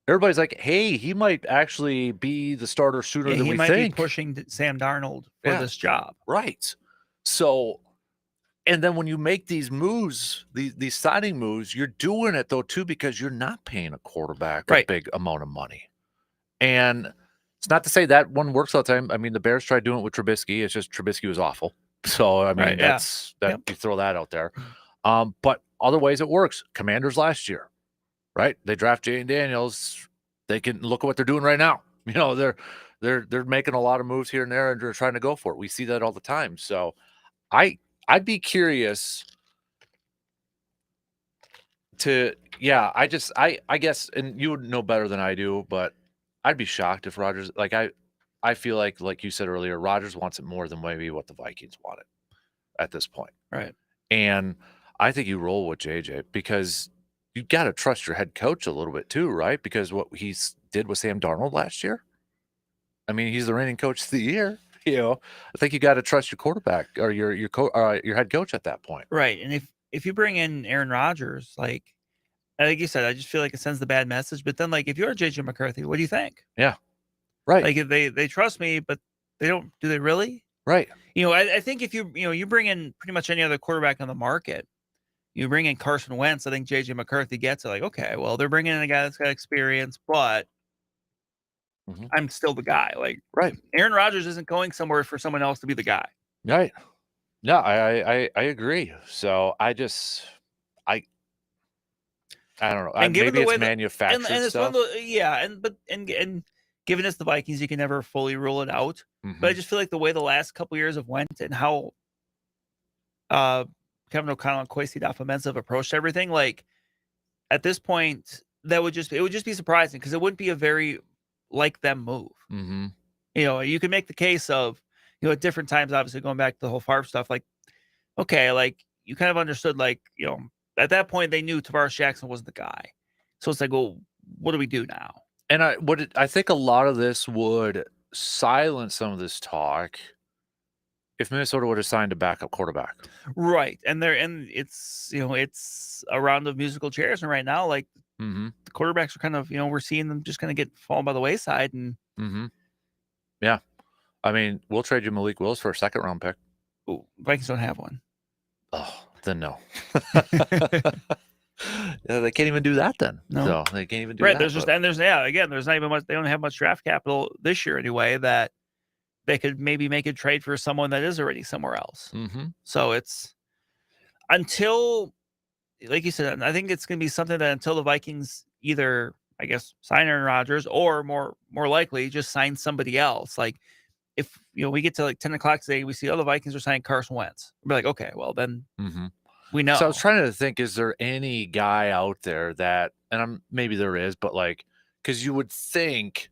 everybody's like, hey, he might actually be the starter sooner than we think. He might be pushing Sam Darnold for this job. Right. So, and then when you make these moves, these signing moves, you're doing it though too because you're not paying a quarterback a big amount of money. And it's not to say that one works all the time. I mean, the Bears tried doing it with Trubisky. It's just Trubisky was awful. So I mean, you throw that out there. But other ways it works. Commanders last year, right? They draft Jay Daniels. They can look at what they're doing right now. They're making a lot of moves here and there, and they're trying to go for it. We see that all the time. So I I'd be curious to, I guess, and you would know better than I do, but I'd be shocked if Rodgers, I feel like you said earlier, Rodgers wants it more than maybe what the Vikings want it at this point. Right. And I think you roll with JJ because you got to trust your head coach a little bit too, right? Because what he did with Sam Darnold last year, I mean, he's the reigning coach of the year. I think you got to trust your quarterback or your head coach at that point. Right. And if you bring in Aaron Rodgers, like you said, I just feel like it sends the bad message. But then, like, if you're JJ McCarthy, what do you think? Yeah. Right. Like, if they trust me, but they don't. Do they really? Right. I think if you bring in pretty much any other quarterback on the market, you bring in Carson Wentz, I think JJ McCarthy gets it. Like, okay, well, they're bringing in a guy that's got experience, but I'm still the guy. Like, right. Aaron Rodgers isn't going somewhere for someone else to be the guy. Right. No, I agree. So I don't know. And Maybe it's manufactured and it's stuff. one of the, and given it's the Vikings, you can never fully rule it out. But I just feel like the way the last couple years have went and how Kevin O'Connell and Kwesi Offensive approached everything, like at this point, it would just be surprising because it wouldn't be a very like them move. You can make the case of, at different times, obviously going back to the whole Favre stuff, like, okay, like you kind of understood, like, at that point they knew Tavares Jackson wasn't the guy. So it's like, well, what do we do now? And I think a lot of this would silence some of this talk if Minnesota would have signed a backup quarterback. Right. And it's a round of musical chairs. And right now, like the quarterbacks are kind of, we're seeing them just kind of falling by the wayside. And yeah. I mean, we'll trade you Malik Willis for a second round pick. Ooh, Vikings don't have one. Oh, then no. They can't even do that then. No. So they can't even do right, that. There's not even much. They don't have much draft capital this year anyway that they could maybe make a trade for someone that is already somewhere else. So it's until, like you said, I think it's going to be something that until the Vikings either, I guess, sign Aaron Rodgers or more likely just sign somebody else. Like if we get to like 10 o'clock today, we see the Vikings are signing Carson Wentz. We're like, okay, well then. We know. So I was trying to think, is there any guy out there that, and maybe there is, but like, because you would think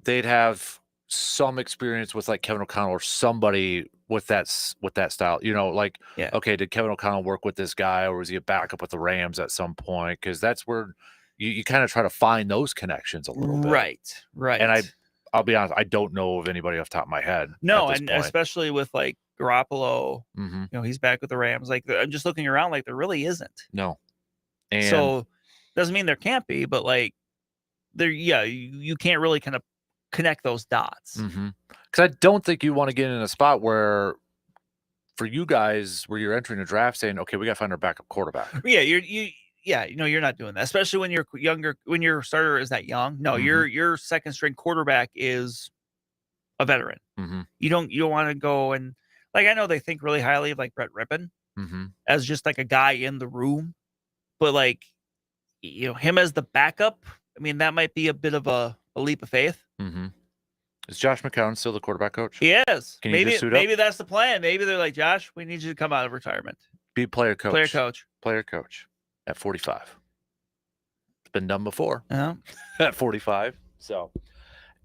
they'd have some experience with like Kevin O'Connell or somebody with that style, okay, did Kevin O'Connell work with this guy or was he a backup with the Rams at some point? Because that's where you kind of try to find those connections a little bit. Right. And I'll be honest, I don't know of anybody off the top of my head. No, and especially with like Garoppolo, he's back with the Rams. Like I'm just looking around, like there really isn't. No. And so doesn't mean there can't be, but like you can't really kind of connect those dots. Because I don't think you want to get in a spot where, for you guys, where you're entering a draft saying, okay, we got to find our backup quarterback. Yeah, you're not doing that, especially when you're younger, when your starter is that young. No, your second string quarterback is a veteran. You don't want to go and, like, I know they think really highly of like Brett Rippon as just like a guy in the room, but like, him as the backup, I mean, that might be a bit of a leap of faith. Is Josh McCown still the quarterback coach? He is. Can you just suit up? Maybe that's the plan. Maybe they're like, Josh, we need you to come out of retirement. Be player coach. Player coach at 45. It's been done before. At 45. So,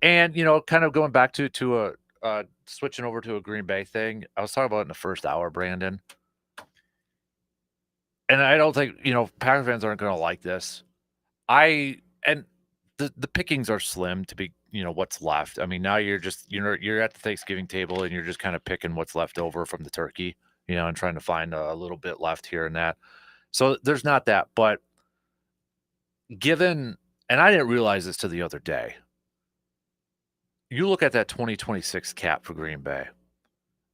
and kind of going back to a switching over to a Green Bay thing. I was talking about it in the first hour, Brandon. And I don't think, Packer fans aren't going to like this. The pickings are slim to be, what's left. I mean, now you're just, you're at the Thanksgiving table and you're just kind of picking what's left over from the turkey, and trying to find a little bit left here and that. So there's not that, but given, and I didn't realize this till the other day, you look at that 2026 cap for Green Bay.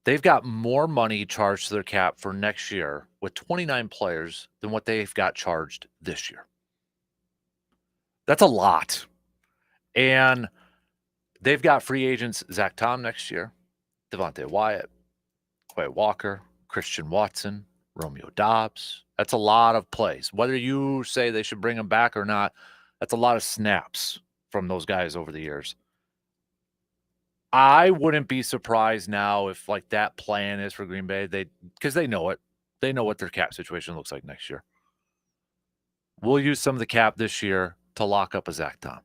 They've got more money charged to their cap for next year with 29 players than what they've got charged this year. That's a lot. And they've got free agents Zach Tom next year, Devontae Wyatt, Quay Walker, Christian Watson, Romeo Dobbs. That's a lot of plays. Whether you say they should bring them back or not, that's a lot of snaps from those guys over the years. I wouldn't be surprised now if like that plan is for Green Bay. Because they know it. They know what their cap situation looks like next year. We'll use some of the cap this year to lock up a Zach Tom.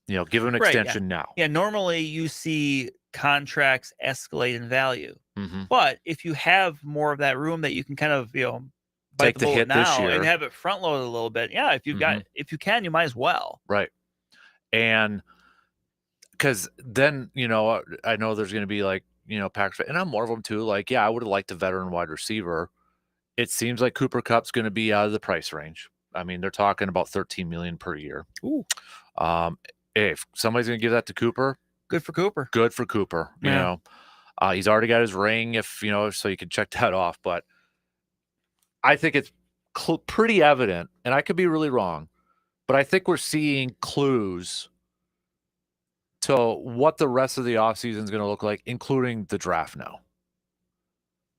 Give him an extension now. Yeah, normally you see contracts escalate in value. Mm-hmm. But if you have more of that room that you can kind of, bite Take the hit now this year and have it front loaded a little bit. Yeah, if you can, you might as well. Right. And because then, I know there's going to be like, Packers, and I'm more of them too. Like, yeah, I would have liked a veteran wide receiver. It seems like Cooper Kupp's going to be out of the price range. I mean, they're talking about $13 million per year. Ooh. If somebody's going to give that to Cooper, good for Cooper. Good for Cooper. Yeah. He's already got his ring. So you can check that off. But I think it's pretty evident, and I could be really wrong, but I think we're seeing clues to what the rest of the offseason is going to look like, including the draft now.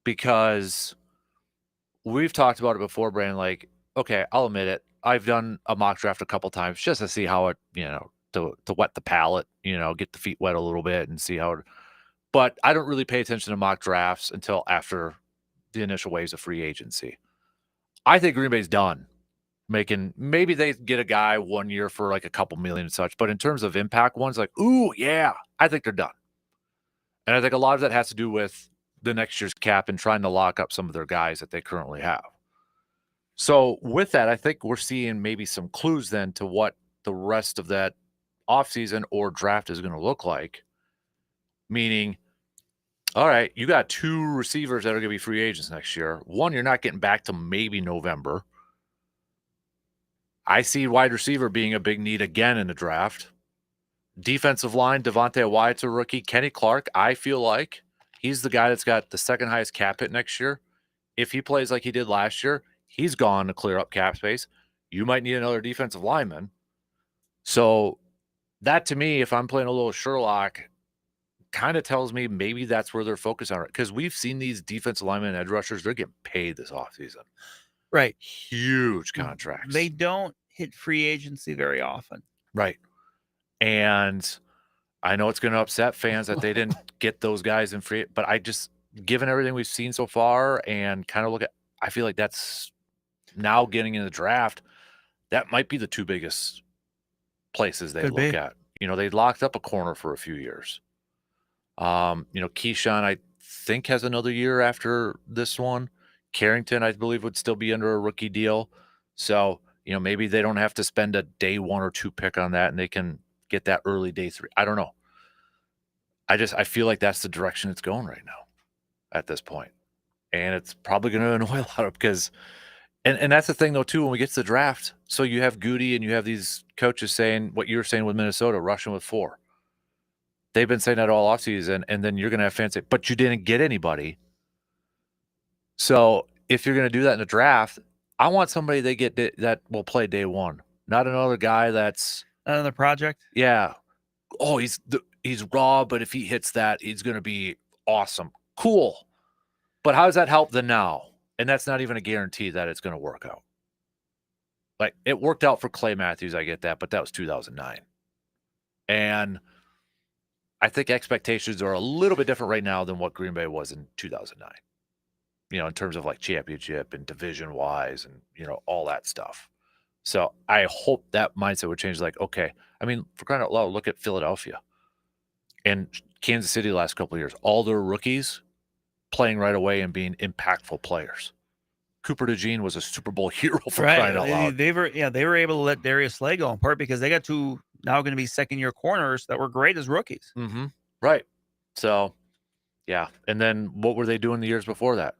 Because we've talked about it before, Brandon, like, okay, I'll admit it. I've done a mock draft a couple times just to see how it, to wet the palate, get the feet wet a little bit and see how it. But I don't really pay attention to mock drafts until after the initial waves of free agency. I think Green Bay's done maybe they get a guy 1 year for like a couple million and such, but in terms of impact ones, like, ooh, yeah, I think they're done. And I think a lot of that has to do with the next year's cap and trying to lock up some of their guys that they currently have. So with that, I think we're seeing maybe some clues then to what the rest of that offseason or draft is going to look like. Meaning, all right, you got 2 receivers that are going to be free agents next year. One, you're not getting back to maybe November. I see wide receiver being a big need again in the draft. Defensive line, Devontae Wyatt's a rookie. Kenny Clark, I feel like he's the guy that's got the second highest cap hit next year. If he plays like he did last year, he's gone to clear up cap space. You might need another defensive lineman. So that, to me, if I'm playing a little Sherlock, kind of tells me maybe that's where they're focused on it. Because we've seen these defensive linemen and edge rushers, they're getting paid this offseason. Right. Huge contracts. They don't hit free agency very often. Right. And I know it's going to upset fans that they didn't get those guys in free, but I just, given everything we've seen so far and kind of I feel like that's now getting in the draft, that might be the 2 biggest places they look at. They locked up a corner for a few years. Keyshawn, I think, has another year after this one. Carrington, I believe, would still be under a rookie deal. So, maybe they don't have to spend a day 1 or 2 pick on that and they can get that early day 3. I don't know. I feel like that's the direction it's going right now at this point. And it's probably going to annoy a lot of because, and that's the thing though, too, when we get to the draft. So you have Goody and you have these coaches saying what you were saying with Minnesota, rushing with 4. They've been saying that all offseason, and then you're going to have fans say, but you didn't get anybody. So if you're going to do that in the draft, I want somebody they get that will play day 1, not another guy that's another project. Yeah. Oh, he's raw, but if he hits that, he's going to be awesome. Cool. But how does that help the now? And that's not even a guarantee that it's going to work out. Like, it worked out for Clay Matthews, I get that, but that was 2009. And I think expectations are a little bit different right now than what Green Bay was in 2009. In terms of like championship and division wise and, all that stuff. So I hope that mindset would change. Like, okay, I mean, for crying out loud, look at Philadelphia and Kansas City the last couple of years. All their rookies playing right away and being impactful players. Cooper DeJean was a Super Bowl hero for crying out loud. They were able to let Darius Slay go in part because they got 2 now going to be second-year corners that were great as rookies. Mm-hmm. Right. So, yeah. And then what were they doing the years before that?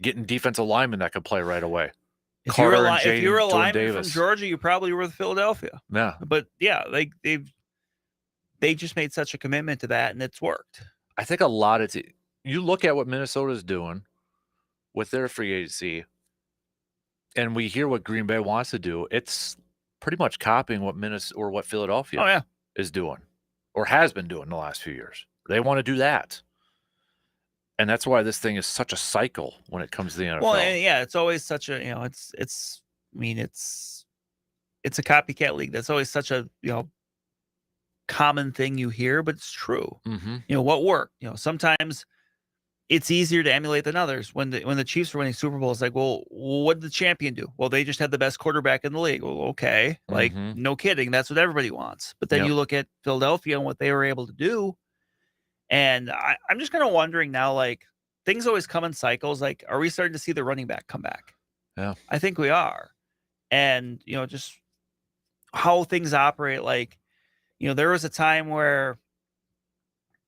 Getting defensive linemen that could play right away. If you were a lineman from Georgia, you probably were with Philadelphia. Yeah. But yeah, they just made such a commitment to that, and it's worked. I think a lot of you look at what Minnesota's doing with their free agency, and we hear what Green Bay wants to do. It's pretty much copying what what Philadelphia is doing or has been doing the last few years. They want to do that. And that's why this thing is such a cycle when it comes to the NFL. Well, yeah, it's always such a, it's a copycat league. That's always such a, common thing you hear, but it's true. Mm-hmm. You know, what worked? You know, sometimes it's easier to emulate than others. When the Chiefs were winning Super Bowls, like, well, what did the champion do? Well, they just had the best quarterback in the league. Well, okay. Like, Mhm. no kidding. That's what everybody wants. But then Yep. you look at Philadelphia and what they were able to do. And I'm just kind of wondering now, like, things always come in cycles. Like, are we starting to see the running back come back? Yeah. I think we are. And, you know, just how things operate. Like, you know, there was a time where,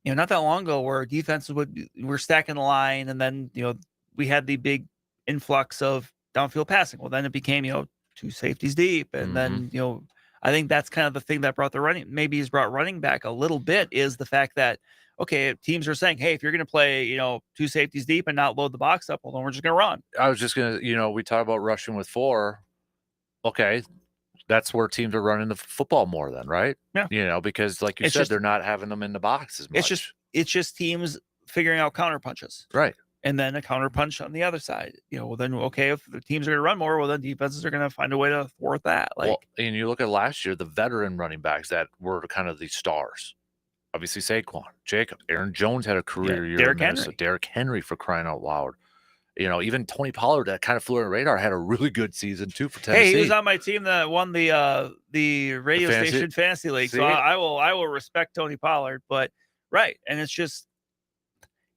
you know, not that long ago where defenses were stacking the line, and then, you know, we had the big influx of downfield passing. Well, then it became, you know, 2 safeties deep. And then, you know, I think that's kind of the thing that brought has brought running back a little bit, is the fact that, okay, teams are saying, hey, if you're going to play, you know, 2 safeties deep and not load the box up, well, then we're just going to run. I was just going to, we talk about rushing with 4. Okay. That's where teams are running the football more then, right? Yeah. Because like you said, they're not having them in the box as much. It's just teams figuring out counter punches. Right. And then a counter punch on the other side. You know, well, then, okay, if the teams are going to run more, well, then defenses are going to find a way to thwart that. Like, well, and you look at last year, the veteran running backs that were kind of the stars. Obviously, Saquon, Jacob, Aaron Jones had a career year. Derrick Henry, for crying out loud. You know, even Tony Pollard, that kind of flew under the radar, had a really good season too for Tennessee. Hey, he was on my team that won the radio station fantasy league. So I will respect Tony Pollard. But right, and it's just,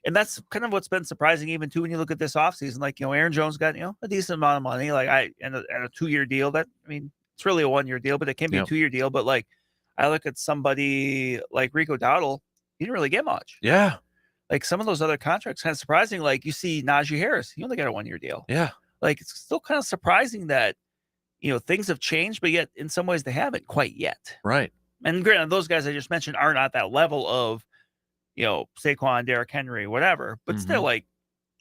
and that's kind of what's been surprising even too when you look at this offseason. Like, you know, Aaron Jones got, you know, a decent amount of money. Like, and a 2-year deal. That, I mean, it's really a 1-year deal, but it can be a 2-year deal. But like, I look at somebody like Rico Dowdle, he didn't really get much. Yeah. Like, some of those other contracts, kind of surprising. Like, you see Najee Harris, he only got a 1-year deal. Yeah. Like, it's still kind of surprising that, you know, things have changed, but yet in some ways they haven't quite yet. Right. And granted, those guys I just mentioned are not that level of, you know, Saquon, Derrick Henry, whatever. But still, like,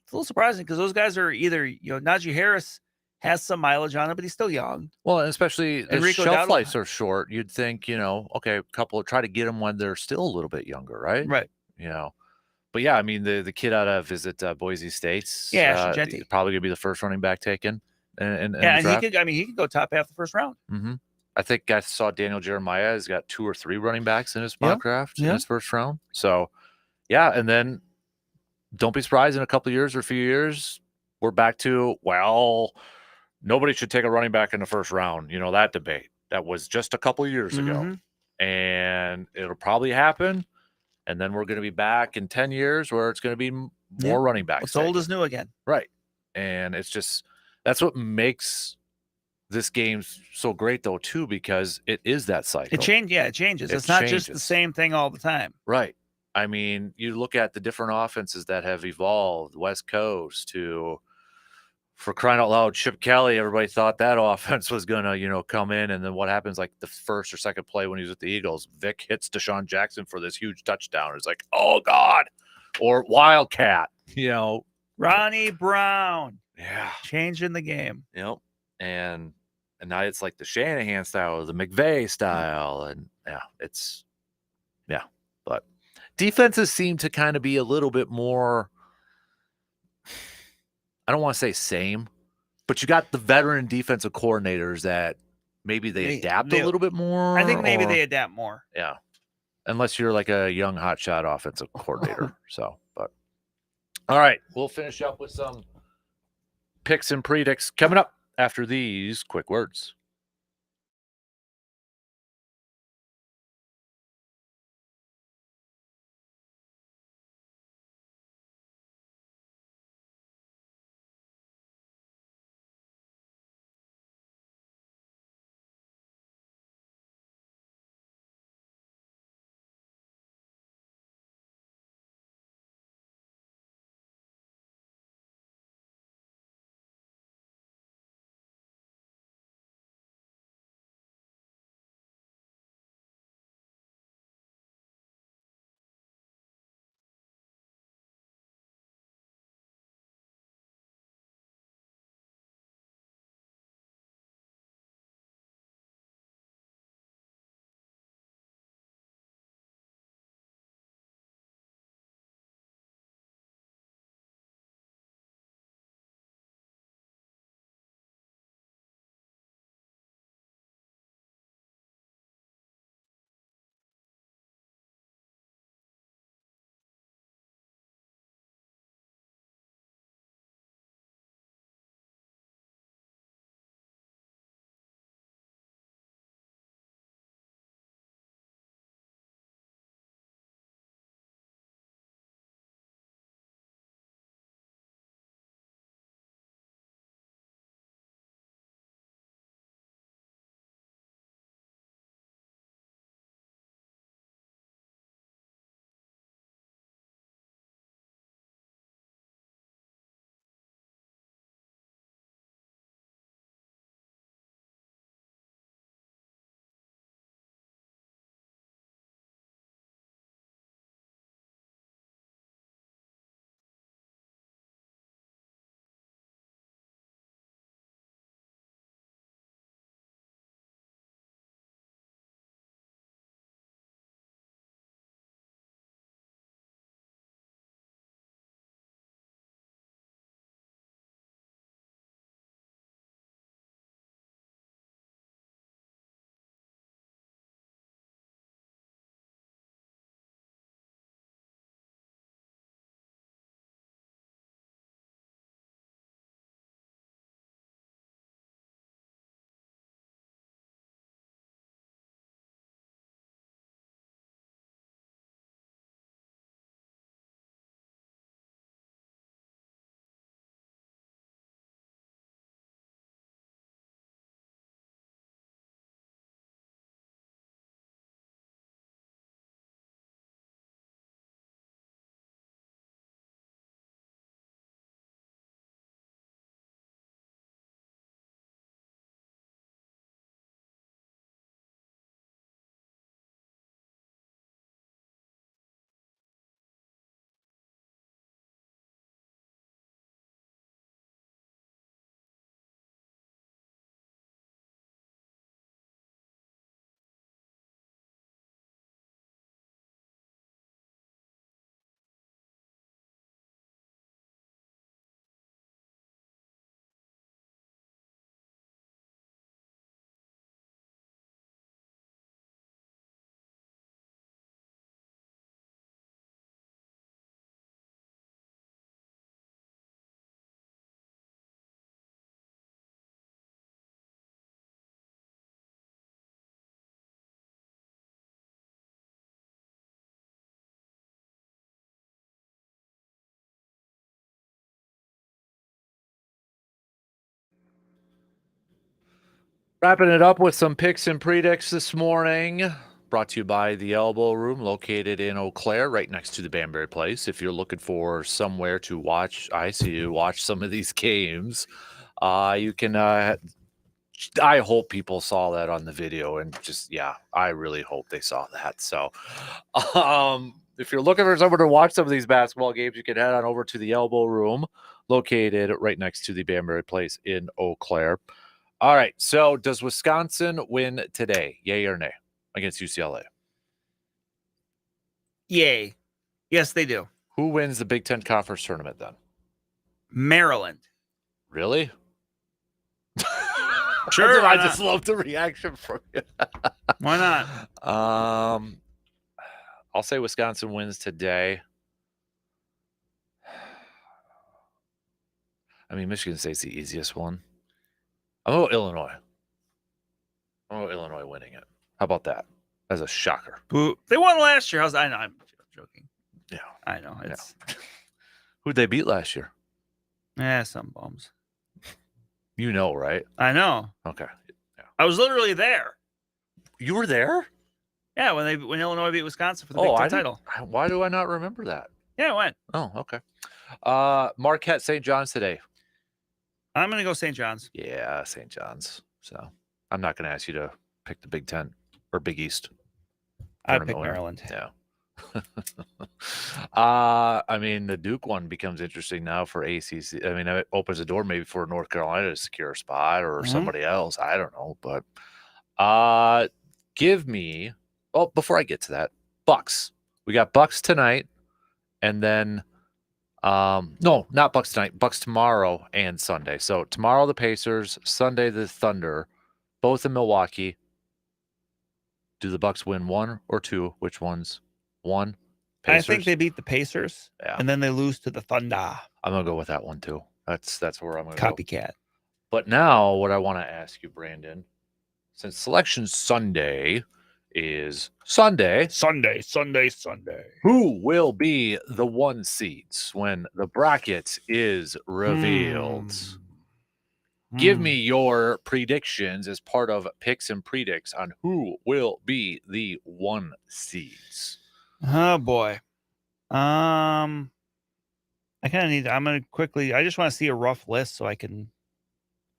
it's a little surprising because those guys are either, you know, Najee Harris has some mileage on it, but he's still young. Well, and especially the Rico shelf Dowdle, lives are short. You'd think, okay, try to get them when they're still a little bit younger, right? Right. But yeah, I mean, the kid out of Boise State's Ashton probably gonna be the first running back taken. And he could go top half the first round. Mm-hmm. I think I saw Daniel Jeremiah has got 2 or 3 running backs in his mock draft in his first round. So yeah, and then don't be surprised in a couple of years or a few years, we're back to, well, nobody should take a running back in the first round. You know, that debate. That was just a couple of years ago. And it'll probably happen. And then we're going to be back in 10 years where it's going to be more running backs. What's old is new again. Right. And it's just, that's what makes this game so great, though, too, because it is that cycle. It changes. It's not just the same thing all the time. Right. I mean, you look at the different offenses that have evolved, West Coast to, for crying out loud, Chip Kelly, everybody thought that offense was going to, come in. And then what happens, like the first or second play when he was with the Eagles, Vic hits Deshaun Jackson for this huge touchdown. It's like, oh, God. Or Wildcat, Ronnie Brown. Yeah. Changing the game. Yep. And now it's like the Shanahan style, the McVay style. And but defenses seem to kind of be a little bit more, I don't want to say same, but you got the veteran defensive coordinators that maybe they adapt a little bit more. I think maybe they adapt more. Yeah. Unless you're like a young hotshot offensive coordinator. But all right, we'll finish up with some picks and predicts coming up after these quick words. Wrapping it up with some picks and predicts this morning. Brought to you by the Elbow Room, located in Eau Claire, right next to the Banbury Place. If you're looking for somewhere to watch, watch some of these games, you can. I hope people saw that on the video, and I really hope they saw that. So, if you're looking for someone to watch some of these basketball games, you can head on over to the Elbow Room, located right next to the Banbury Place in Eau Claire. All right. So, does Wisconsin win today? Yay or nay against UCLA? Yay. Yes, they do. Who wins the Big Ten Conference tournament then? Maryland. Really? Sure. I just love the reaction from you. Why not? I'll say Wisconsin wins today. I mean, Michigan State's the easiest one. I'm going to go Illinois. I'm going to go Illinois winning it. How about that? As a shocker. They won last year. I know. I'm joking. Yeah. I know. It's Who'd they beat last year? Some bums. You know, right? I know. Okay. Yeah. I was literally there. You were there? Yeah, when Illinois beat Wisconsin for the Big Ten title. Why do I not remember that? Yeah, I went. Oh, okay. Marquette, St. John's today. I'm going to go St. John's. Yeah, St. John's. So I'm not going to ask you to pick the Big Ten or Big East. I'd pick Maryland. Yeah. I mean, the Duke one becomes interesting now for ACC. I mean, it opens the door maybe for North Carolina to secure a spot or somebody else. I don't know, but give me. Oh, before I get to that, Bucks. We got Bucks tonight, and then no, not Bucks tonight. Bucks tomorrow and Sunday. So tomorrow the Pacers, Sunday the Thunder, both in Milwaukee. Do the Bucks win one or two? Which ones? One. Pacers? I think they beat the Pacers, and then they lose to the Thunder. I'm gonna go with that one too. That's where I'm gonna Copycat. go. But now, what I want to ask you, Brandon, since Selection Sunday is Sunday, who will be the 1 seeds when the bracket is revealed? Give me your predictions as part of picks and predicts on who will be the 1 seeds. Oh boy. I kind of I'm going to quickly, I just want to see a rough list so I can.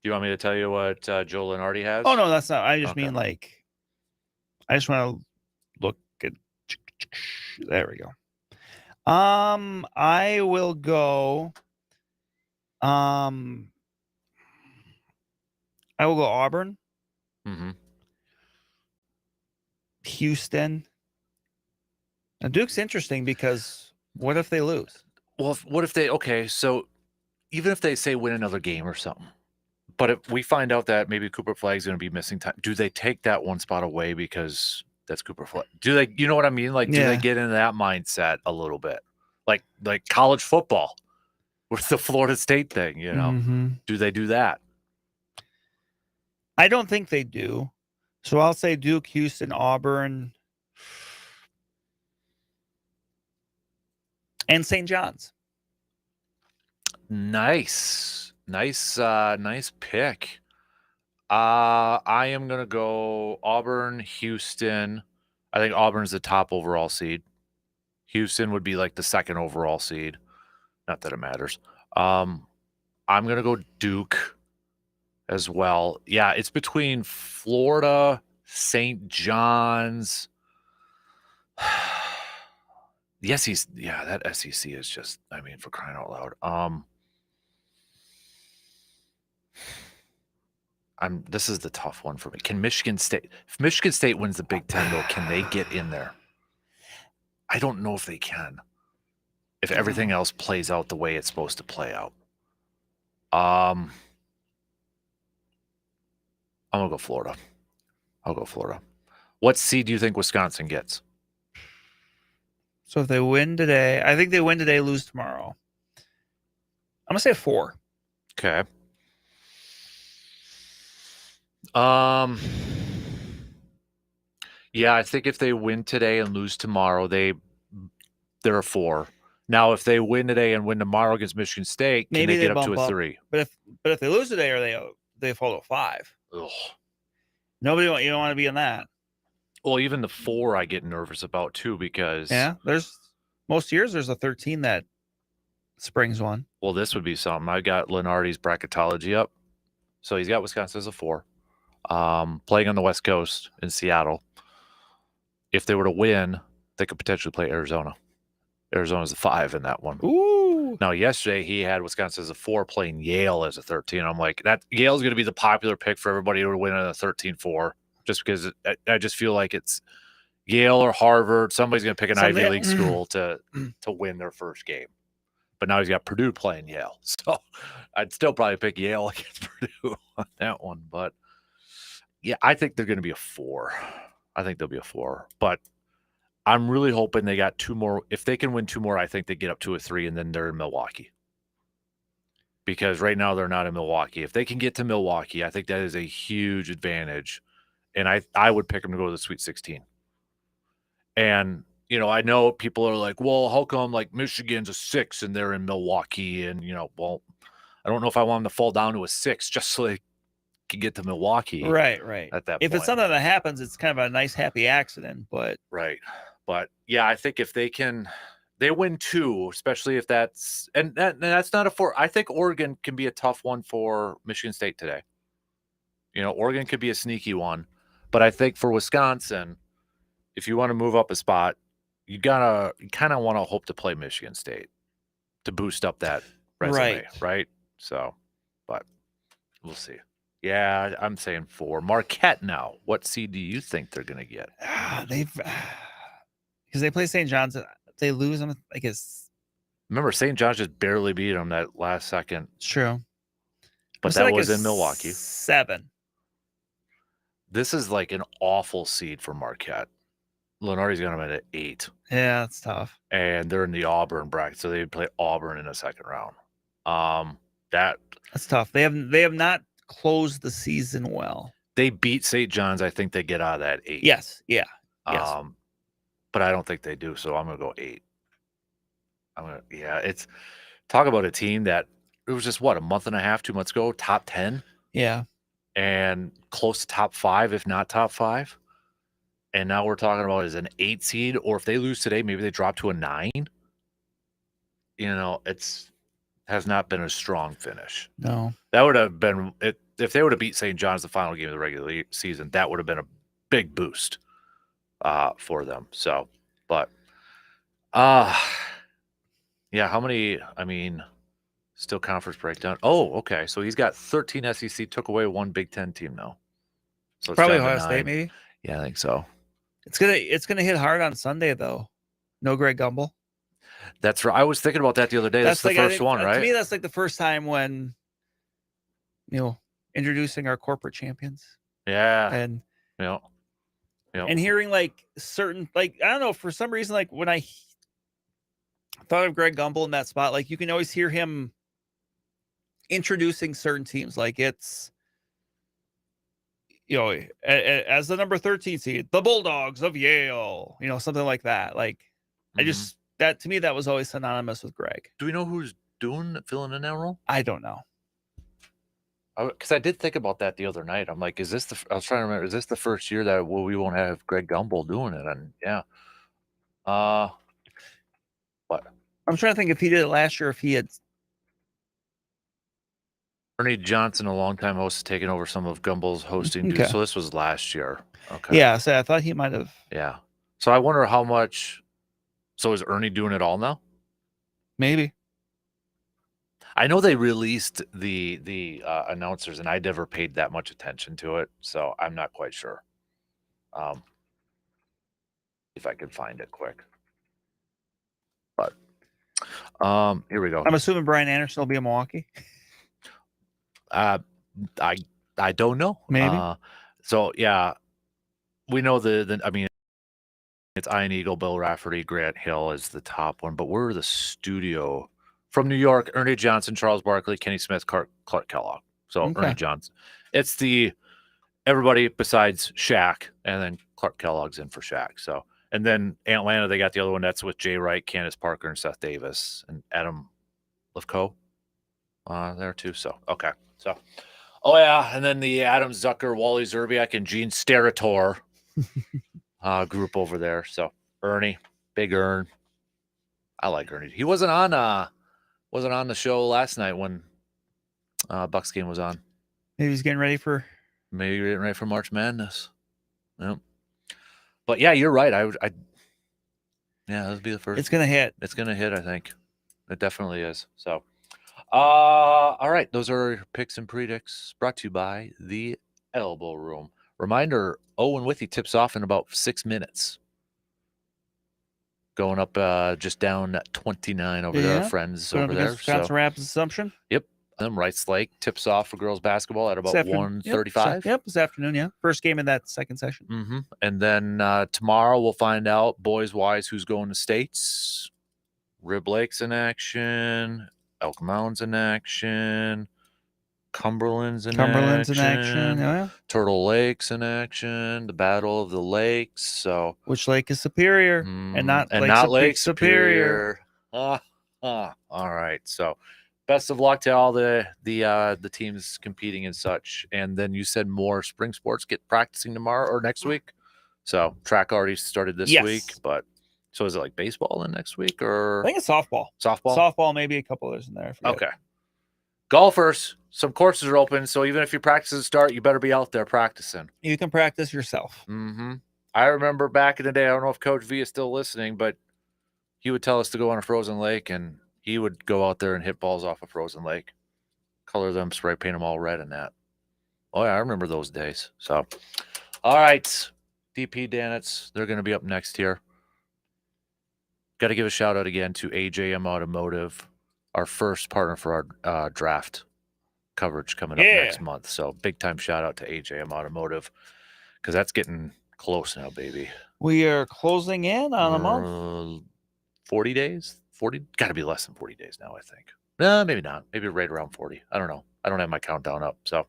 Do you want me to tell you what Joe Lenardi has? Oh, no, that's not. I just mean I just want to look at. There we go. I will go. I will go Auburn. Mm-hmm. Houston. Now, Duke's interesting because what if they lose? Well, what if they, so even if they say win another game or something, but if we find out that maybe Cooper Flagg's going to be missing time, do they take that one spot away because that's Cooper Flagg? Do they, you know what I mean? Like, do they get into that mindset a little bit? Like college football with the Florida State thing, you know? Mm-hmm. Do they do that? I don't think they do. So I'll say Duke, Houston, Auburn, and St. John's. Nice pick. I am gonna go Auburn, Houston. I think Auburn's the top overall seed. Houston would be like the second overall seed. Not that it matters. I'm gonna go Duke as well. Yeah, it's between Florida, St. John's. The SEC, that SEC is just, I mean, for crying out loud. This is the tough one for me. Can Michigan State, if Michigan State wins the Big Ten, though, can they get in there? I don't know if they can. If everything else plays out the way it's supposed to play out. I'm gonna go Florida. I'll go Florida. What seed do you think Wisconsin gets? So if they win today, I think they win today, lose tomorrow. I'm gonna say 4. Okay. Yeah, I think if they win today and lose tomorrow, they're a 4. Now, if they win today and win tomorrow against Michigan State, can Maybe they get up bump to a 3? But if they lose today, or they fall to 5. Ugh. You don't want to be in that. Well, even the 4 I get nervous about too because there's most years there's a 13 that springs one. Well, this would be something. I got Lenardi's bracketology up. So he's got Wisconsin as a 4. Playing on the West Coast in Seattle. If they were to win, they could potentially play Arizona. Arizona's a 5 in that one. Ooh. Now, yesterday he had Wisconsin as a 4 playing Yale as a 13. I'm like, that Yale's going to be the popular pick for everybody to win in a 13-4 just because I just feel like it's Yale or Harvard. Somebody's going to pick an Ivy League school to win their first game. But now he's got Purdue playing Yale. So I'd still probably pick Yale against Purdue on that one. But, yeah, I think they're going to be a 4. I think they'll be a 4. But I'm really hoping they got 2 more. If they can win 2 more, I think they get up to a 3, and then they're in Milwaukee. Because right now they're not in Milwaukee. If they can get to Milwaukee, I think that is a huge advantage. And I would pick them to go to the Sweet 16. And, you know, I know people are like, well, how come like Michigan's a 6 and they're in Milwaukee? And, you know, well, I don't know if I want them to fall down to a 6 just so they can get to Milwaukee. Right. At that If point. it's something that happens, it's kind of a nice, happy accident. But Right. But yeah, I think if they win 2, especially if that's that's not a 4. I think Oregon can be a tough one for Michigan State today. You know, Oregon could be a sneaky one, but I think for Wisconsin, if you want to move up a spot, you kind of want to hope to play Michigan State to boost up that resume, right? So, but we'll see. Yeah, I'm saying 4. Marquette now. What seed do you think they're going to get? Because they play St. John's, they lose them. I guess. Remember, St. John's just barely beat them that last second. It's true. But that was in Milwaukee. 7. This is like an awful seed for Marquette. Lenardi's got them at an 8. Yeah, that's tough. And they're in the Auburn bracket, so they play Auburn in the second round. That's tough. They have not closed the season well. They beat St. John's. I think they get out of that 8. Yes. Yeah. Yes. But I don't think they do, so I'm gonna go 8. It's talk about a team that it was just a month and a half, 2 months ago, top 10. Yeah. And close to top 5, if not top 5. And now we're talking about as an 8 seed, or if they lose today, maybe they drop to a 9. You know, has not been a strong finish. No. That would have been if they would have beat St. John's the final game of the regular season, that would have been a big boost for them. So, but yeah, how many, still conference breakdown. Oh, okay. So he's got 13 SEC, took away 1 Big Ten team now. So it's probably down to Ohio State, 9. maybe. Yeah, I think so. It's gonna hit hard on Sunday though. No Greg Gumbel. That's right. I was thinking about that the other day. That's the first one, right? To me, that's like the first time when, introducing our corporate champions. Yeah. And and hearing like certain, like, I don't know, for some reason, like when I thought of Greg Gumbel in that spot, like you can always hear him introducing certain teams. Like it's, as the number 13 seed, the Bulldogs of Yale, something like that. Like I just, that to me, that was always synonymous with Greg. Do we know who's filling in that role? I don't know. Because I did think about that the other night. I'm like, I was trying to remember, is this the first year that we won't have Greg Gumbel doing it? And yeah. What? I'm trying to think if he did it last year, if he had. Ernie Johnson, a longtime host, has taken over some of Gumbel's hosting duties. So this was last year. Okay. Yeah, so I thought he might have. Yeah. So I wonder how much. So is Ernie doing it all now? Maybe. I know they released the announcers, and I never paid that much attention to it, so I'm not quite sure. If I could find it quick. But here we go. I'm assuming Brian Anderson will be in Milwaukee. I don't know. Maybe. So yeah, we know it's Iron Eagle, Bill Rafferty, Grant Hill is the top one, but we're the studio from New York. Ernie Johnson, Charles Barkley, Kenny Smith, Clark Kellogg. So Okay. Ernie Johnson. It's everybody besides Shaq, and then Clark Kellogg's in for Shaq. So, and then Atlanta, they got the other one that's with Jay Wright, Candace Parker, and Seth Davis, and Adam Lefkoe there too. So okay. So Oh, yeah. And then the Adam Zucker, Wally Zerbiak, and Gene Steratore group over there. So Ernie, big Ern. I like Ernie. He wasn't on the show last night when Bucks game was on. Maybe he's getting ready for March Madness. Yep. But yeah, you're right. Yeah, that'll be the first. It's gonna hit. It's gonna hit, I think. It definitely is. So all right. Those are our picks and predicts brought to you by the Elbow Room. Reminder, Owen Withy tips off in about 6 minutes. Going up just down 29 over there, friends Going over up there. against Wisconsin Rapids Assumption. Yep. And then Rice Lake tips off for girls basketball at about This afternoon. 1:35. Yep, this afternoon, yeah. First game in that second session. Mm-hmm. And then tomorrow we'll find out boys-wise who's going to states. Rib Lake's in action. Elk Mound's in action. Cumberland's in action. Yeah. Turtle Lake's in action. The Battle of the Lakes. So which lake is superior? And not Lake Superior. All right. So best of luck to all the teams competing and such. And then you said more spring sports get practicing tomorrow or next week. So track already started this week, but so is it like baseball then next week or I think it's softball. Softball, maybe a couple others in there. Okay. Golfers, some courses are open, so even if your practices start, you better be out there practicing. You can practice yourself. Mm-hmm. I remember back in the day, I don't know if Coach V is still listening, but he would tell us to go on a frozen lake, and he would go out there and hit balls off a frozen lake, color them, spray paint them all red and that. Oh, yeah, I remember those days. So, all right, DP Danitz, they're going to be up next here. Got to give a shout out again to AJM Automotive, our first partner for our draft coverage coming up next month. So big time shout out to AJM Automotive because that's getting close now, baby. We are closing in on a month. 40 days? 40? Got to be less than 40 days now, I think. Maybe not. Maybe right around 40. I don't know. I don't have my countdown up. So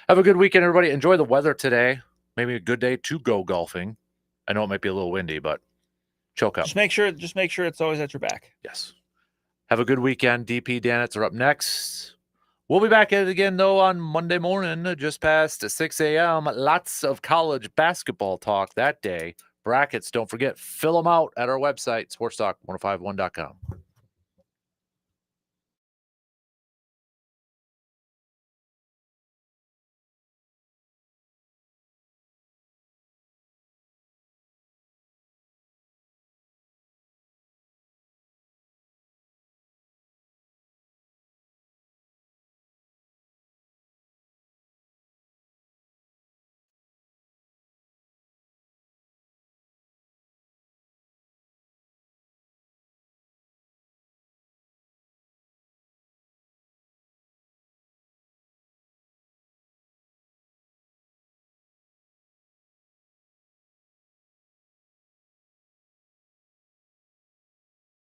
have a good weekend, everybody. Enjoy the weather today. Maybe a good day to go golfing. I know it might be a little windy, but choke up. Just make sure it's always at your back. Yes. Have a good weekend. DP Danitz are up next. We'll be back at it again, though, on Monday morning, just past 6 a.m. Lots of college basketball talk that day. Brackets, don't forget, fill them out at our website, sportstalk1051.com.